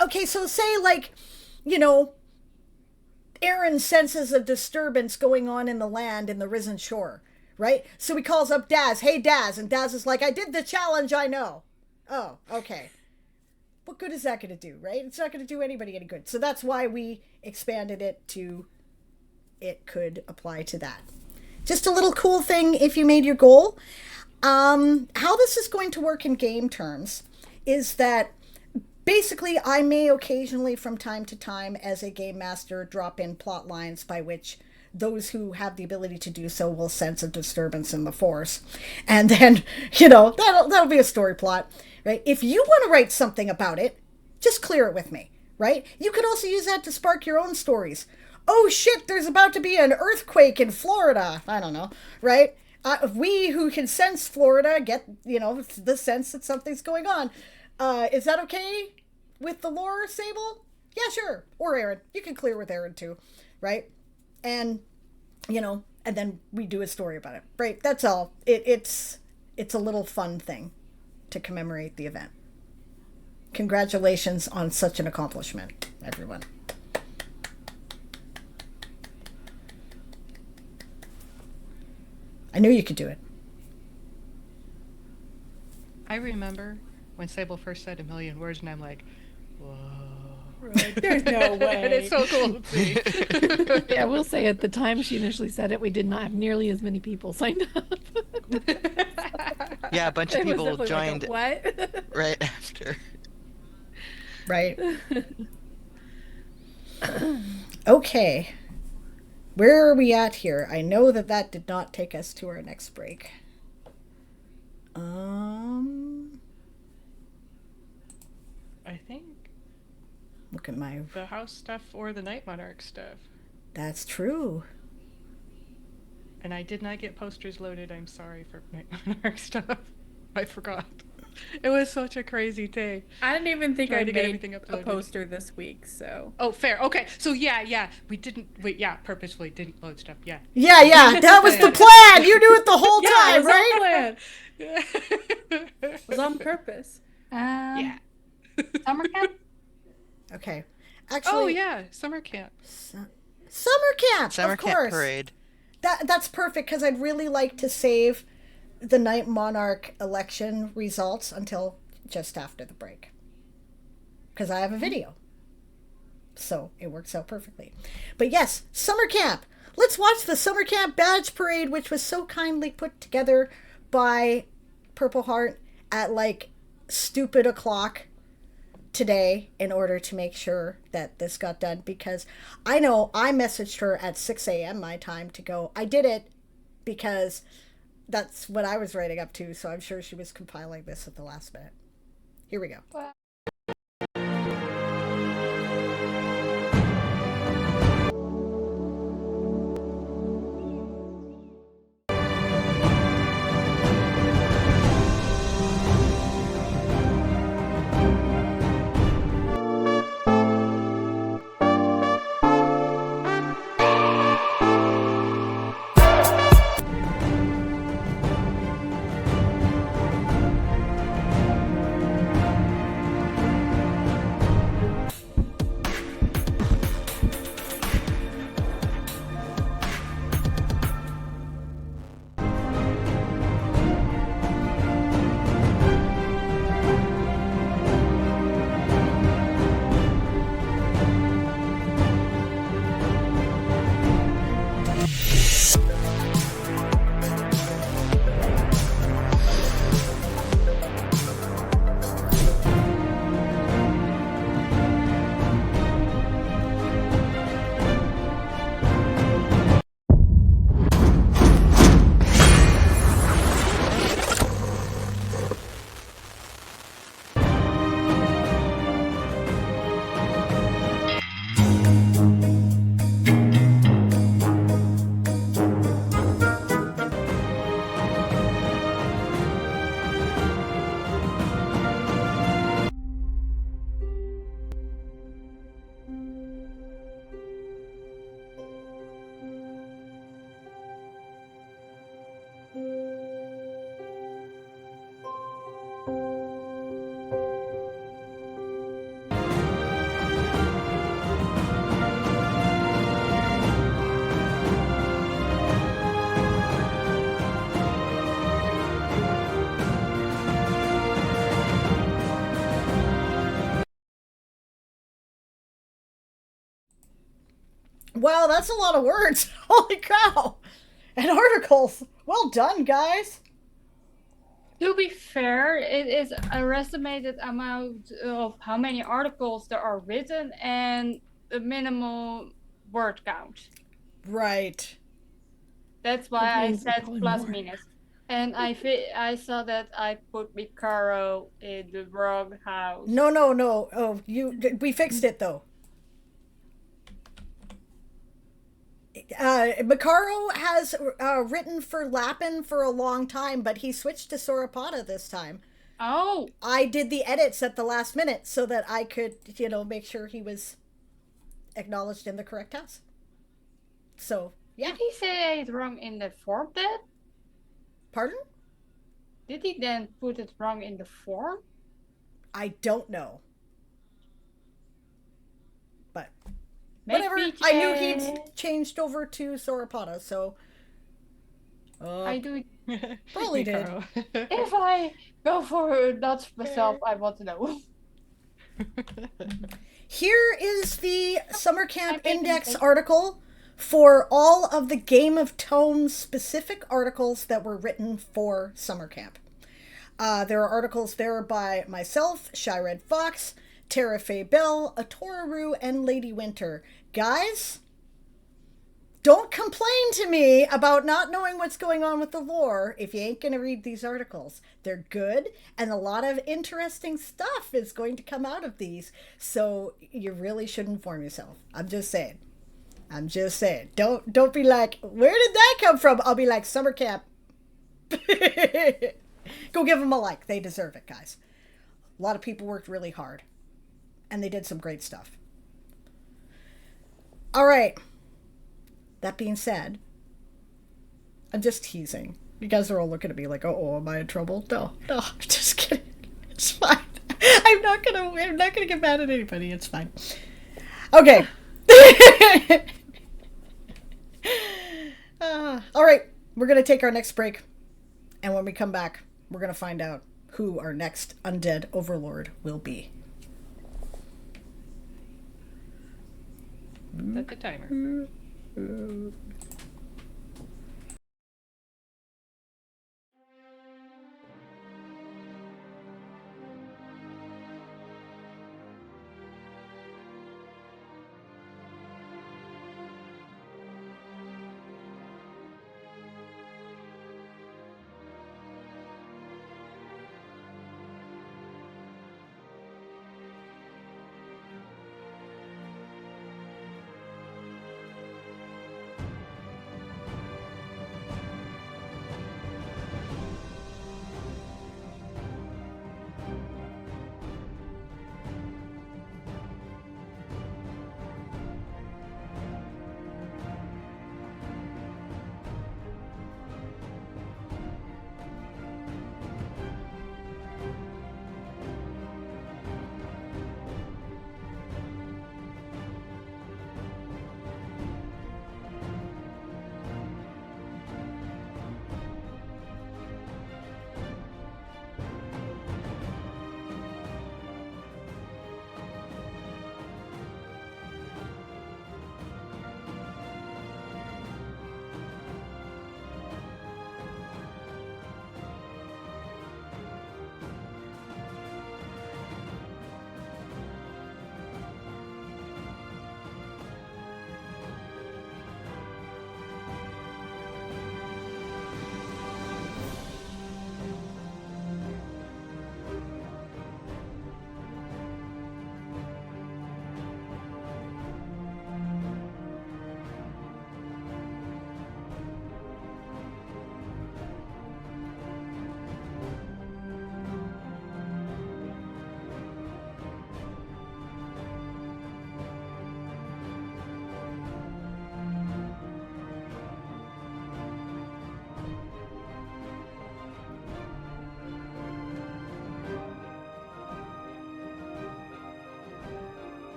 okay, so say like, you know, Aaron senses a disturbance going on in the land in the risen shore, right? So he calls up Daz, hey Daz, and Daz is like, I did the challenge, I know. Oh, okay. What good is that going to do, right? It's not going to do anybody any good. So that's why we expanded it to, it could apply to that. Just a little cool thing if you made your goal. How this is going to work in game terms is that basically I may occasionally from time to time as a game master drop in plot lines by which those who have the ability to do so will sense a disturbance in the force. And then, you know, that'll be a story plot. right? If you want to write something about it, just clear it with me, right? You could also use that to spark your own stories. Oh shit, there's about to be an earthquake in Florida. I don't know, right? We who can sense Florida get, the sense that something's going on. Is that okay with the lore, Sable? Yeah, sure. Or Aaron. You can clear with Aaron too, right? And, and then we do a story about it, right? That's all. It's a little fun thing to commemorate the event. Congratulations on such an accomplishment, everyone. I knew you could do it. I remember when Sable first said a million words, and I'm like, whoa. Right. There's no way. And it's so cool to see. Yeah, we'll say at the time she initially said it, we did not have nearly as many people signed up. Yeah, a bunch of It was people definitely joined like a, what? right after. Right. Okay. Where are we at here? I know that did not take us to our next break. I think Look at my... the house stuff or the Night Monarch stuff. That's true. And I did not get posters loaded. I'm sorry for Night Monarch stuff. I forgot. It was such a crazy day. I didn't even think Trying I to get made everything a uploaded. poster this week, so. Oh, fair. Okay. So yeah. We didn't, purposefully didn't load stuff. Yeah. Yeah. That was the plan. You knew it the whole time, right? It was on purpose. Yeah. Summer camp? Okay. Actually... Oh, yeah. Summer camp. Summer camp, Summer of camp course. parade. That's perfect, because I'd really like to save the Night Monarch election results until just after the break, because I have a video, so it works out perfectly. But yes, summer camp. Let's watch the summer camp badge parade, which was so kindly put together by Purple Heart at like stupid o'clock today in order to make sure that this got done, because I know I messaged her at 6 a.m. my time to go, I did it, because that's what I was writing up to, so I'm sure she was compiling this at the last minute. Here we go. Wow, that's a lot of words. Holy cow. And articles. Well done, guys. To be fair, it is an estimated amount of how many articles there are written and the minimal word count. Right. That's why I means said probably plus more. minus. And I saw that I put Mikaro in the wrong house. No. Oh, we fixed it though. Mikaro has written for Lapin for a long time, but he switched to Sauropoda this time. Oh, I did the edits at the last minute so that I could, make sure he was acknowledged in the correct house. So, yeah. did he say it wrong in the form then? Pardon? Did he then put it wrong in the form? I don't know. But Make whatever. me I knew check. he'd changed over to Sauropoda, so. I do it. Probably did. Mikaro. If I go for nuts myself, I want to know. Here is the Summer Camp I didn't Index think- article for all of the Game of Tones specific articles that were written for Summer Camp. There are articles there by myself, Shy Red Fox, Tara Faye Bell, Atoru, and Lady Winter. Guys, don't complain to me about not knowing what's going on with the lore if you ain't going to read these articles. They're good, and a lot of interesting stuff is going to come out of these, so you really should inform yourself. I'm just saying. Don't be like, where did that come from? I'll be like, Summer Camp. Go give them a like. They deserve it, guys. A lot of people worked really hard, and they did some great stuff. All right. That being said, I'm just teasing. You guys are all looking at me like, oh, am I in trouble? No, I'm just kidding. It's fine. I'm not gonna get mad at anybody. It's fine. Okay. All right. We're gonna take our next break, and when we come back, we're gonna find out who our next undead overlord will be. Set the timer.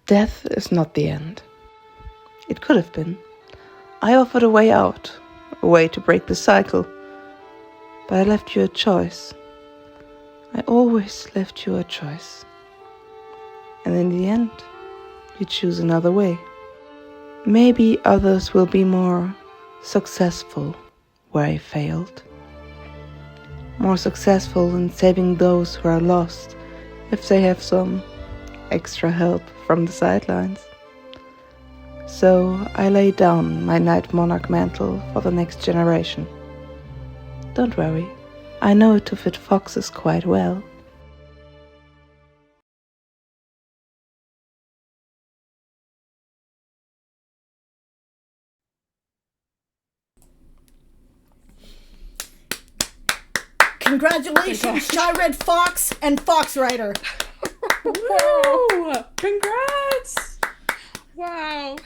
Death is not the end. It could have been. I offered a way out, a way to break the cycle. But I left you a choice. I always left you a choice. And in the end, you choose another way. Maybe others will be more successful where I failed. More successful in saving those who are lost if they have some extra help from the sidelines. So I lay down my Night Monarch mantle for the next generation. Don't worry, I know it to fit foxes quite well. Congratulations, Shy Red Fox and Fox Rider. Woo! Congrats! Wow.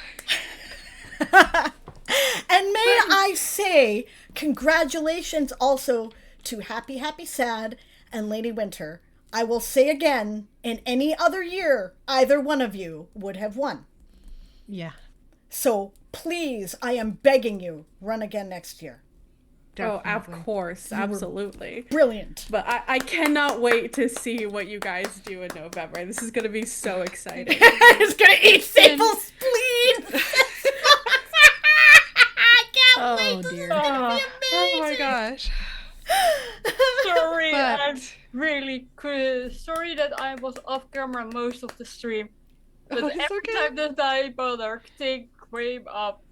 And may I say, congratulations also to Happy Happy Sad and Lady Winter. I will say again, in any other year, either one of you would have won. Yeah. So please, I am begging you, run again next year. Oh, of course, absolutely. Brilliant. But I cannot wait to see what you guys do in November. This is going to be so exciting. It's going to eat Sable's spleen. I can't wait. This is going to be amazing. Oh my gosh. Sorry, But- I'm really sorry that I was off camera most of the stream. But it's every okay. time the Night Monarch thing came up,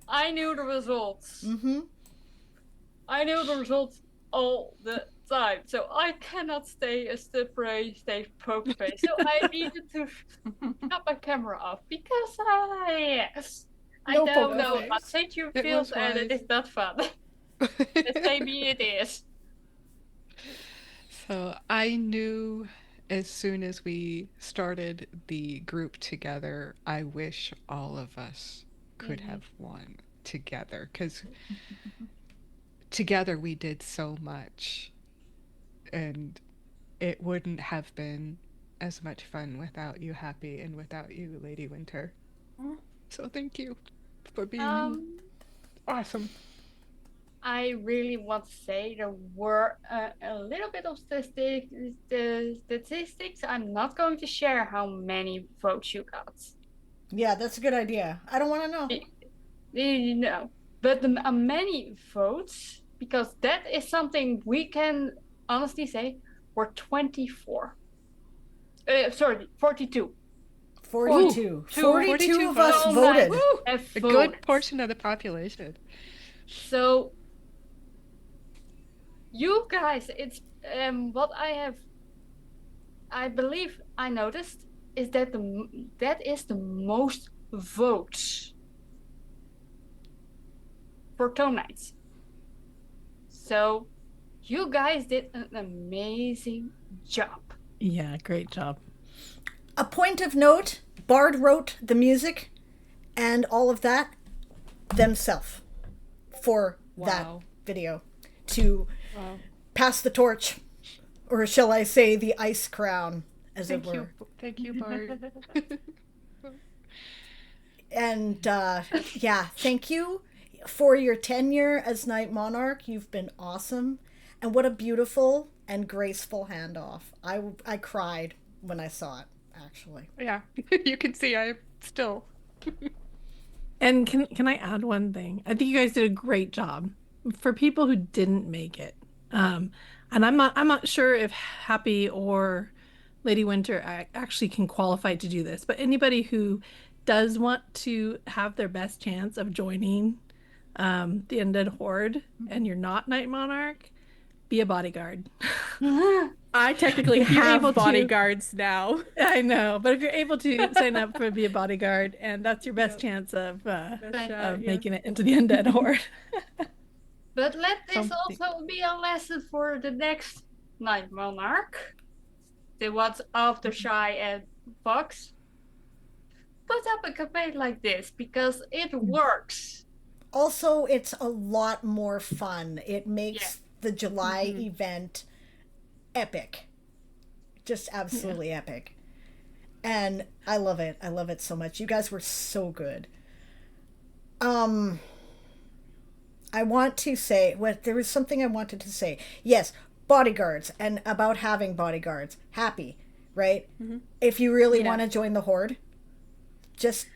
I knew the results. Mm-hmm. I knew the results all the time, so I cannot stay a slippery stay poker face. So I needed to cut my camera off because I No don't poker know face. how St. You It feels was and it wise. is not fun. Maybe it is. So I knew as soon as we started the group together, I wish all of us could have won together because together we did so much and it wouldn't have been as much fun without you, Happy, and without you, Lady Winter. So thank you for being awesome. I really want to say there were a little bit of statistics. I'm not going to share how many votes you got. Yeah, that's a good idea. I don't want to know. You know, but the many votes, because that is something we can honestly say were 24. Sorry, 42. 42. 42 of us votes. voted. Have A voted. good portion of the population. So, you guys, it's what I believe I noticed is that that is the most votes for Tone Nights. So, you guys did an amazing job. Yeah, great job. A point of note, Bard wrote the music and all of that themselves for that Wow. video to pass the torch, or shall I say the ice crown, as Thank it were. you. Thank you, Bart. And yeah, thank you for your tenure as Night Monarch. You've been awesome. And what a beautiful and graceful handoff. I cried when I saw it, actually. Yeah, you can see I still. And can I add one thing? I think you guys did a great job. For people who didn't make it, and I'm not sure if Happy or Lady Winter actually can qualify to do this, but anybody who does want to have their best chance of joining the Undead Horde and you're not Night Monarch, be a bodyguard. I technically If you're able have to- bodyguards now. I know, but if you're able to sign up for be a bodyguard, and that's your best chance of making it into the Undead Horde. But let this Something. also be a lesson for the next Night Monarch. The ones after Shy and Fox. Put up a campaign like this because it works. Also, it's a lot more fun. It makes the July event epic. Just absolutely epic. And I love it. I love it so much. You guys were so good. I want to say, there was something I wanted to say. Yes, bodyguards, and about having bodyguards. Happy, right? Mm-hmm. If you really want to join the Horde, just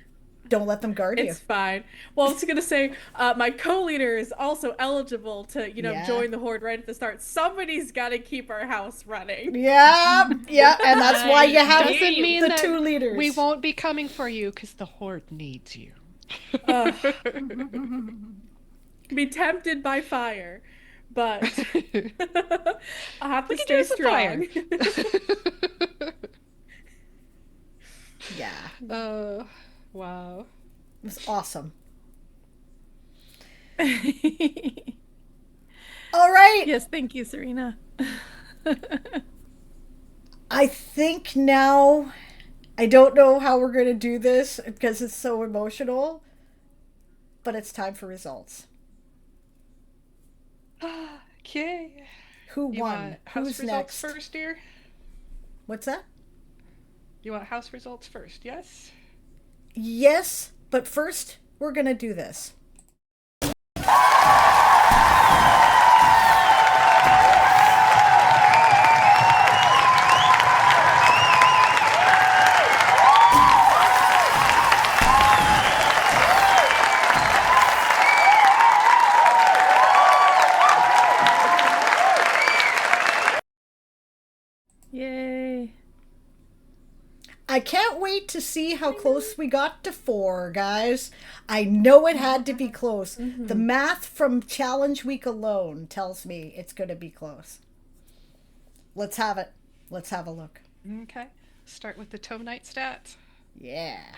don't let them guard you. It's fine. Well, I was gonna say, my co-leader is also eligible to, join the Horde right at the start. Somebody's got to keep our house running. Yeah, and that's why you have Doesn't mean the that 2 leaders. We won't be coming for you because the Horde needs you. Be tempted by fire, but I have to stay strong. Yeah. Wow. It was awesome. All right. Yes, thank you, Serena. I think now, I don't know how we're going to do this because it's so emotional, but it's time for results. Okay. Who You won? want house Who's results next? first, dear? What's that? You want house results first, yes? Yes, but first, we're going to do this. Yay. I can't wait to see how close we got to 4, guys. I know it had to be close. Mm-hmm. The math from Challenge Week alone tells me it's going to be close. Let's have it. Let's have a look. Okay. Start with the Tome Night stats. Yeah.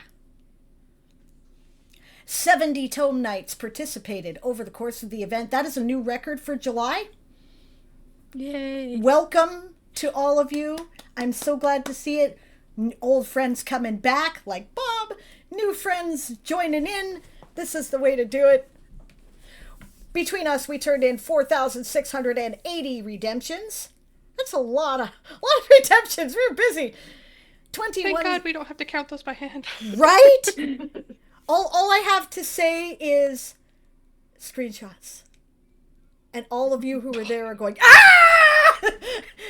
70 Tome Knights participated over the course of the event. That is a new record for July. Yay. Welcome to all of you. I'm so glad to see it. Old friends coming back like Bob, new friends joining in. This is the way to do it. Between us, we turned in 4,680 redemptions. That's a lot of redemptions. We were busy. 21. Thank God we don't have to count those by hand. Right? All I have to say is screenshots. And all of you who were there are going, ah!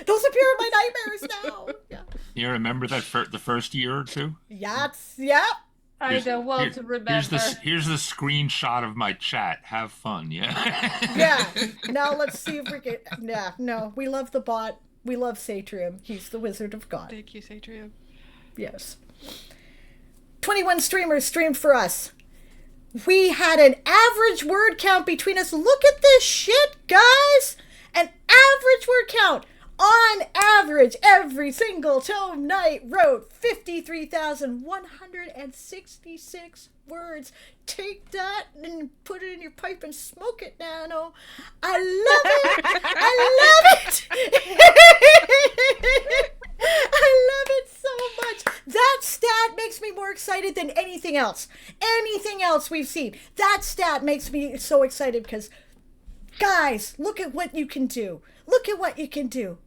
Those appear in my nightmares now. Yeah. You remember that the first year or two? Yep. I don't want to remember. Here's the screenshot of my chat. Have fun, yeah. Yeah. Now let's see if we can. Yeah. No, we love the bot. We love Satrium. He's the Wizard of God. Thank you, Satrium. Yes. 21 streamers streamed for us. We had an average word count between us. Look at this shit, guys. An average word count. On average, every single Tome Knight wrote 53,166 words. Take that and put it in your pipe and smoke it, Nano. I love it. I love it. I love it so much. That stat makes me more excited than anything else. Anything else we've seen. That stat makes me so excited because, guys, look at what you can do. Look at what you can do.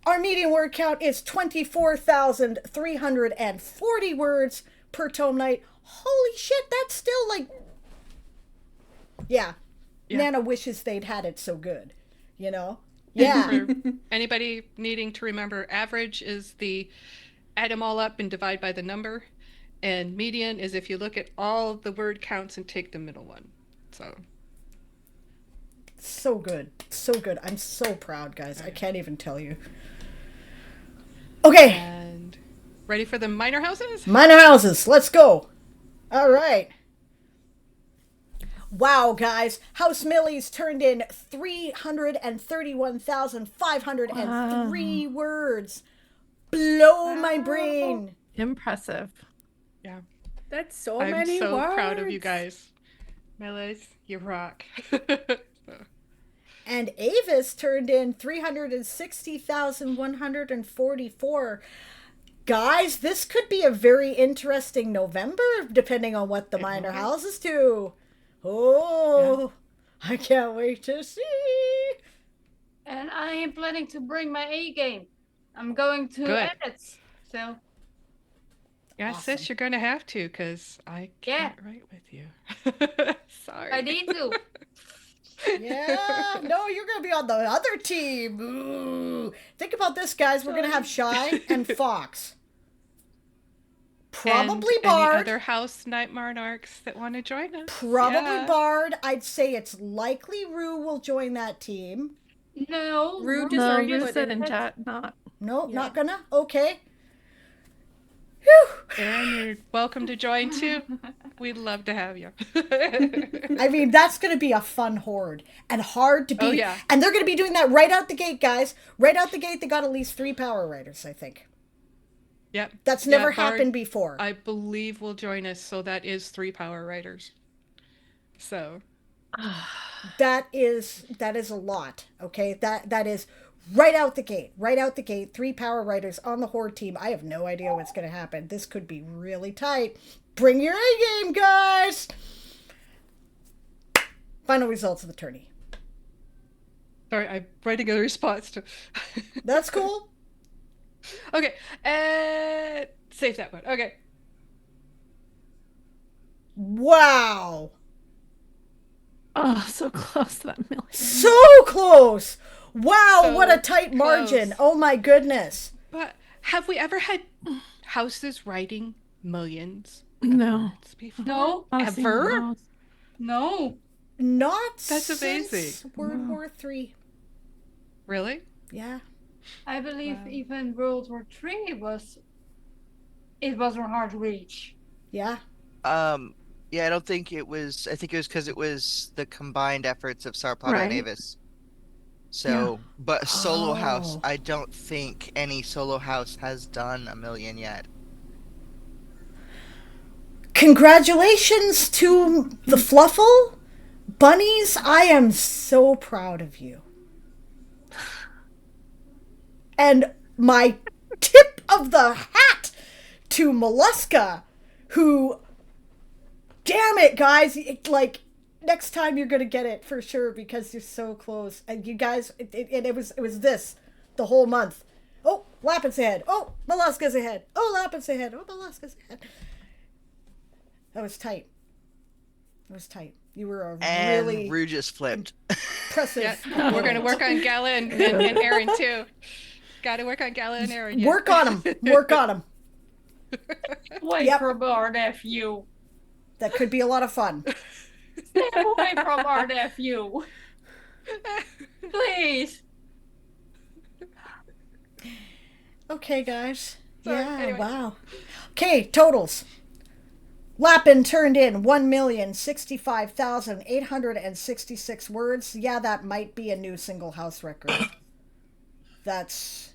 Our median word count is 24,340 words per Tome Knight. Holy shit, that's still like... Yeah. Nana wishes they'd had it so good, you know? Yeah. For anybody needing to remember, average is the add them all up and divide by the number. And median is if you look at all the word counts and take the middle one. So good. So good. I'm so proud, guys. I can't even tell you. Okay. And ready for the minor houses? Minor houses. Let's go. All right. Wow, guys. House Millies turned in 331,503 words. Blow my brain. Impressive. Yeah. That's so I'm many so words. proud of you guys. Meles, you rock. And Avis turned in 360,144. Guys, this could be a very interesting November, depending on what the minor houses do. Oh, yeah. I can't wait to see. And I am planning to bring my A game. I'm going to Good. edit. So Yeah, Awesome. sis, you're gonna have to, because I Yeah. can't write with you. Sorry. I need to. Yeah, no, you're gonna be on the other team. Ooh. Think about this, guys. We're gonna have Shy and Fox. Probably and Bard. Any other House Night Monarchs that want to join us? Probably Yeah. Bard. I'd say it's likely Rue will join that team. No. Rude Rue is No, already you put said in in it. chat, not. No, Yeah. not gonna? Okay. Whew. Aaron, you're welcome to join too. We'd love to have you. I mean, that's going to be a fun horde and hard to beat. Oh, yeah. And they're going to be doing that right out the gate, guys. Right out the gate, they got at least 3 power riders, I think. Yep. That's Yeah, never Bard, happened before. I believe will join us, so that is 3 power riders. So That is a lot, okay? That is right out the gate. Right out the gate, 3 power riders on the horde team. I have no idea what's going to happen. This could be really tight. Bring your A game, guys. Final results of the tourney. sorry, I'm writing a response to. That's cool. Okay, save that one. Okay. Wow. Oh, so close to that million. So close. Wow, So what a tight margin. close. Oh my goodness. But have we ever had houses writing millions of No. words before? No. Not a single Ever? house. No. Not That's since amazing. World War III. Really? Yeah. I believe Wow. even World War III was a hard reach. Yeah. Yeah, I don't think it was. I think it was because it was the combined efforts of Sarpada Right. and Avis. So, but solo house, Oh. I don't think any solo house has done 1 million yet. Congratulations to the Fluffle bunnies. I am so proud of you. And my tip of the hat to Mollusca, who, damn it, guys, like, next time you're gonna get it for sure because you're so close. And you guys, it was this the whole month. Oh, Lapin's ahead. Oh, Mollusca's ahead. Oh, Lapin's ahead. Oh, Mollusca's ahead. That was tight. That was tight. You were a And really Rue just flipped. impressive. Yeah. We're gonna work on Gala and Aaron too. Got to work on Gala and Aaron. Yeah. Work on them. Work on them. Away Yep. from our nephew. That could be a lot of fun. Stay away from our nephew. Please. Okay, guys. Sorry, Yeah, anyway. wow. Okay, totals. Lapin turned in 1,065,866 words. Yeah, that might be a new single house record. That's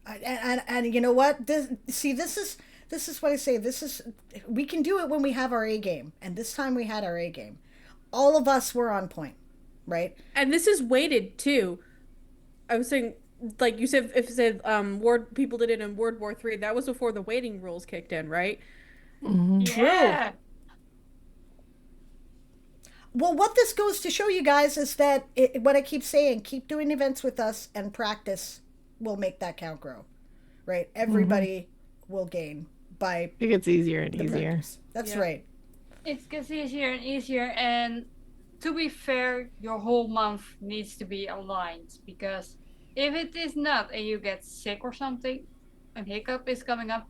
and you know what? This is what I say. We can do it when we have our A game, and this time we had our A game. All of us were on point, right? And this is weighted too. I was saying, like you said, if it said people did it in World War III, that was before the weighting rules kicked in, right? Yeah. Well, what this goes to show you guys is that what I keep saying, keep doing events with us, and practice will make that count grow, right? Everybody will gain by It gets easier and the easier. practice. That's Yeah. right. It gets easier and easier, and to be fair, your whole month needs to be aligned, because if it is not and you get sick or something, a hiccup is coming up,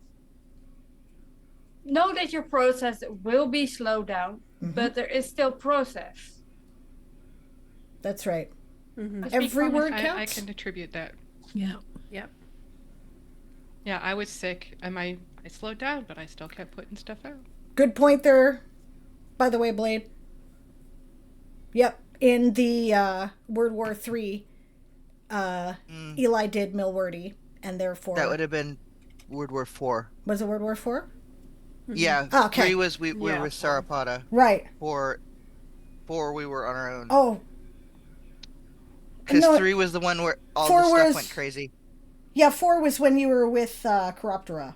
know that your process will be slowed down, but there is still process. That's right. Mm-hmm. I speak Every from word I counts. can attribute that. Yeah. Yep. Yeah, I was sick and I slowed down, but I still kept putting stuff out. Good point there, by the way, Blade. Yep. In the World War III, Eli did Milwordy, and therefore... That would have been World War IV. Was it World War IV? Yeah, Oh, okay. 3 was we were Yeah. with Sarapata. Right. 4 we were on our own. Oh, Because no, 3 was the one where all 4 the stuff was- went crazy. yeah, 4 was when you were with Chiroptera.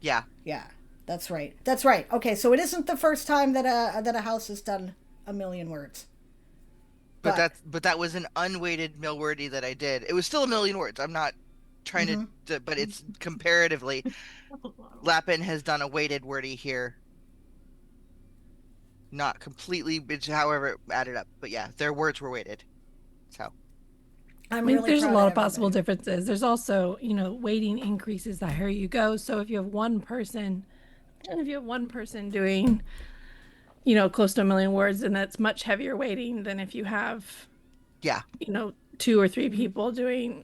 Yeah. Yeah, that's right. That's right. Okay, so it isn't the first time that a house has done 1 million words. But that was an unweighted Milwordy that I did. It was still 1 million words. I'm not trying to, but it's comparatively. Lapin has done a weighted wordy here. Not completely, but however it added up. But yeah, their words were weighted. So. I'm I mean, really there's a proud lot of everybody. possible differences. There's also, weighting increases the higher you go. So if you have one person doing, close to 1 million words, then that's much heavier weighting than if you have, 2 or 3 people doing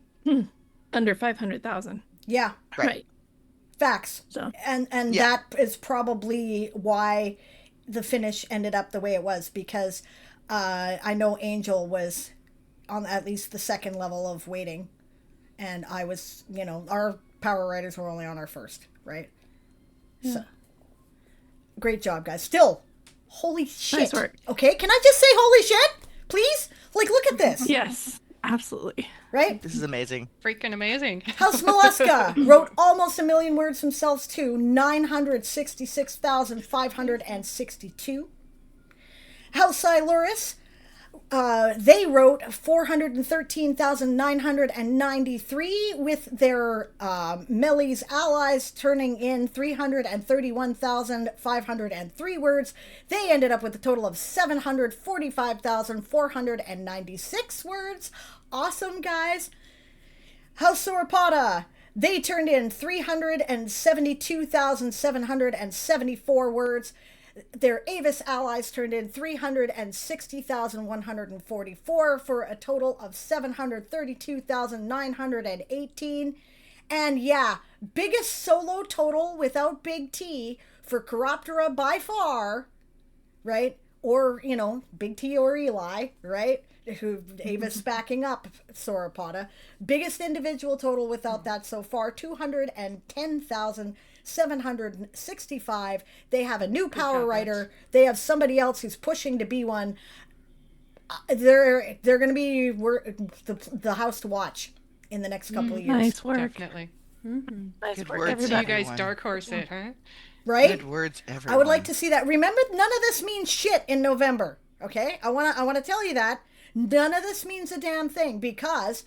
under 500,000. Yeah. Right. Facts. So. And that is probably why the finish ended up the way it was, because I know Angel was on at least the second level of weighting, and I was, our power riders were only on our first, right? Yeah. So great job, guys. Still, holy shit. Nice work. Okay, can I just say holy shit, please? Like, look at this. Yes, absolutely. Right? This is amazing. Freaking amazing. House Mollusca wrote almost 1 million words themselves too, 966,562. House Siluris, they wrote 413,993, with their Meli's allies turning in 331,503 words. They ended up with a total of 745,496 words. Awesome, guys. House Sauropoda, they turned in 372,774 words. Their Avis allies turned in 360,144 for a total of 732,918. And yeah, biggest solo total without Big T for Chiroptera by far, right? Or, Big T or Eli, right? Who Avis backing up Sauropoda. Biggest individual total without that so far, 210,765. They have a new power writer. They have somebody else who's pushing to be one. They're going to be the house to watch in the next couple of years. Nice work. Definitely. Mm-hmm. Nice Good work, words, So you everybody. guys dark horse it, huh? Right? Good words, everyone. I would like to see that. Remember, none of this means shit in November. Okay? I want to tell you that. None of this means a damn thing, because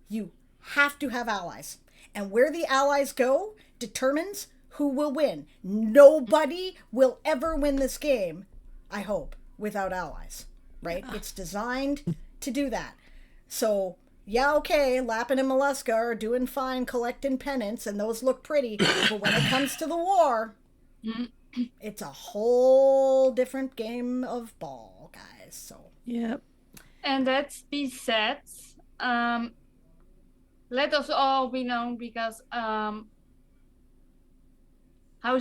you have to have allies. And where the allies go determines who will win. Nobody will ever win this game, I hope, without allies. Right? It's designed to do that. So, yeah, okay, Lapin and Mollusca are doing fine collecting penance, and those look pretty. But when it comes to the war, it's a whole different game of ball, guys. So. Yep. And that being said, let us all be known, because House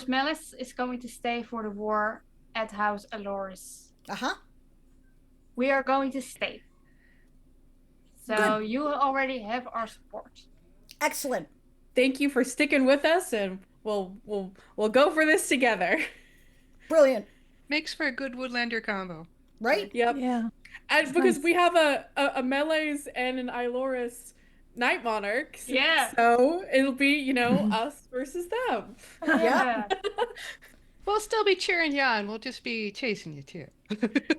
Melis is going to stay for the war at House Aloris. Uh-huh. We are going to stay. So Good. you already have our support. Excellent. Thank you for sticking with us, and we'll go for this together. Brilliant. Makes for a good Woodlander combo. Right? Yep. Yeah. And because we have a Melees and an Iloris Night Monarchs. Yeah. So it'll be, us versus them. Yeah. We'll still be cheering you on. We'll just be chasing you too.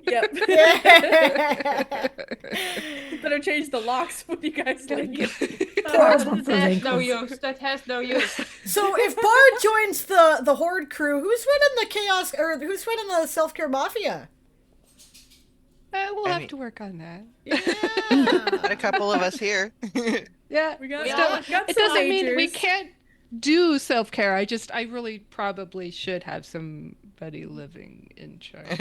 Yep. Yeah. Better change the locks when you guys like it. That has no use. That has no use. So if Bard joins the Horde crew, who's winning the Chaos, or who's winning the Self-Care Mafia? We'll have to work on that. Yeah. Got a couple of us here. Yeah. We got, Yeah. got It some doesn't mean we majors. can't do self-care. I really probably should have somebody living in charge.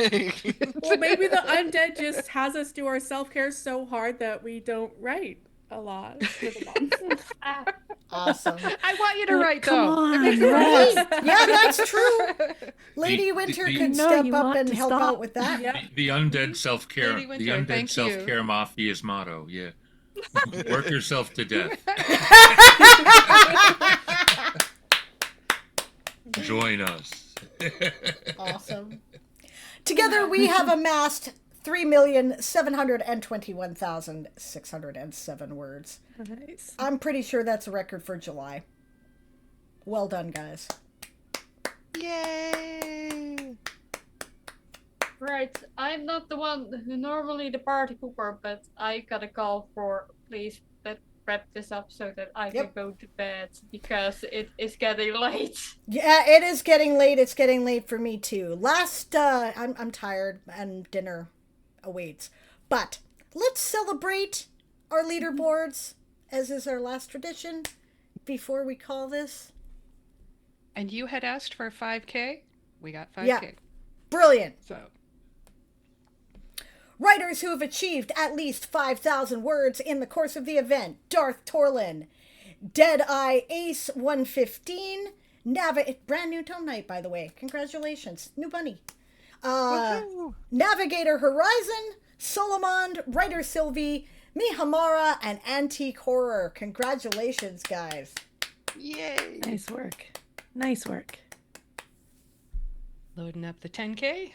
Well, maybe the undead just has us do our self-care so hard that we don't write a lot for the month. Awesome. I want you to write Come though. on, Right? right. Yeah, that's true. Lady Winter the- could No, step you up want and to help stop. out with that. Yep. The undead self-care, Lady Winter, the undead thank you. self-care mafia's motto. Yeah, work yourself to death. Join us. Awesome. Together we have amassed 3,721,607 words. Nice. I'm pretty sure that's a record for July. Well done, guys. Yay! Right. I'm not the one who normally the party pooper, but I got a call for please wrap this up so that I Yep. can go to bed because it is getting late. Yeah, it is getting late. It's getting late for me too. I'm tired and dinner awaits. But let's celebrate our leaderboards, as is our last tradition, before we call this. And you had asked for 5K? We got 5K. Yeah. Brilliant. So, Writers who have achieved at least 5,000 words in the course of the event: Darth Torlin, Deadeye Ace 115, brand new Tome Night, by the way. Congratulations. New bunny. Woohoo! Navigator Horizon, Solomon, Writer Sylvie, Mihamara, and Antique Horror. Congratulations, guys. Yay! Nice work. Nice work. loading up the 10K.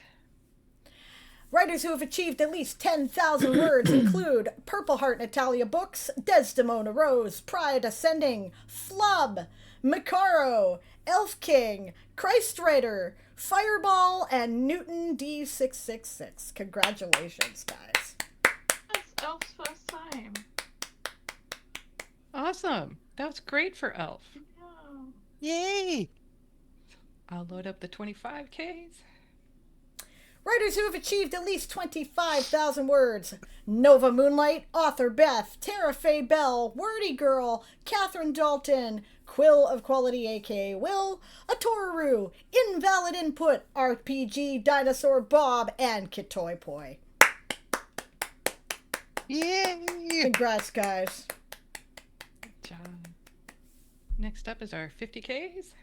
Writers who have achieved at least 10,000 words include Purple Heart Natalia Books, Desdemona Rose, Pride Ascending, Flub, Macaro, Elf King, Christ Rider, Fireball, and Newton D666. Congratulations, guys. That's Elf's first time. Awesome. That was great for Elf. Yeah. Yay! I'll load up the 25Ks. Writers who have achieved at least 25,000 words: Nova Moonlight, Author Beth, Tara Faye Bell, Wordy Girl, Catherine Dalton, Quill of Quality aka Will, Atoru, Invalid Input, RPG, Dinosaur Bob, and Kitoy Poi. Yay! Congrats, guys. Good job. Next up is our 50Ks.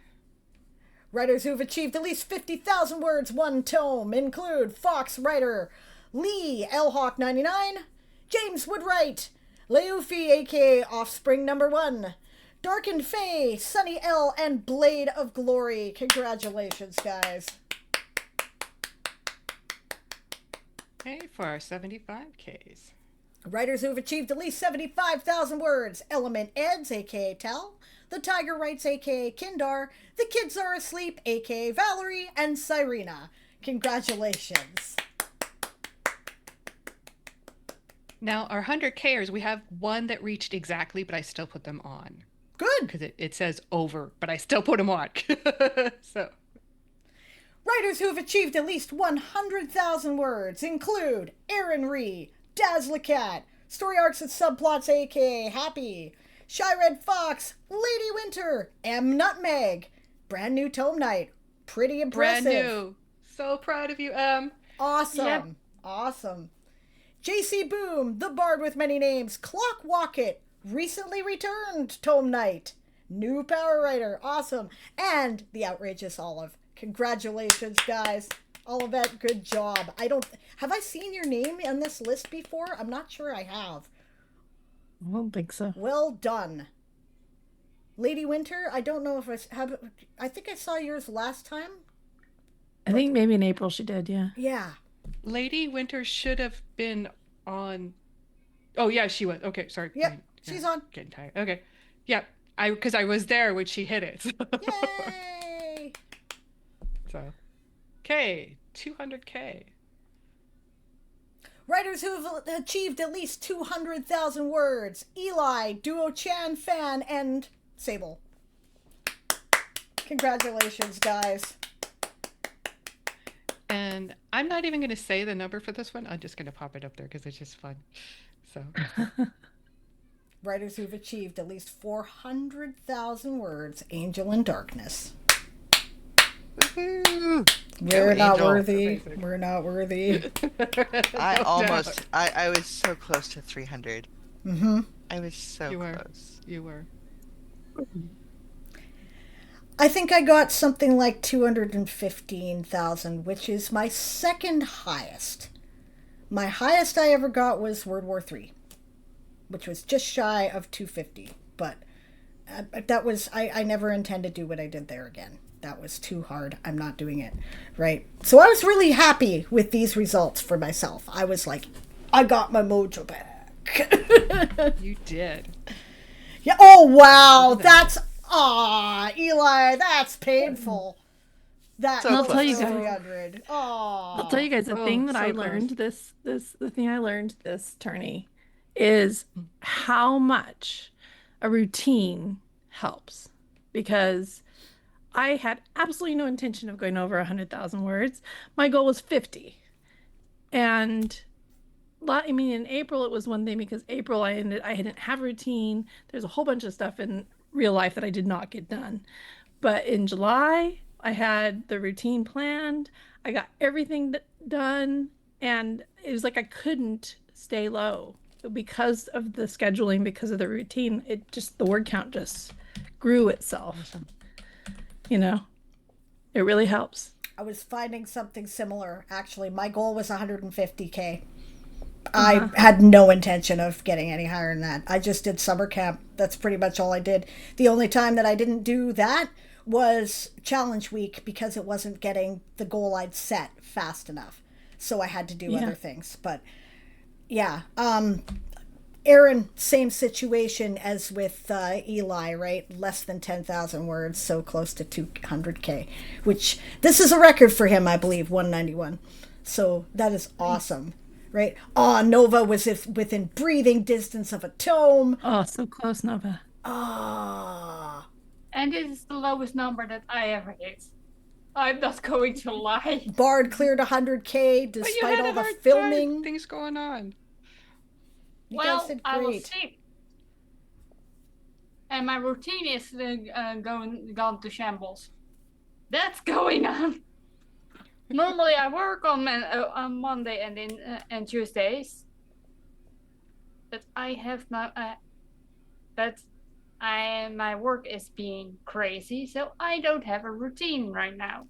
Writers who have achieved at least 50,000 words, one tome, include Fox Writer, Lee Elhawk 99, James Woodwright, Leofi aka Offspring No. 1, Darkened Fae, Sunny L, and Blade of Glory. Congratulations, guys. Okay, for our 75Ks. Writers who have achieved at least 75,000 words: Element Eds, aka Tal, The Tiger Writes, aka Kindar, The Kids Are Asleep, aka Valerie, and Cyrena. Congratulations. Now, our 100Kers, we have one that reached exactly, but I still put them on. Good. Because it says over, but I still put them on. So, Writers who have achieved at least 100,000 words include Aaron Ree, Dazzlecat, Story Arcs and Subplots, aka Happy, Shy Red Fox, Lady Winter, M. Nutmeg. Brand new Tome Night. Pretty impressive. brand new. So proud of you, Em. Awesome. Yep. Awesome. JC Boom, The Bard with Many Names, Clock Walket, recently returned Tome Night, new Power Writer, awesome, and The Outrageous Olive. Congratulations, guys. Olivet, good job. Have I seen your name on this list before? I'm not sure I have. I don't think so. Well done. Lady Winter, I don't know if I think I saw yours last time. I think maybe in April she did, yeah. Yeah. Lady Winter should have been on. Oh, yeah, she was. Okay, sorry. Yep, she's on. Getting tired. Okay. Yeah, because I was there when she hit it. Yay! So, okay, 200K. Writers who have achieved at least 200,000 words: Eli, Duo Chan Fan, and Sable. Congratulations, guys. And I'm not even going to say the number for this one. I'm just going to pop it up there because it's just fun. So, Writers who've achieved at least 400,000 words: Angel in Darkness. Woohoo! We're Go, not Angel. worthy. Amazing. We're not worthy. I No almost, doubt. I was so close to 300. Mm-hmm. I was so You were. close. You were. I think I got something like 215,000, which is my second highest. My highest I ever got was World War III, which was just shy of 250. But that was, I never intend to do what I did there again. That was too hard. I'm not doing it. Right. So I was really happy with these results for myself. I was like, I got my mojo back. You did. Yeah. Oh, wow. That's, Eli, that's painful. That So I'll tell you guys. 300. I'll tell you guys the Oh, thing that so I close. learned the thing I learned this tourney is how much a routine helps, because I had absolutely no intention of going over 100,000 words. My goal was 50. And I mean, in April, it was one thing, because April I didn't have a routine. There's a whole bunch of stuff in real life that I did not get done. But in July, I had the routine planned. I got everything done. And it was like I couldn't stay low because of the scheduling, because of the routine. The word count just grew itself. Awesome. You know, it really helps. I was finding something similar, actually. My goal was 150K. I had no intention of getting any higher than that. I just did summer camp. That's pretty much all I did. The only time that I didn't do that was challenge week, because it wasn't getting the goal I'd set fast enough. So I had to do other things. But yeah, Aaron, same situation as with Eli, right? Less than 10,000 words, so close to 200K, which this is a record for him, I believe, 191. So that is awesome, right? Oh, Nova was within breathing distance of a tome. Oh, so close, Nova. Ah. And it is the lowest number that I ever hit. I'm not going to lie. Bard cleared 100K But you despite had all a the hard filming. time. Things going on. You guys Well, did I will great. see. And my routine is gone to shambles. That's going on. Normally, I work on Monday and Tuesdays, but I have not. My work is being crazy, so I don't have a routine right now.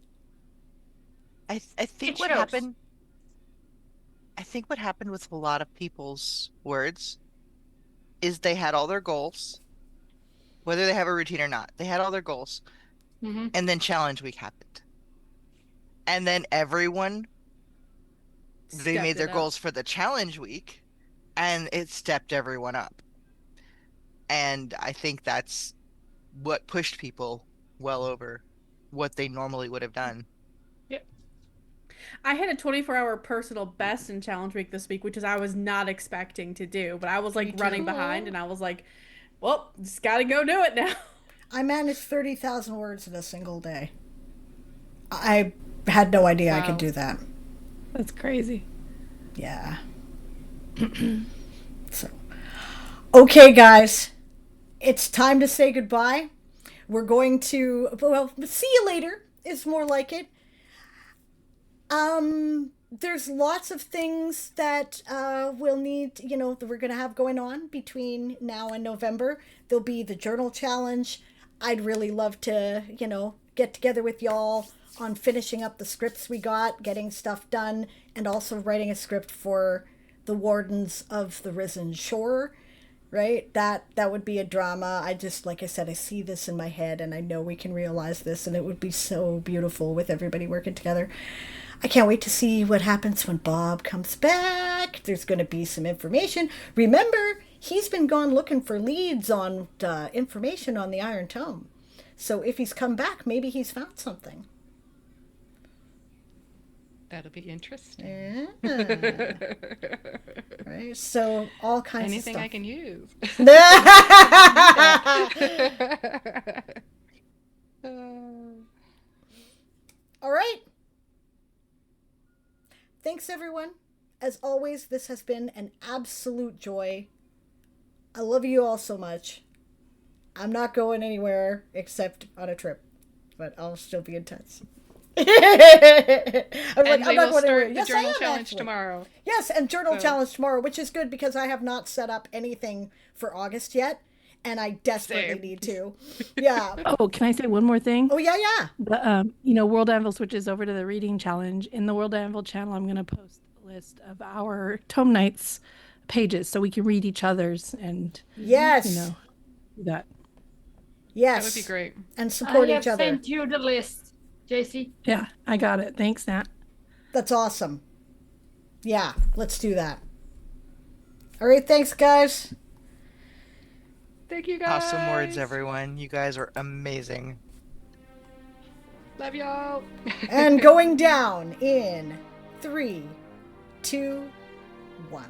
I think It what shows. happened. I think what happened with a lot of people's words is they had all their goals, whether they have a routine or not. They had all their goals, Mm-hmm. and then challenge week happened, and then everyone they made their goals for the challenge week, and it stepped everyone up. And I think that's what pushed people well over what they normally would have done. I had a 24-hour personal best in challenge week this week, which is I was not expecting to do, but I was like running behind, and I was like, well, just gotta go do it now. I managed 30,000 words in a single day. I had no idea I could do that. That's crazy. Yeah. So, okay, guys, it's time to say goodbye. We're going to, well, see you later is more like it. There's lots of things that we'll need, that we're going to have going on between now and November. There'll be the journal challenge. I'd really love to, get together with y'all on finishing up the scripts we got, getting stuff done, and also writing a script for the Wardens of the Risen Shore, right? That would be a drama. Like I said, I see this in my head, and I know we can realize this, and it would be so beautiful with everybody working together. I can't wait to see what happens when Bob comes back. There's going to be some information. Remember, he's been gone looking for leads on information on the Iron Tome. So if he's come back, maybe he's found something. That'll be interesting. Yeah. Right. So all kinds Anything of I stuff. can use. All right. Thanks, everyone. As always, this has been an absolute joy. I love you all so much. I'm not going anywhere except on a trip, but I'll still be in touch. And they will start the journal challenge tomorrow. Yes, and journal challenge tomorrow, which is good because I have not set up anything for August yet, and I desperately need to. Yeah. Oh, can I say one more thing? Oh, yeah. The, World Anvil switches over to the reading challenge. In the World Anvil channel, I'm going to post a list of our Tome Nights pages so we can read each other's and, yes, do that. Yes. That would be great. And support each other. I have sent you the list, JC. Yeah, I got it. Thanks, Nat. That's awesome. Yeah, let's do that. All right, thanks, guys. Thank you, guys. Awesome words, everyone. You guys are amazing. Love y'all. And going down in 3, 2, 1.